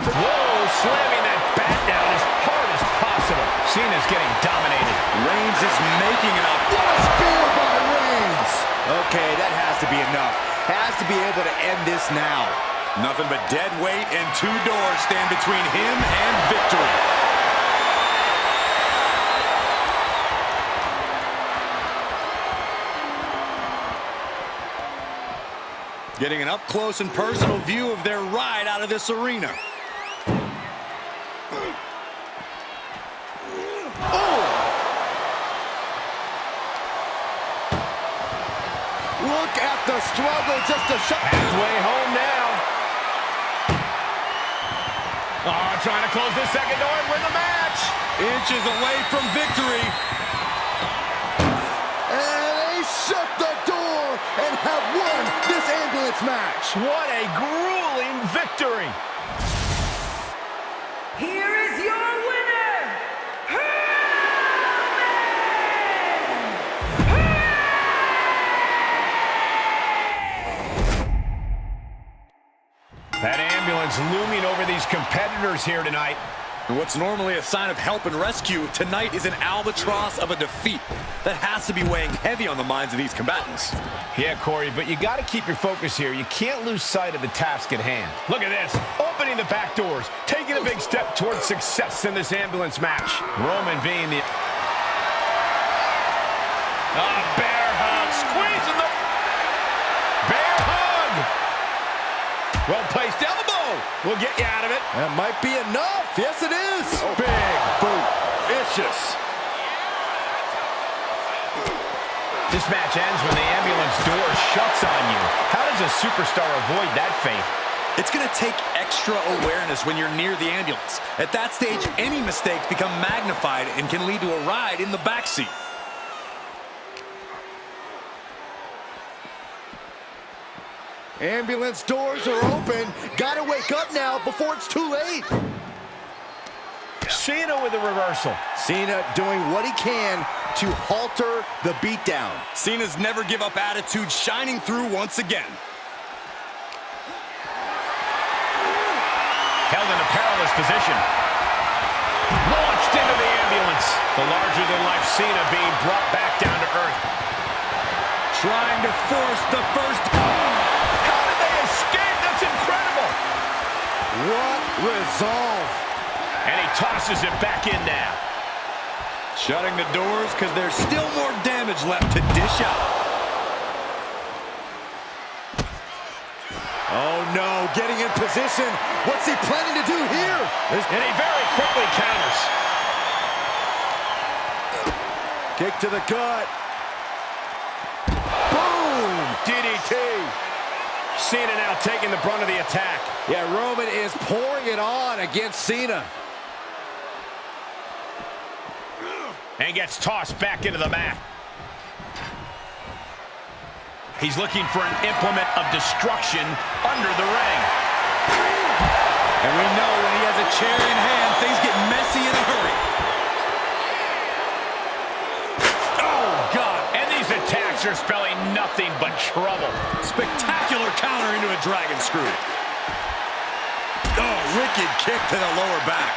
Whoa, slamming that bat down as hard as possible. Cena's getting dominated. Reigns is making it up. What a spear by Reigns! Okay, that has to be enough. Has to be able to end this now. Nothing but dead weight and two doors stand between him and victory. Getting an up-close and personal view of their ride out of this arena. Look at the struggle just to shut. Halfway home now. Oh, trying to close this second door and win the match. Inches away from victory. And they shut the door and have won this ambulance match. What a grueling victory. Here is your winner, That ambulance looming over these competitors here tonight. And what's normally a sign of help and rescue, tonight is an albatross of a defeat that has to be weighing heavy on the minds of these combatants. Yeah, Corey, but you got to keep your focus here. You can't lose sight of the task at hand. Look at this, opening the back doors, taking a big step towards success in this ambulance match. Roman being the... bear hug, squeezing the... Bear hug! Well-placed elbow will get you out of it. That might be enough. Yes, it is. Big boot. Vicious. This match ends when the ambulance door shuts on you. How does a superstar avoid that fate? It's going to take extra awareness when you're near the ambulance. At that stage, any mistakes become magnified and can lead to a ride in the backseat. Ambulance doors are open. Gotta wake up now before it's too late. Cena with a reversal. Cena doing what he can to halter the beatdown. Cena's never give up attitude shining through once again. Held in a perilous position. Launched into the ambulance. The larger-than-life Cena being brought back down to earth. Trying to force the first... How did they escape? That's incredible. What resolve. And he tosses it back in now. Shutting the doors because there's still more damage left to dish out. Oh no, getting in position. What's he planning to do here? And he very quickly counters. Kick to the gut. Boom! DDT. Cena now taking the brunt of the attack. Yeah, Roman is pouring it on against Cena. And gets tossed back into the mat. He's looking for an implement of destruction under the ring. And we know when he has a chair in hand, things get messy in a hurry. Oh, God. And these attacks are spelling nothing but trouble. Spectacular counter into a dragon screw. Oh, wicked kick to the lower back.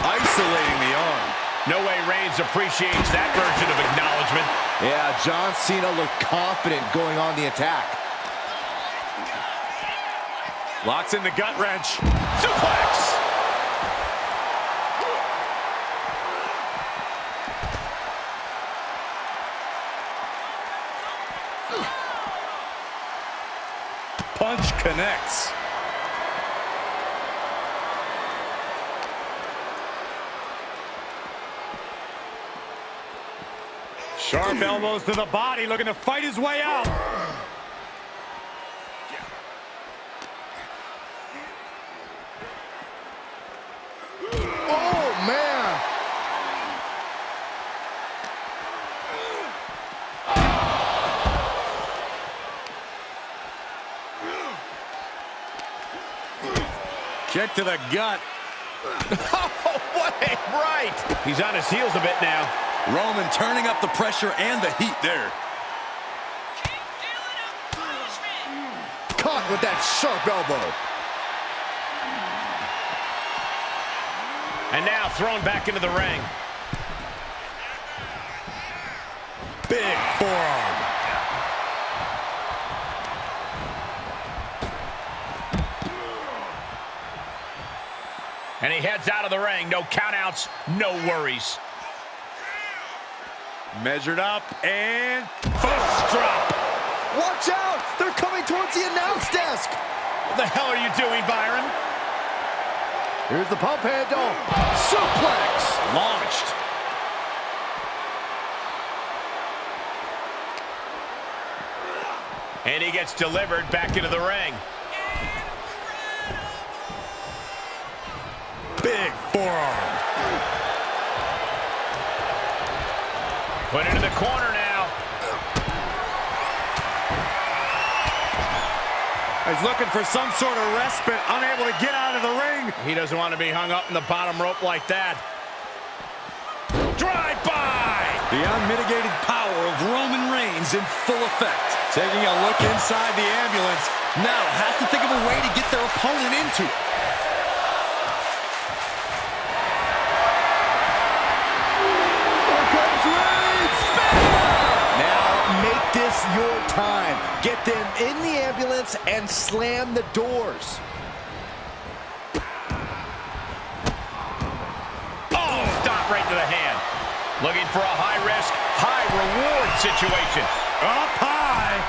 Isolating the arm. No way Reigns appreciates that version of acknowledgement. Yeah, John Cena looked confident going on the attack. Locks in the gut wrench. Suplex! Punch connects. Sharp elbows to the body, looking to fight his way out. Oh, man. Kick to the gut. Oh, what a right! He's on his heels a bit now. Roman turning up the pressure and the heat there. Caught with that sharp elbow. And now thrown back into the ring. Big forearm. And he heads out of the ring. No countouts, no worries. Measured up and Fist drop. Watch out! They're coming towards the announce desk. What the hell are you doing, Byron? Here's the pump handle. Suplex. Launched. And he gets delivered back into the ring. big forearm. Put into the corner now. He's looking for some sort of respite, unable to get out of the ring. He doesn't want to be hung up in the bottom rope like that. Drive-by! The unmitigated power of Roman Reigns in full effect. Taking a look inside the ambulance. Now has to think of a way to get their opponent into it. Your time. Get them in the ambulance and slam the doors. Oh, stop right to the hand. Looking for a high-risk, high-reward situation. Up high.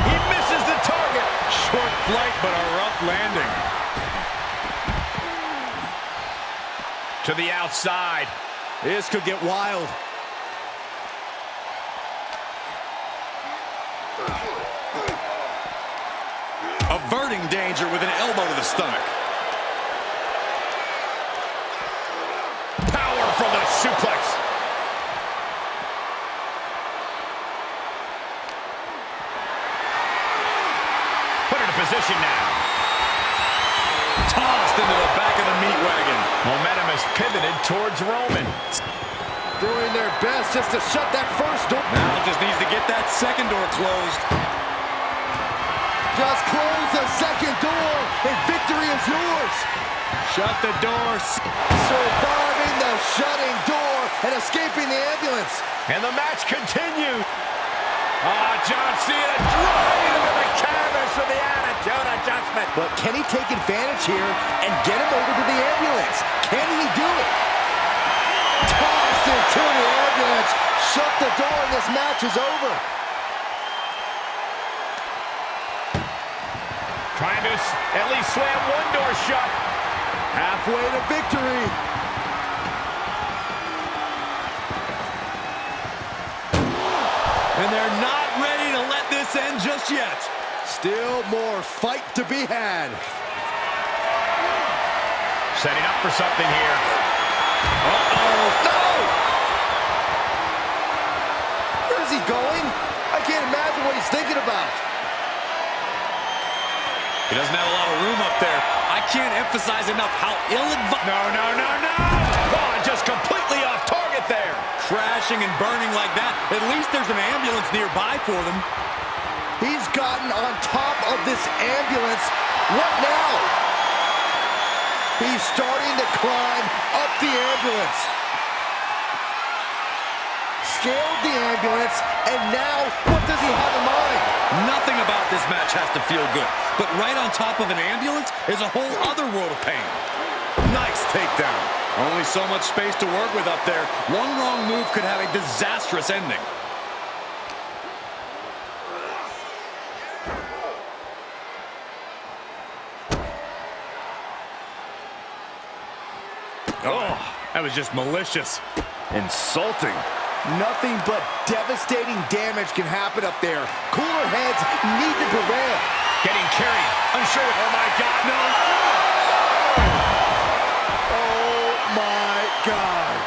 He misses the target. Short flight, but a rough landing. To the outside. This could get wild. Averting danger with an elbow to the stomach. Power from the suplex. Put into position now. Tossed into the back of the meat wagon. Momentum has pivoted towards Roman. Doing their best just to shut that first door. Now just needs to get that second door closed. Just close the second door, and victory is yours. Shut the doors. Surviving the shutting door and escaping the ambulance. And the match continues. John Cena driving him to the canvas with the attitude adjustment. But can he take advantage here and get him over to the ambulance? Can he do it? Tossed into the ambulance. Shut the door and this match is over. Trying to at least slam one door shut. Halfway to victory. And they're not ready to let this end just yet. Still more fight to be had. Setting up for something here. Uh-oh. No! Where is he going? I can't imagine what he's thinking about. He doesn't have a lot of room up there. I can't emphasize enough how ill-advised. No. Oh, just completely off target there. Crashing and burning like that. At least there's an ambulance nearby for them. He's gotten on top of this ambulance. What now? He's starting to climb up the ambulance. Scaled the ambulance, and now what does he have in mind? Nothing about this match has to feel good, but right on top of an ambulance is a whole other world of pain. Nice takedown. Only so much space to work with up there. One wrong move could have a disastrous ending. Oh, that was just malicious. Insulting. Nothing but devastating damage can happen up there. Cooler heads need to prevail. Getting carried. Unsure. Oh, my God. No. Oh, my God.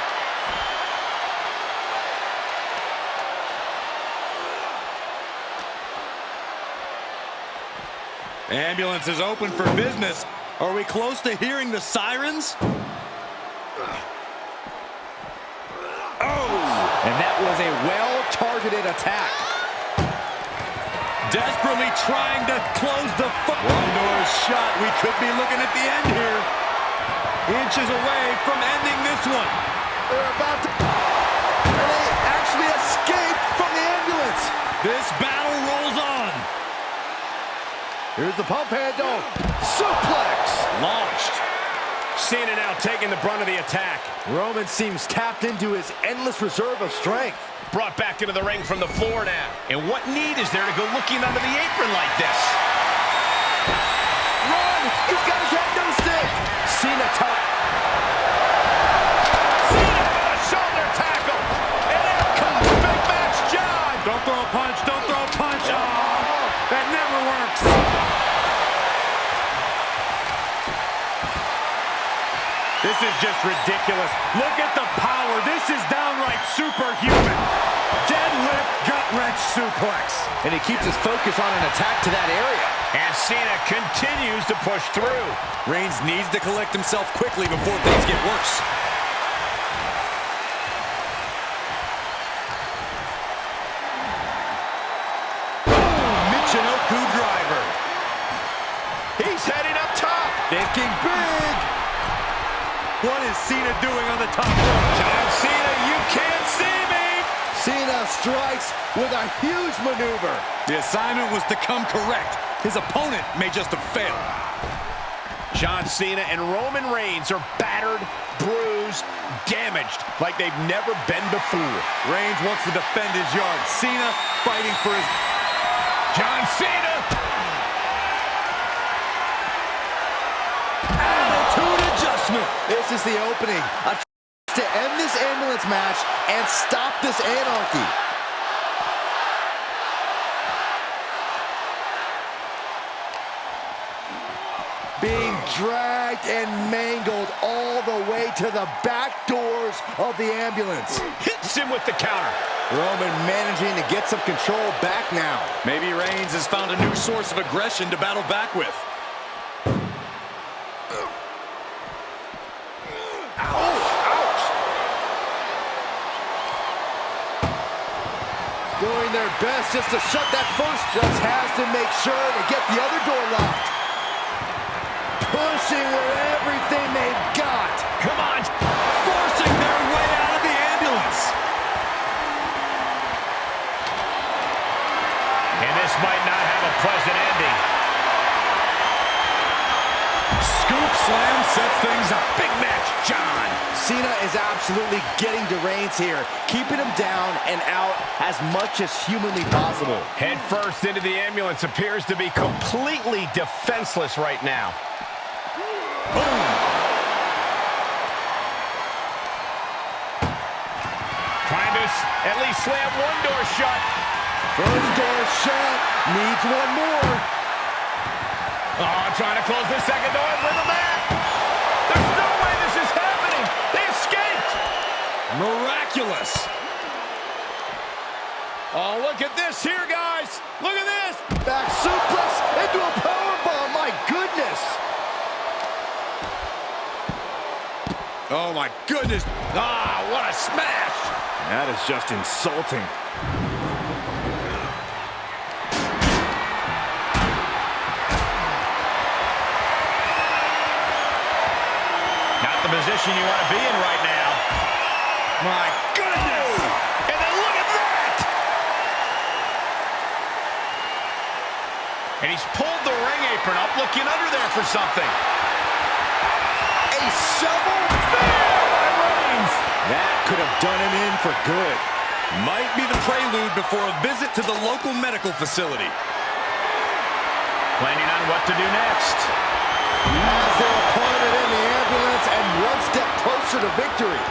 Ambulance is open for business. Are we close to hearing the sirens? And that was a well-targeted attack. Desperately trying to close the one door shot. We could be looking at the end here. Inches away from ending this one. They're about to... And they actually escaped from the ambulance. This battle rolls on. Here's the pump handle. Suplex. Launched. Cena now taking the brunt of the attack. Roman seems tapped into his endless reserve of strength. Brought back into the ring from the floor now. And what need is there to go looking under the apron like this? Run! He's got his head no stick. Cena top. Cena with a shoulder tackle. And out comes Big Match John. Don't throw a punch. Don't throw a punch. Oh, that never works. This is just ridiculous. Look at the power. This is downright superhuman. Deadlift gut-wrench suplex. And he keeps his focus on an attack to that area. And Cena continues to push through. Reigns needs to collect himself quickly before things get worse. Michinoku driver. He's heading up top. Thinking big. What is Cena doing on the top rope? John Cena, you can't see me. Cena strikes with a huge maneuver. The assignment was to come correct. His opponent may just have failed. John Cena and Roman Reigns are battered, bruised, damaged like they've never been before. Reigns wants to defend his yard. Cena fighting for his... John Cena! Attitude adjustment. This is the opening. A to end this ambulance match and stop this anarchy. Being dragged and mangled all the way to the back doors of the ambulance. Hits him with the counter. Roman managing to get some control back now. Maybe Reigns has found a new source of aggression to battle back with. Doing their best just to shut that first. Just has to make sure to get the other door locked. Pushing with everything they've got. Come on. Forcing their way out of the ambulance. And this might not have a pleasant ending. Scoop slam sets things up. Big match, John. Cena is absolutely getting to Reigns here, keeping him down and out as much as humanly possible. Head first into the ambulance, appears to be completely defenseless right now. Boom. Trying to at least slam one door shut. First door shut, needs one more. Oh, trying to close the second door with a mat. There's no way this is happening. They escaped. Miraculous. Oh, look at this here, guys. Look at this. Back suplex into a powerbomb, my goodness. Oh, my goodness. Ah, what a smash. That is just insulting. Not the position you want to be in right now. My goodness. And then look at that. And he's pulled the ring apron up, looking under there for something. A shovel spear by Reigns. That could have done him in for good. Might be the prelude before a visit to the local medical facility. Planning on what to do next. As their opponent in the ambulance and one step closer to victory.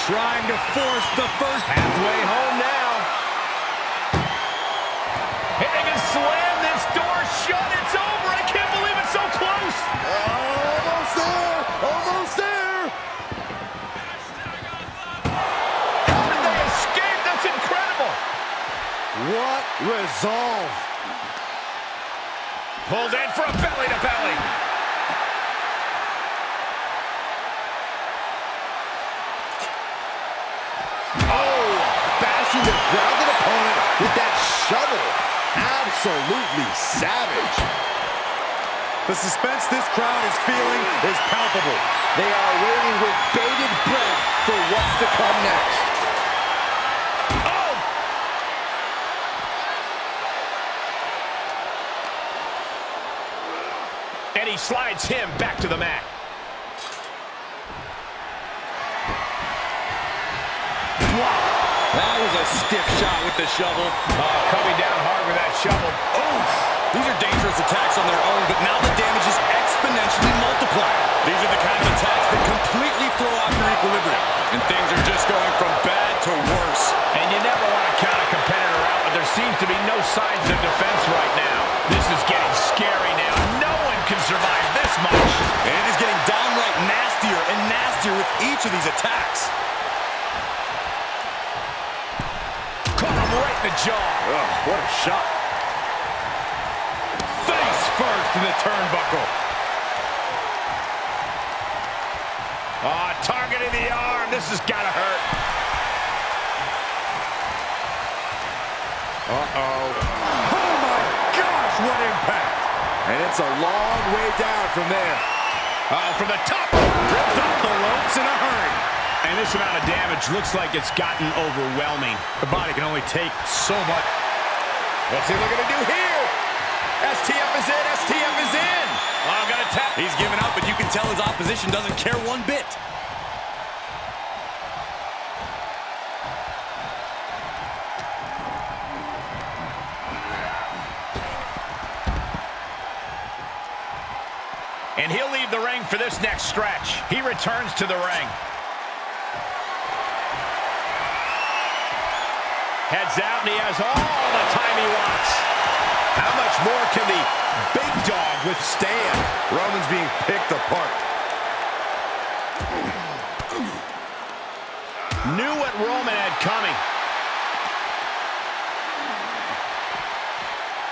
Trying to force the first Halfway home now. And they can slam this door shut. It's over. I can't believe it's so close. Almost there. Almost there. How did they escape? That's incredible. What resolve. Pulled in for a belly-to-belly. Oh, bashing the grounded opponent with that shovel. Absolutely savage. The suspense this crowd is feeling is palpable. They are waiting with bated breath for what's to come next. Oh! And he slides him back to the mat. Wow, that was a stiff shot with the shovel. Oh, coming down hard with that shovel. Oh, these are dangerous attacks on their own, but now the damage is exponentially multiplied. These are the kind of attacks that completely throw off your equilibrium, and things are just going from bad to worse. And you never want to count a competitor out, but there seems to be no signs of defense right now. This is getting scary now. No one can survive this much. And it is getting downright nastier and nastier with each of these attacks. Caught him right in the jaw. Ugh, what a shot. Face first in the turnbuckle. Oh, targeting the arm. This has got to hurt. Uh-oh. Oh my gosh, what impact! And it's a long way down from there. From the top. Ripped off the ropes in a hurry. And this amount of damage looks like it's gotten overwhelming. The body can only take so much. What's he looking to do here? STF is in. STF is in. Oh, gonna tap. He's giving up, but you can tell his opposition doesn't care one bit. And he'll leave the ring for this next stretch. He returns to the ring. Heads out, and he has all the time he wants. How much more can the big dog withstand? Roman's being picked apart. Knew what Roman had coming.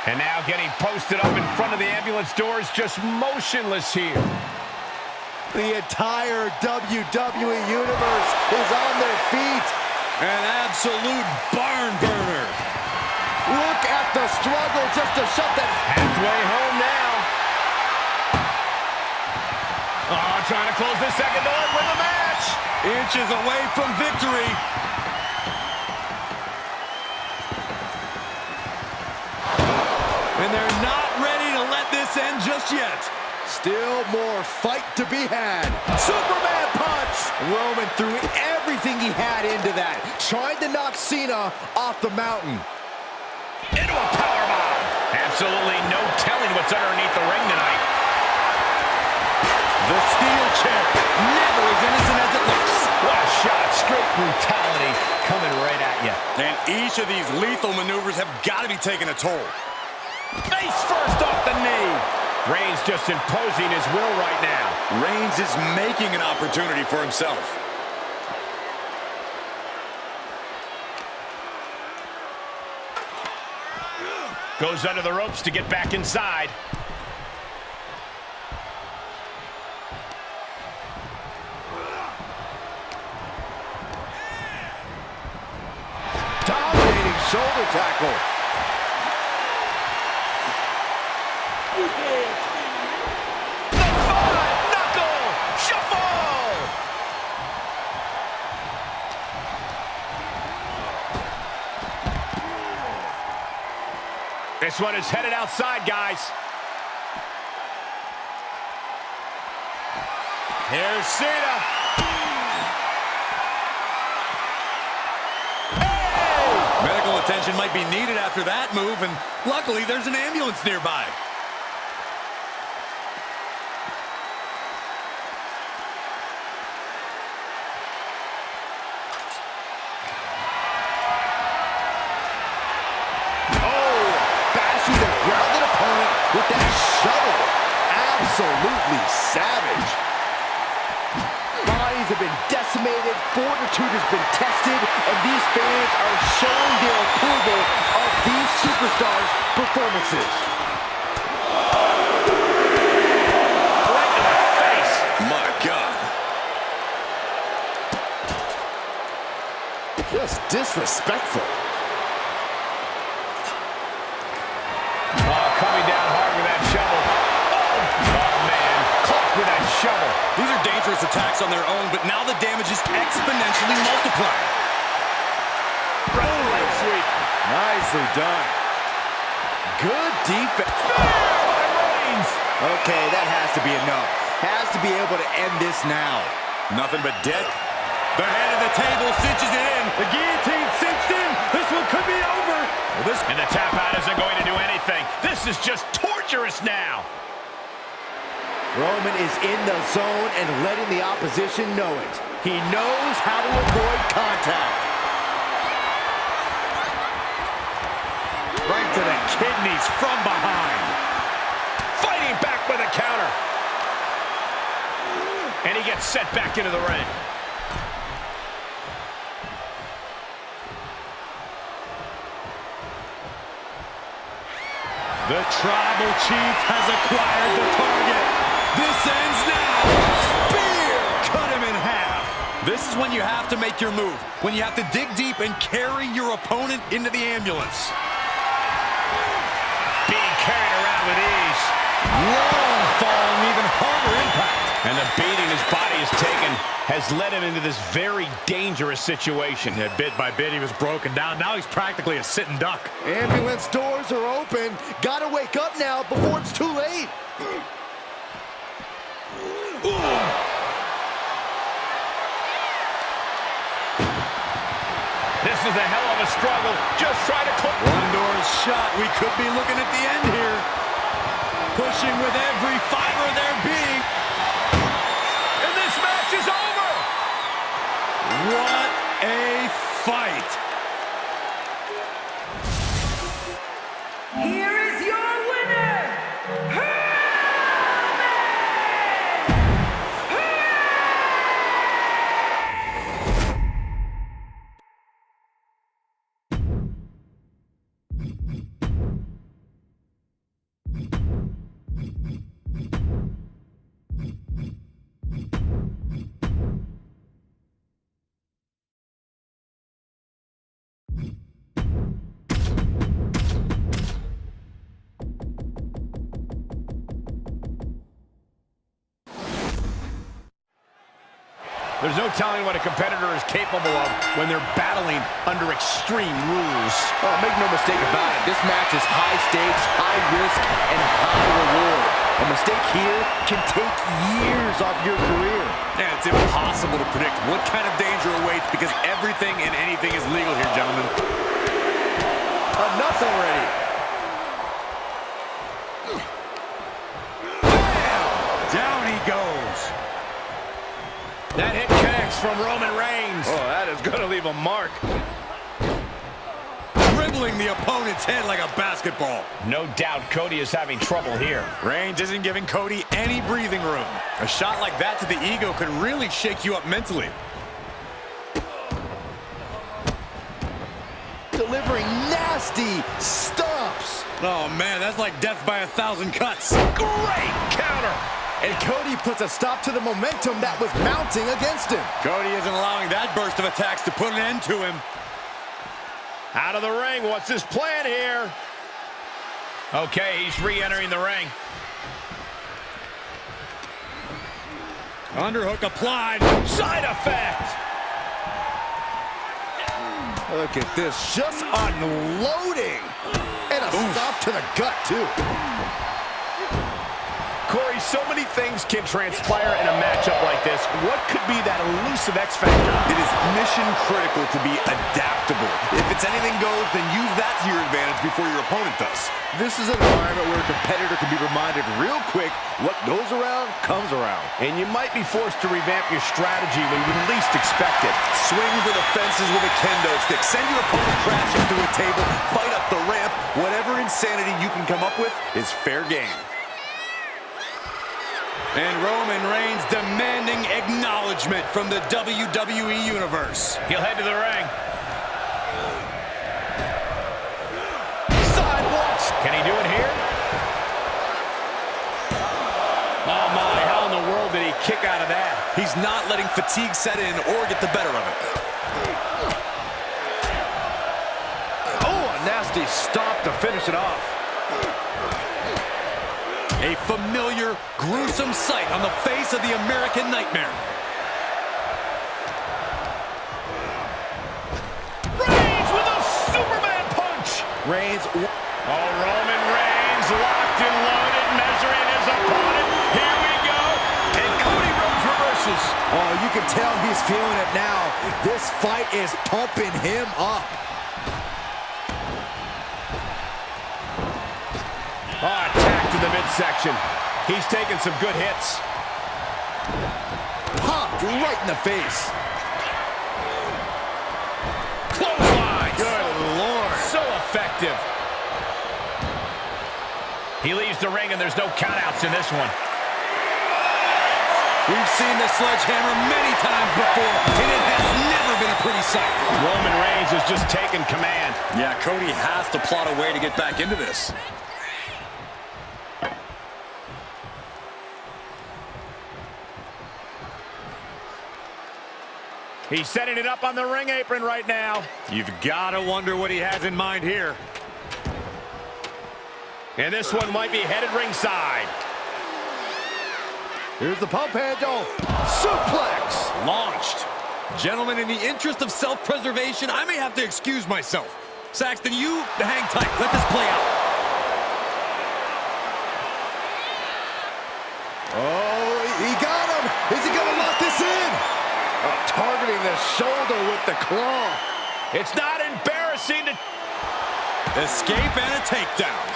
And now getting posted up in front of the ambulance doors, just motionless here. The entire WWE Universe is on their feet. An absolute barn burner. Look at the struggle just to shut that. Halfway home now. Oh, trying to close this second door and win the match. Inches away from victory. And they're not ready to let this end just yet. Still more fight to be had. Superman punch! Roman threw everything he had into that, trying to knock Cena off the mountain. Into a powerbomb. Absolutely no telling what's underneath the ring tonight. The steel chair, never as innocent as it looks. What a shot. Straight brutality coming right at you. And each of these lethal maneuvers have got to be taking a toll. Face first off the knee. Reigns just imposing his will right now. Reigns is making an opportunity for himself. Goes under the ropes to get back inside. Dominating shoulder tackle. The five-knuckle shuffle! This one is headed outside, guys. Here's Cena. Hey! Medical attention might be needed after that move, and luckily there's an ambulance nearby. With that shovel. Absolutely savage. Bodies have been decimated, fortitude has been tested, and these fans are showing their approval of these superstars' performances. disrespectful. Oh, coming down hard with that shovel. Oh, man. Caught with that shovel. These are dangerous attacks on their own, but now the damage is exponentially multiplying. Leg sweep. Nicely done. Good defense. Okay, that has to be enough. Has to be able to end this now. Nothing but dead. The head of the table cinches it in. The guillotine cinched in. This one could be over. And the tap out isn't going to do anything. This is just torturous now. Roman is in the zone and letting the opposition know it. He knows how to avoid contact. Right to the kidneys from behind. Fighting back with a counter. And he gets set back into the ring. The tribal chief has acquired the target. This ends now. Spear! Cut him in half. This is when you have to make your move. When you have to dig deep and carry your opponent into the ambulance. Being carried around with ease. Long fall and even harder impact. And the beating his body has taken has led him into this very dangerous situation. Yeah, bit by bit he was broken down. Now he's practically a sitting duck. Ambulance doors are open. Gotta wake up now before it's too late. This is a hell of a struggle. Just try to close. One door is shut. We could be looking at the end here. Pushing with every fiber of their being. And this match is over. What a fight. Here is your winner, There's no telling what a competitor is capable of when they're battling under extreme rules. Oh, make no mistake about it. This match is high stakes, high risk, and high reward. A mistake here can take years off your career. Yeah, it's impossible to predict what kind of danger awaits because everything and anything is legal here, gentlemen. Enough already. Bam! Down he goes. That hit connects from Roman Reigns. Oh, that is going to leave a mark. Dribbling the opponent's head like a basketball. No doubt Cody is having trouble here. Reigns isn't giving Cody any breathing room. A shot like that to the ego could really shake you up mentally. Delivering nasty stomps. Oh, man, that's like death by 1,000 cuts. Great counter. And Cody puts a stop to the momentum that was mounting against him. Cody isn't allowing that burst of attacks to put an end to him. Out of the ring. What's his plan here? Okay, he's re-entering the ring. Underhook applied. Side effect. Look at this, just unloading. And a stop to the gut, too. Corey, so many things can transpire in a matchup like this. What could be that elusive X factor? It is mission critical to be adaptable. If it's anything goes, then use that to your advantage before your opponent does. This is an environment where a competitor can be reminded real quick what goes around comes around. And you might be forced to revamp your strategy when you least expect it. Swing for the fences with a kendo stick. Send your opponent crashing through a table. Fight up the ramp. Whatever insanity you can come up with is fair game. And Roman Reigns demanding acknowledgement from the WWE Universe. He'll head to the ring. Sidewalks. Can he do it here? Oh my, how in the world did he kick out of that? He's not letting fatigue set in or get the better of it. nasty stop to finish it off. A familiar, gruesome sight on the face of the American Nightmare. Reigns with a Superman punch. Reigns. Oh, Roman Reigns locked and loaded, measuring his opponent. Here we go. And Cody Rhodes reverses. Oh, you can tell he's feeling it now. This fight is pumping him up. Attack to the midsection. He's taking some good hits. Popped right in the face. Clothesline. Good Lord. So effective. He leaves the ring, and there's no countouts in this one. We've seen the sledgehammer many times before, and it has never been a pretty sight. Roman Reigns has just taken command. Yeah, Cody has to plot a way to get back into this. He's setting it up on the ring apron right now. You've got to wonder what he has in mind here. And this one might be headed ringside. Here's the pump handle. Suplex. Launched. Gentlemen, in the interest of self-preservation, I may have to excuse myself. Saxton, you hang tight. Let this play out. Oh, he got him. Is he going to lock this in? Targeting the shoulder with the claw. It's not embarrassing to... Escape and a takedown.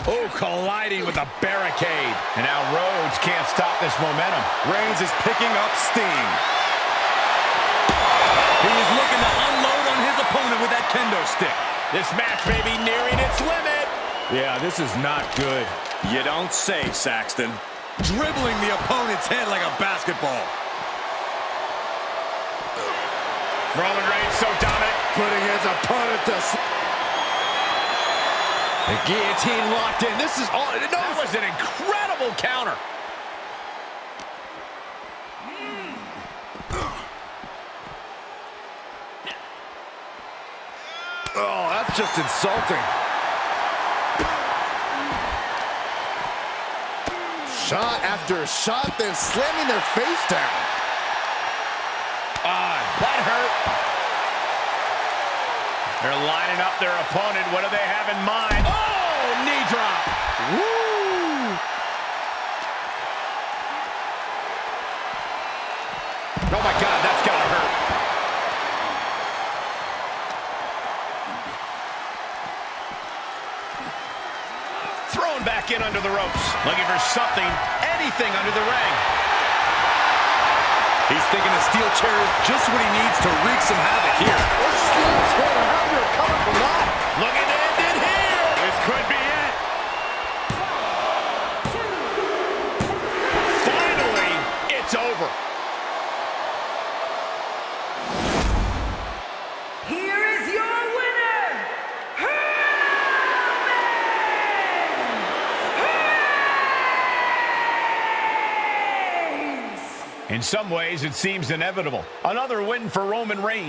Oh, colliding with a barricade. And now Rhodes can't stop this momentum. Reigns is picking up steam. He is looking to unload on his opponent with that kendo stick. This match may be nearing its limit. Yeah, this is not good. You don't say, Saxton. Dribbling the opponent's head like a basketball. Roman Reigns so dominant. Putting his opponent to sleep. The guillotine locked in. This is all. That was an incredible counter. Oh, that's just insulting. Shot after shot, then slamming their face down. That hurt. They're lining up their opponent. What do they have in mind? Oh, knee drop. Woo! Oh, my God, that's got to hurt. Thrown back in under the ropes. Looking for something, anything under the ring. He's thinking a steel chair is just what he needs to wreak some havoc here. Coming from that. Looking to end it here. This could be it. Finally, it's over. Here is your winner, Reigns! In some ways, it seems inevitable. Another win for Roman Reigns.